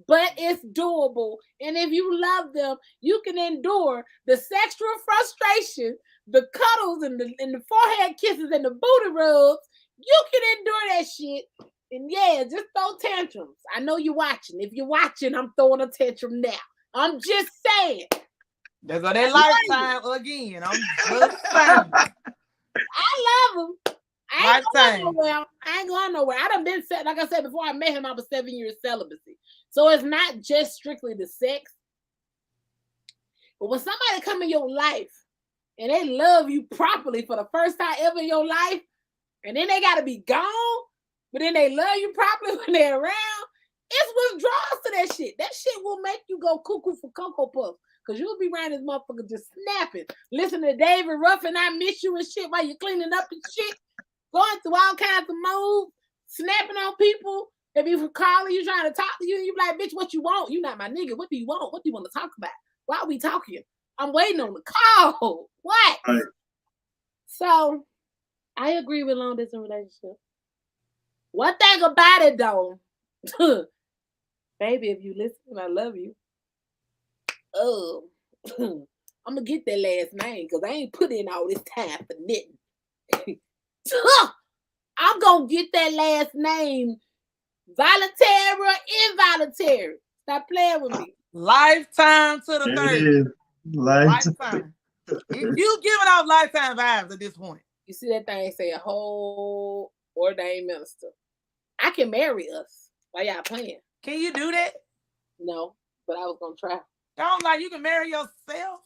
but it's doable. And if you love them, you can endure the sexual frustration, the cuddles and the forehead kisses and the booty rubs. You can endure that shit. And yeah, just throw tantrums. I know you're watching. If you're watching, I'm throwing a tantrum now. I'm just saying. There's that lifetime again. I'm just saying. I love him. I ain't going nowhere. I done been set. Like I said before, I met him. I was 7 years celibacy. So it's not just strictly the sex. But when somebody come in your life and they love you properly for the first time ever in your life, and then they got to be gone, but then they love you properly when they're around, it's withdrawals to that shit. That shit will make you go cuckoo for Cocoa Puffs. Because you'll be around this motherfucker just snapping. Listen to David Ruffin, I miss you and shit while you're cleaning up and shit. Going through all kinds of moves, snapping on people. They be calling you, trying to talk to you, and you be like, bitch, what you want? You not my nigga. What do you want? What do you want to talk about? Why are we talking? I'm waiting on the call. What? Right. So, I agree with long distance relationship. One thing about it, though, baby, if you listen, I love you. Oh, I'm gonna get that last name because I ain't put in all this time for nothing. I'm gonna get that last name, voluntary or involuntary. Stop playing with me. Lifetime to the 30. Lifetime. You giving off lifetime vibes at this point. You see that thing say a whole ordained minister. I can marry us. Why y'all playing? Can you do that? No, but I was gonna try. Don't like you can marry yourself?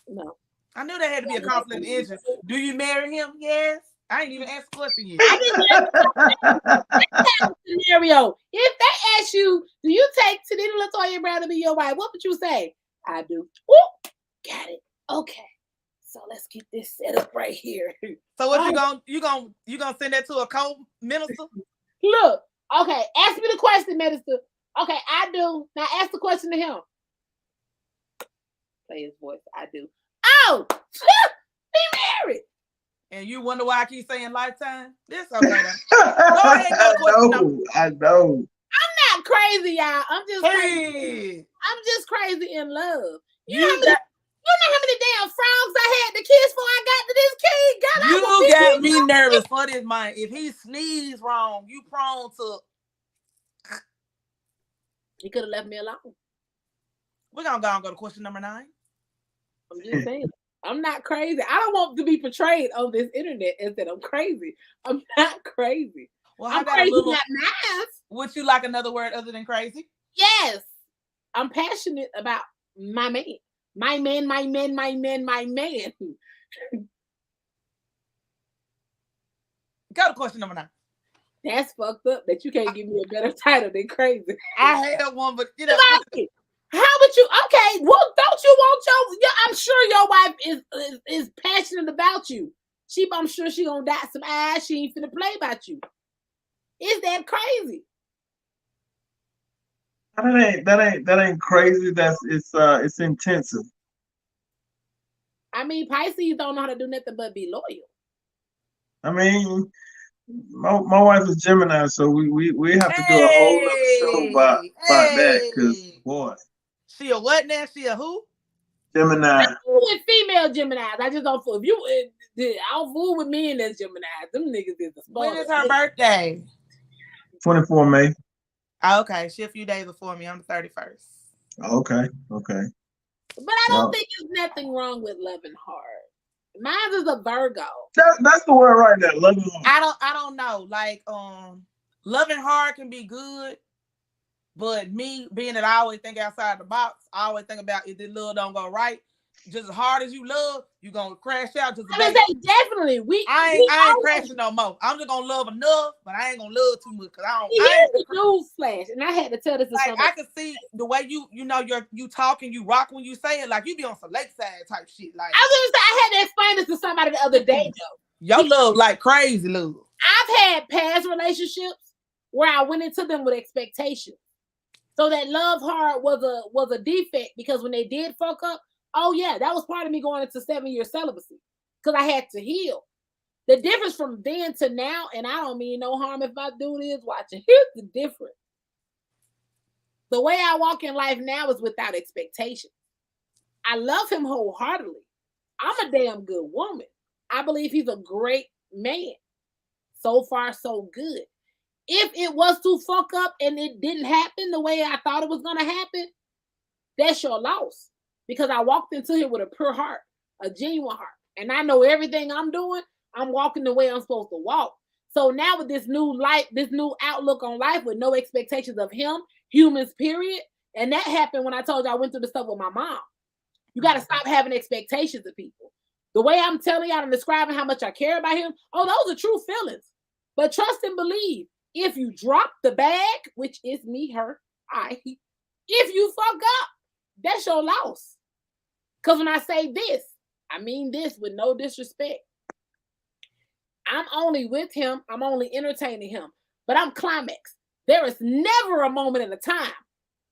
No. I knew there had to be a conflict of interest. Do you marry him? Yes. I ain't even asked a question yet. Scenario. If they ask you, do you take Tanita Latoya Brown to be your wife? What would you say? I do. Ooh, got it. Okay. So let's get this set up right here. So what you gonna send that to a co-minister? Look, okay, ask me the question, minister. Okay, I do. Now ask the question to him. Play his voice. I do. Oh, be married. And you wonder why I keep saying lifetime? This okay. Go ahead, I know. I'm not crazy, y'all. I'm just crazy. I'm just crazy in love. You know how many damn frogs I had to kiss before I got to this king? You got me nervous for this man. If he sneezes wrong, you prone to. He could have left me alone. We're gonna go to question number 9. I'm just saying. I'm not crazy. I don't want to be portrayed on this internet as that I'm crazy. I'm not crazy. Well, I'm crazy, not nice. Would you like another word other than crazy? Yes. I'm passionate about my man. My man, my man, my man, my man. Go to question number 9. That's fucked up that you can't give me a better title than crazy. I had one, but you know. How would you? Okay, well, don't you want your? I'm sure your wife is passionate about you. I'm sure she gonna dot some eyes. She ain't finna play about you. Is that crazy? That ain't crazy. It's intensive. I mean, Pisces don't know how to do nothing but be loyal. I mean, my wife is Gemini, so we have to do a whole other show about that because boy. She a what now? She a who? Gemini. I fool with female Geminis. I just don't fool. I don't fool with men as Geminis. Them niggas is the When is her birthday? 24 May. Oh, okay. She a few days before me. I'm the 31st. Okay. But I don't think there's nothing wrong with loving hard. Mine is a Virgo. That's the word right there. Loving hard. I don't know. Like, loving hard can be good, But me being that I always think outside the box, I always think about if this love don't go right, just as hard as you love, you gonna crash out just a I day. say definitely. I ain't crashing no more. I'm just gonna love enough, but I ain't gonna love too much because Here's the news flash, and I had to tell this to like somebody. I can see the way you talk and you rock when you say it, like you be on some lakeside type shit. Like I was gonna say I had to explain this to somebody the other day though. your love like crazy love. I've had past relationships where I went into them with expectations. So that love heart was a defect because when they did fuck up, oh yeah, that was part of me going into 7-year celibacy because I had to heal. The difference from then to now, and I don't mean no harm if my dude is watching. Here's the difference. The way I walk in life now is without expectations. I love him wholeheartedly. I'm a damn good woman. I believe he's a great man. So far, so good. If it was to fuck up and it didn't happen the way I thought it was going to happen, that's your loss. Because I walked into here with a pure heart, a genuine heart. And I know everything I'm doing, I'm walking the way I'm supposed to walk. So now with this new life, this new outlook on life with no expectations of him, humans, period. And that happened when I told you I went through the stuff with my mom. You got to stop having expectations of people. The way I'm telling y'all and describing how much I care about him, oh, those are true feelings. But trust and believe, if you drop the bag, which is me, her, if you fuck up, that's your loss. Because when I say this, I mean this with no disrespect. I'm only with him. I'm only entertaining him. But I'm climax. There is never a moment at a time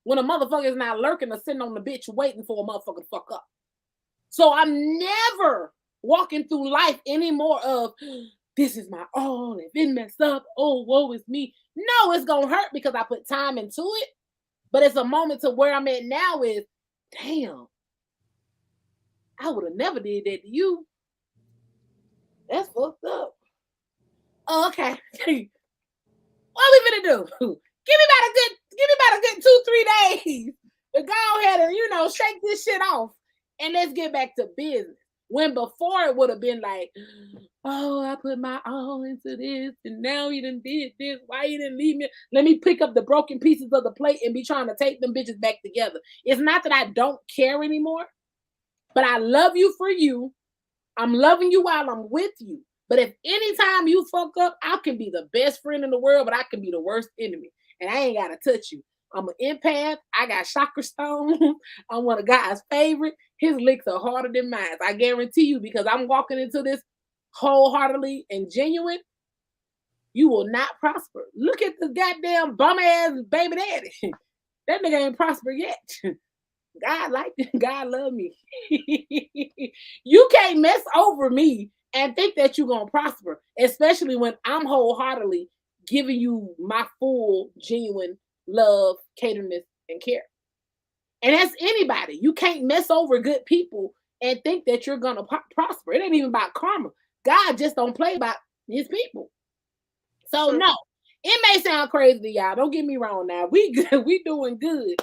when a motherfucker is not lurking or sitting on the bitch waiting for a motherfucker to fuck up. So I'm never walking through life anymore of, this is my all. If it messed up, oh, woe is me. No, it's going to hurt because I put time into it. But it's a moment to where I'm at now is, damn, I would have never did that to you. That's fucked up. Oh, okay. What we finna do? Give me about a good 2-3 days to go ahead and, shake this shit off. And let's get back to business. When before it would have been like, oh, I put my all into this, and now you done did this. Why you didn't leave me? Let me pick up the broken pieces of the plate and be trying to take them bitches back together. It's not that I don't care anymore, but I love you for you. I'm loving you while I'm with you. But if anytime you fuck up, I can be the best friend in the world, but I can be the worst enemy. And I ain't got to touch you. I'm an empath. I got chakra stone. I'm one of God's favorite. His licks are harder than mine. I guarantee you, because I'm walking into this wholeheartedly and genuine, you will not prosper. Look at the goddamn bum ass baby daddy. That nigga ain't prosper yet. God like it. God love me. You can't mess over me and think that you're going to prosper, especially when I'm wholeheartedly giving you my full, genuine love, caterness, and care. And that's anybody. You can't mess over good people and think that you're going to prosper. It ain't even about karma. God just don't play about his people. So no, it may sound crazy to y'all. Don't get me wrong now. We good. We doing good.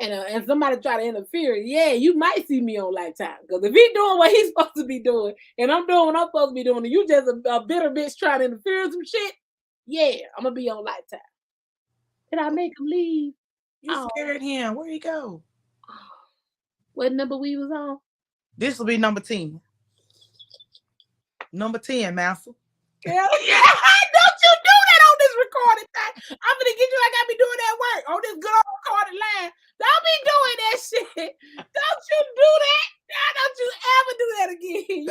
And somebody try to interfere, yeah, you might see me on Lifetime. Because if he's doing what he's supposed to be doing, and I'm doing what I'm supposed to be doing, and you just a bitter bitch trying to interfere in some shit, yeah, I'm going to be on Lifetime. Did I make him leave? You scared him. Where'd he go? What number we was on? This will be number 10. Number 10, Master. Hell yeah. Don't you do that on this recorded thing. I'm going to get you like I be doing that work on this good old recorded line. Don't be doing that shit. Don't you do that. Don't you ever do that again.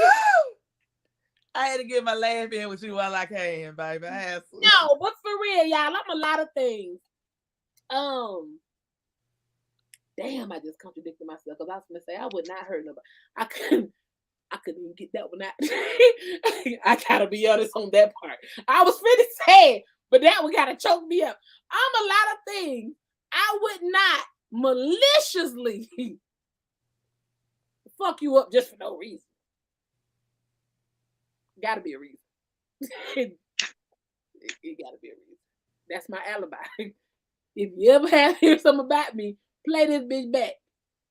I had to get my laugh in with you while I can, baby. No, but for real, y'all, I'm a lot of things. Damn, I just contradicted myself because I was going to say I would not hurt nobody. I couldn't even get that one out. I gotta be honest on that part. I was finna say it, but that one gotta choke me up. I'm a lot of things. I would not maliciously fuck you up just for no reason. Gotta be a reason. It gotta be a reason. That's my alibi. If you ever have hear something about me, play this bitch back.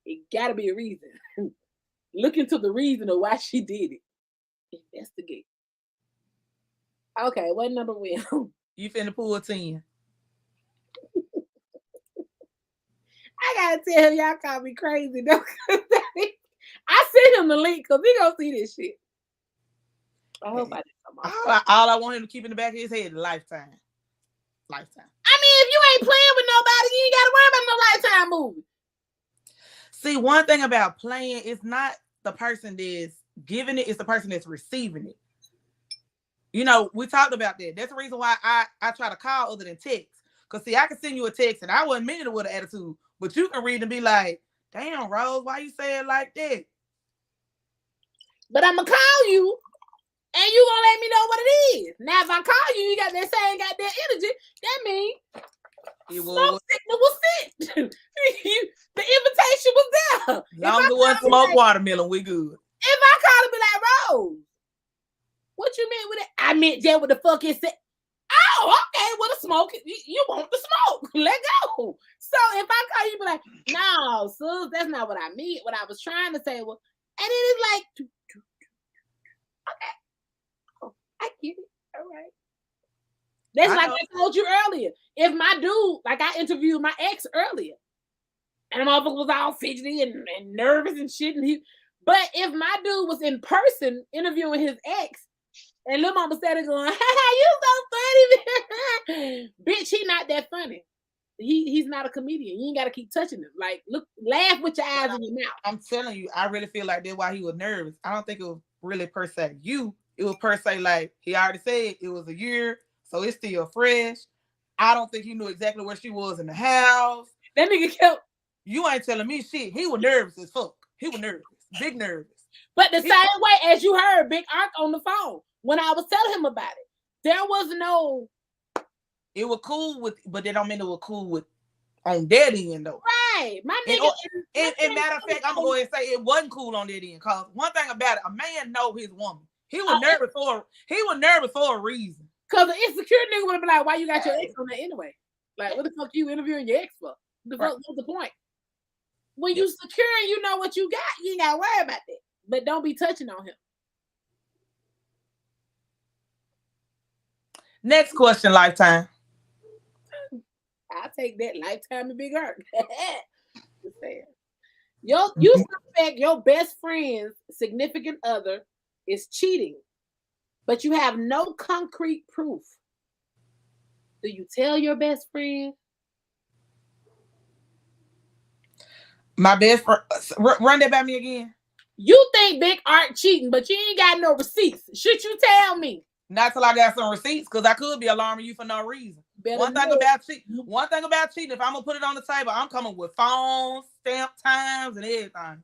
It gotta be a reason. Look into the reason of why she did it. Investigate. Okay, what number we on? You finna pull 10. I gotta tell him, y'all call me crazy. Though. I sent him the link because he gonna see this shit. I hope I didn't come off. All I want him to keep in the back of his head is Lifetime. Lifetime. I mean, if you ain't playing with nobody, you ain't gotta worry about no Lifetime movie. See, one thing about playing, it's not the person that's giving it, it's the person that's receiving it. You know, we talked about that. That's the reason why I try to call other than text. Because, see, I can send you a text and I wasn't meaning it with an attitude, but you can read and be like, damn, Rose, why you say it like that? But I'm going to call you and you going to let me know what it is. Now, if I call you, you got that same goddamn energy, that means smoke signal was sent. The invitation was there. Long as it wasn't smoke watermelon, we good. If I call and be like, Rose, what you mean with it? I meant that what the fuck is it? Oh, okay, well, the smoke, you want the smoke. Let go. So if I call you, be like, no, sis, that's not what I mean. What I was trying to say was, and it is like, okay, oh, I get it. All right. That's like I told you earlier. If my dude, like I interviewed my ex earlier, and the motherfucker was all fidgety and nervous and shit, but if my dude was in person interviewing his ex, and Lil Mama started going, you so funny. Bitch, he not that funny. He's not a comedian. You ain't got to keep touching him. Like, look, laugh with your eyes in your mouth. I'm telling you, I really feel like that's why he was nervous. I don't think it was really per se you. It was per se like, he already said it was a year, so it's still fresh. I don't think he knew exactly where she was in the house. That nigga kept. You ain't telling me shit. He was nervous as fuck. He was nervous. Big nervous. But the same way as you heard Big Ark on the phone, when I was telling him about it, there was no. It was cool with, but they don't mean it was cool with on that end though. Right, my nigga. And matter of fact, I'm gonna go ahead and say it wasn't cool on that end. Cause one thing about it, a man know his woman. He was nervous for a reason. Cause the insecure nigga would have been like, "Why you got your ex on there anyway? Like, what the fuck you interviewing your ex for? The fuck, what's the point? When you secure and you know what you got, you ain't gotta worry about that. But don't be touching on him." Next question, Lifetime. I'll take that. Lifetime and Big Ark. Just saying. You suspect your best friend's significant other is cheating, but you have no concrete proof. Do you tell your best friend? My best friend, run that by me again. You think Big Ark cheating, but you ain't got no receipts. Should you tell me? Not till I got some receipts, because I could be alarming you for no reason. One thing about cheating, if I'm gonna put it on the table, I'm coming with phones, stamp times, and everything.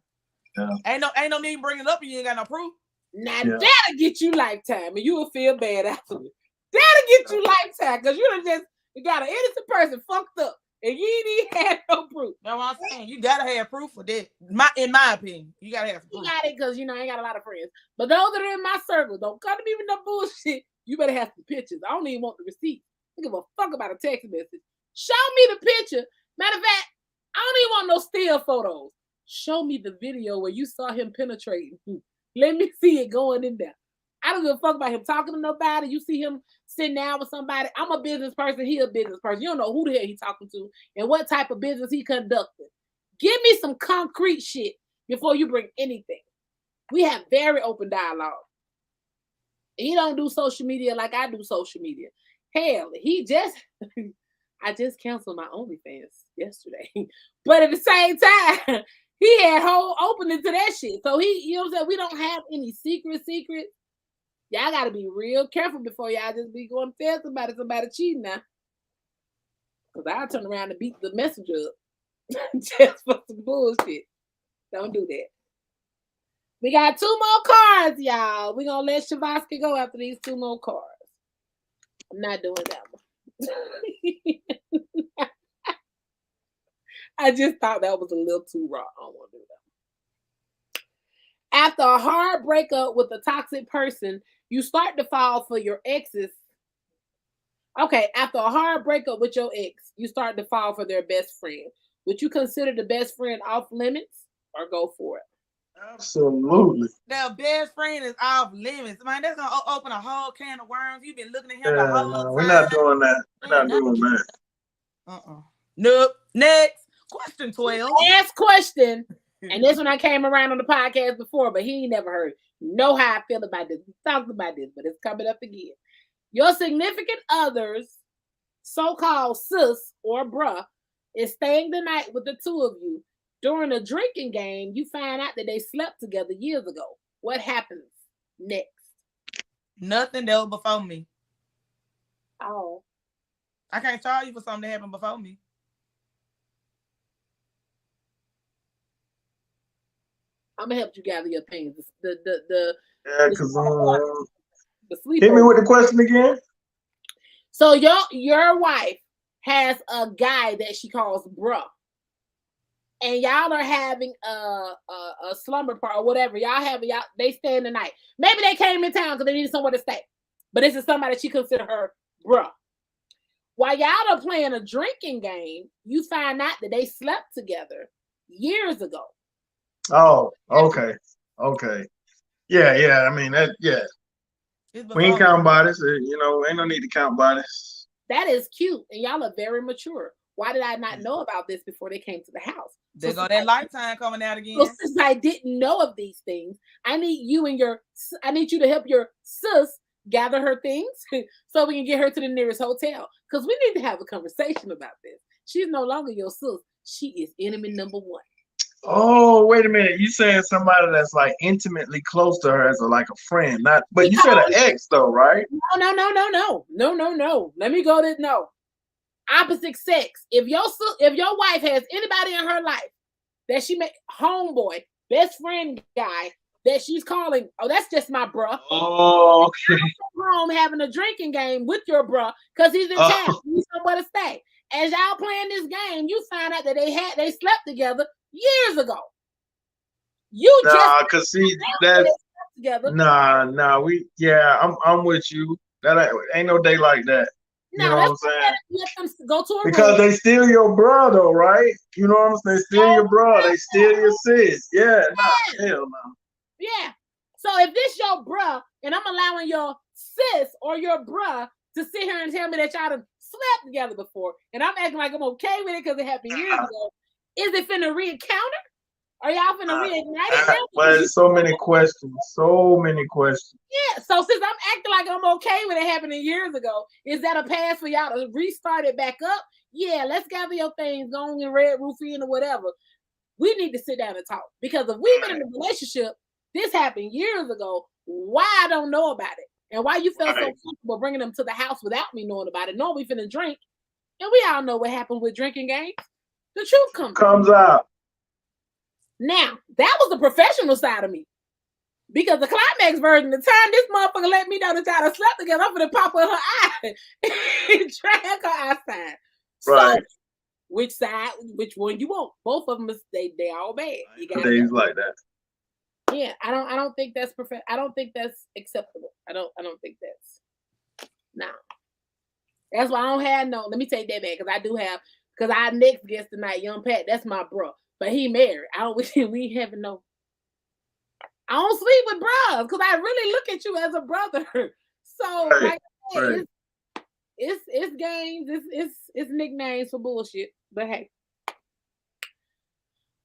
Yeah. Ain't no need bringing it up and you ain't got no proof. Now that'll get you Lifetime, and you will feel bad afterwards. That'll get you Lifetime, because you got an innocent person fucked up, and you ain't even had no proof. That's what I'm saying. You gotta have proof for that. In my opinion, you gotta have proof. You got it, because I ain't got a lot of friends. But those that are in my circle, don't come to me with no bullshit. You better have some pictures. I don't even want the receipt. I don't give a fuck about a text message. Show me the picture. Matter of fact, I don't even want no still photos. Show me the video where you saw him penetrating. Let me see it going in there. I don't give a fuck about him talking to nobody. You see him sitting down with somebody. I'm a business person. He a business person. You don't know who the hell he talking to and what type of business he conducting. Give me some concrete shit before you bring anything. We have very open dialogue. He don't do social media like I do social media. Hell, I just canceled my OnlyFans yesterday. But at the same time, he had whole opening to that shit. So you know what I'm saying? We don't have any secrets. Y'all got to be real careful before y'all just be going to tell somebody cheating now. Because I'll turn around and beat the messenger up just for some bullshit. Don't do that. We got 2 more cards, y'all. We're going to let Shavasky go after these 2 more cards. I'm not doing that one. I just thought that was a little too raw. I don't want to do that. After a hard breakup with a toxic person, you start to fall for your exes. Okay, after a hard breakup with your ex, you start to fall for their best friend. Would you consider the best friend off limits or go for it? Absolutely. Their best friend is off limits. Man, that's going to open a whole can of worms. You've been looking at him the whole time. We're not doing that. We're not doing that. Nope. Next. Question 12. Last question. And this one I came around on the podcast before, but he ain't never heard. Know how I feel about this. We talked about this, but it's coming up again. Your significant other's so-called sis or bruh is staying the night with the two of you. During a drinking game, you find out that they slept together years ago. What happens next? Nothing that was before me. Oh. I can't charge you for something that happened before me. I'm gonna help you gather your opinions. Yeah, because the sleep. hit me with the question again. So your wife has a guy that she calls bruh, and y'all are having a slumber party or whatever. They stay the night. Maybe they came in town because they needed somewhere to stay, but this is somebody she consider her bruh. While y'all are playing a drinking game, you find out that they slept together years ago. Oh, okay. Yeah. I mean that. Yeah, we ain't counting bodies. Ain't no need to count bodies. That is cute, and y'all are very mature. Why did I not know about this before they came to the house? There go that lifetime coming out again. So since I didn't know of these things, I need you to help your sis gather her things so we can get her to the nearest hotel. Because we need to have a conversation about this. She's no longer your sis. She is enemy number one. Oh, wait a minute. You saying somebody that's like intimately close to her as like a friend, not? But you said an ex though, right? No. Let me go to no. Opposite sex. If your wife has anybody in her life that she met, homeboy, best friend guy that she's calling, oh, that's just my bruh. Oh, okay. Home having a drinking game with your bruh because he's in town. He needs somewhere to stay. As y'all playing this game, you find out that they slept together years ago. Cause see that I'm with you. That ain't no day like that. You know what I'm saying? Let them go to a because room. they still your brother, right? You know what I'm saying? They still your brother. They still your sis. Yeah, hell no. Yeah. So if this your bruh, and I'm allowing your sis or your bruh to sit here and tell me that y'all done slept together before, and I'm acting like I'm okay with it because it happened years ago, is it finna re-encounter? Are y'all finna reignite it? But so many questions. Yeah. So since I'm acting like I'm okay with it happening years ago, is that a pass for y'all to restart it back up? Yeah, let's gather your things, go on in Red Roof Inn or whatever. We need to sit down and talk. Because if we've been in a relationship, this happened years ago, why I don't know about it? And why you felt so comfortable bringing them to the house without me knowing about it, knowing we finna drink. And we all know what happened with drinking games. The truth comes out. Now, that was the professional side of me. Because the climax version, the time this motherfucker let me know that y'all slept together, I'm gonna pop in her eye and drag her outside. Right. So, which side, which one you want? Both of them, they all bad. You got days like that. Yeah, I don't think that's I don't think that's acceptable. I don't think that's That's why I don't have no. Let me take that back because our next guest tonight, Young Pat, that's my bro, but he married. We haven't no. I don't sleep with bros because I really look at you as a brother. So like I said, it's games, it's nicknames for bullshit. But hey.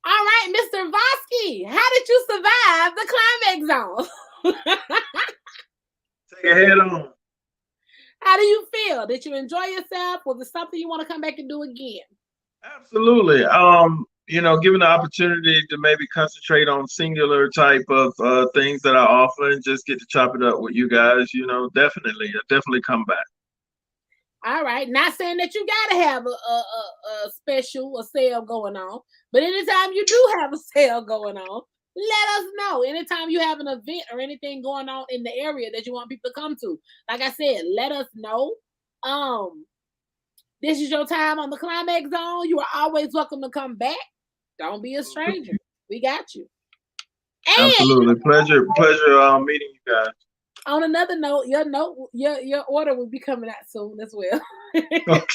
All right, Mr. Vosky, how did you survive the climax zone? Take it head on. How do you feel? Did you enjoy yourself? Was it something you want to come back and do again? Absolutely. Given the opportunity to maybe concentrate on singular type of things that I offer and just get to chop it up with you guys, definitely come back. All right. Not saying that you got to have a special, a sale going on, but anytime you do have a sale going on, let us know. Anytime you have an event or anything going on in the area that you want people to come to, like I said, let us know. This is your time on the Climax Zone. You are always welcome to come back. Don't be a stranger. We got you. And absolutely. Pleasure meeting you guys. On another note, your order will be coming out soon as well. Okay.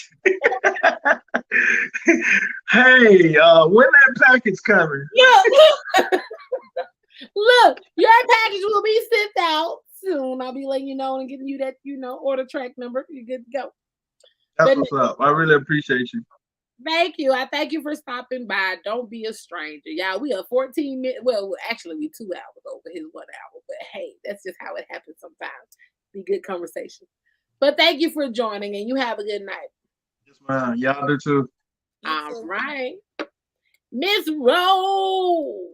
Hey, when that package coming? Look, your package will be sent out soon. I'll be letting you know and giving you that, order track number. You're good to go. That's what's up. I really appreciate you. Thank you. I thank you for stopping by. Don't be a stranger. Y'all, we are 14 minutes. Well, actually, we 2 hours over his 1 hour. But hey, that's just how it happens sometimes. Be good conversation. But thank you for joining, and you have a good night. Yes, man. Y'all do too. All right. Miss Rose.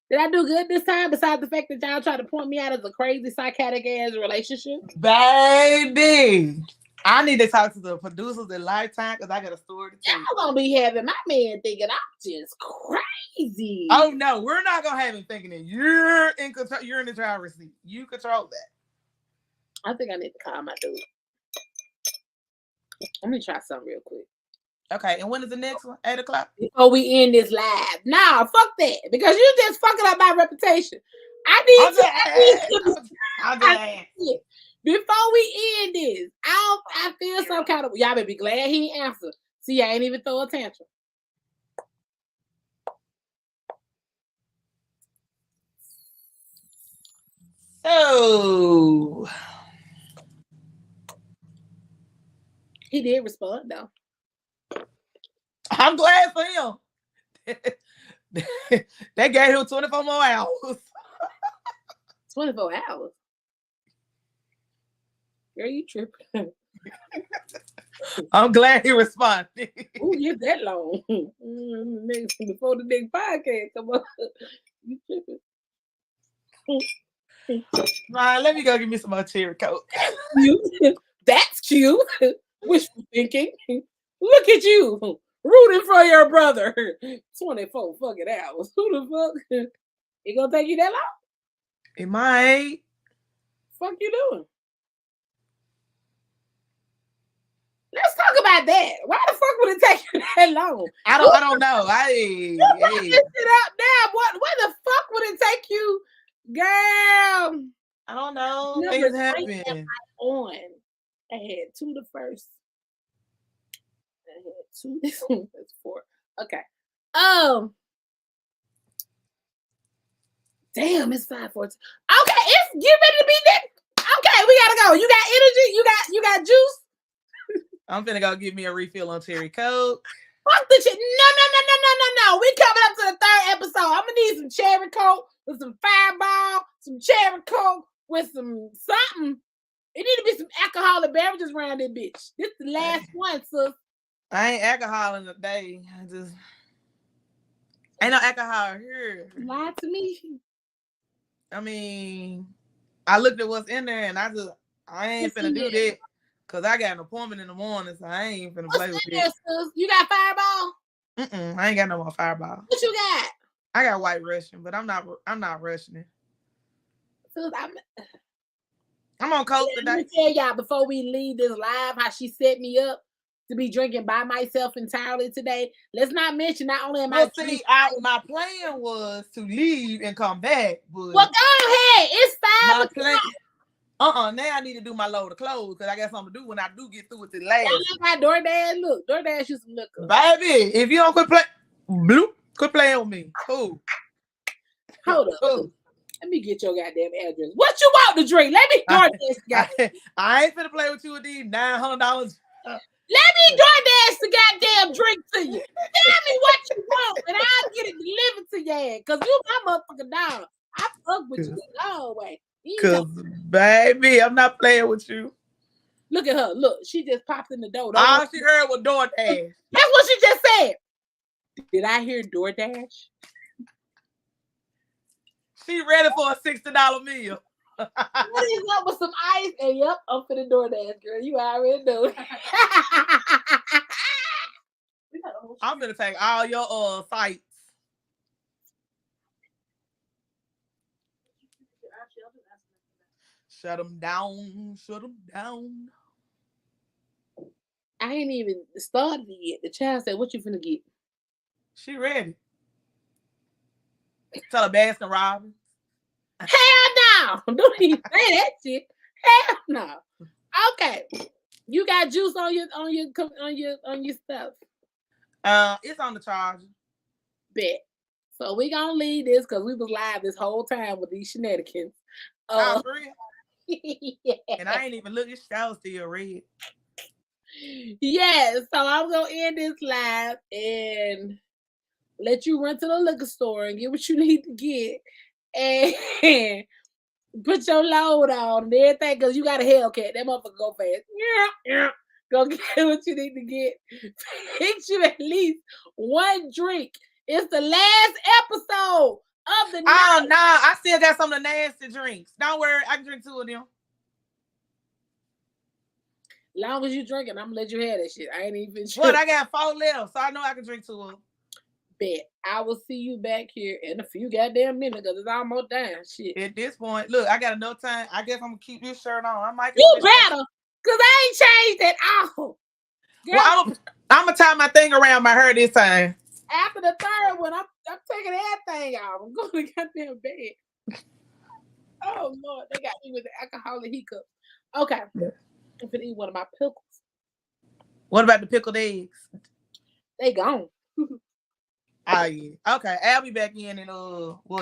Did I do good this time? Besides the fact that y'all tried to point me out as a crazy psychotic ass relationship, Baby, I need to talk to the producers at Lifetime because I got a story to tell. y'all gonna be having my man thinking I'm just crazy. Oh no, we're not gonna have him thinking that you're in control. You're in the driver's seat. You control that. I think I need to call my dude. Let me try something real quick. Okay, and when is the next one? 8 o'clock? Before we end this live. Nah, fuck that. Because you just fucking up my reputation. Before we end this, I feel some kind of y'all better be glad he ain't answer. See, I ain't even throw a tantrum. So he did respond though. I'm glad for him. They gave him 24 more hours. 24 hours. Girl, you tripping. I'm glad he responded. Ooh, you're that long. Before the big podcast come up. You tripping. Right, let me go get me some more cherry coke. That's cute. Wishful thinking. Look at you. Rooting for your brother. 24 fucking hours. Who the fuck? It gonna take you that long? It might. Fuck you doing? Let's talk about that. Why the fuck would it take you that long? I don't know. This shit up now. Where the fuck would it take you, girl? I don't know. Numbers Things happen. On. I had 2 the first. I had 2. This one was 4. Okay. Damn, it's 5:14. Okay, it's get ready to be there. Okay, we gotta go. You got energy? You got juice? I'm finna go give me a refill on cherry coke. Fuck the shit. No. We coming up to the 3rd episode. I'm gonna need some cherry coke with some Fireball, some cherry coke with some something. It need to be some alcoholic beverages around this bitch. This is the last one, sis. I ain't alcohol in the day. Ain't no alcohol here. Lie to me. I mean, I looked at what's in there and I ain't finna do that. Cause I got an appointment in the morning, so I ain't finna play with it. You got Fireball? I ain't got no more Fireball. What you got? I got White Russian, but I'm not rushing it. Sis, I'm on coke today. Let me tell y'all before we leave this live how she set me up to be drinking by myself entirely today. Let's not mention not only am my plan was to leave and come back. But well, go ahead. It's 5 o'clock. Now I need to do my load of clothes because I got something to do when I do get through with the last. I DoorDash. Look, DoorDash you some liquor. Baby, if you don't quit playing with me. Cool. Hold up. Cool. Let me get your goddamn address. What you want to drink? Let me DoorDash. I ain't finna play with you with these $900. Let me DoorDash the goddamn drink to you. Tell me what you want, and I'll get it delivered to your ass. Cause you my motherfucking dog. I fuck with you the long way. Cause baby, I'm not playing with you. Look at her. Look, she just popped in the door. All she heard was DoorDash. That's what she just said. Did I hear DoorDash? She ready for a $60 meal. What is up with some ice? And yep, I'm for the DoorDash, girl. You already know. I'm gonna take all your sites. Shut them down. Shut them down. I ain't even started it yet. The child said, "What you finna get?" She ready. Tell her Baskin Robbins. Hell no! Don't even say that shit. Hell no. Okay, you got juice on your stuff. It's on the charger. Bet. So we gonna leave this because we was live this whole time with these shenanigans. Yeah. And I ain't even looking. That was still red. Yeah, so I'm gonna end this live and let you run to the liquor store and get what you need to get and put your load on and everything because you got a Hellcat. That motherfucker go fast. Yeah. Go get what you need to get. Fix you at least one drink. It's the last episode of the night. Oh no, I still got some of the nasty drinks. Don't worry, I can drink 2 of them. Long as you drinking, I'm gonna let you have that shit. I ain't even What, I got 4 left, so I know I can drink 2 of them. Bet. I will see you back here in a few goddamn minutes because it's almost down. Shit. At this point, look, I got enough time. I guess I'm gonna keep this shirt on. I might. You better, because I ain't changed at all. Girl, Well, I'm gonna tie my thing around my hair this time. After the third one, I'm taking everything out. I'm going to goddamn bed. Oh Lord, they got me with the alcoholic hiccup. Okay, yeah. I'm gonna eat one of my pickles. What about the pickled eggs? They gone. Oh yeah. Okay, I'll be back in and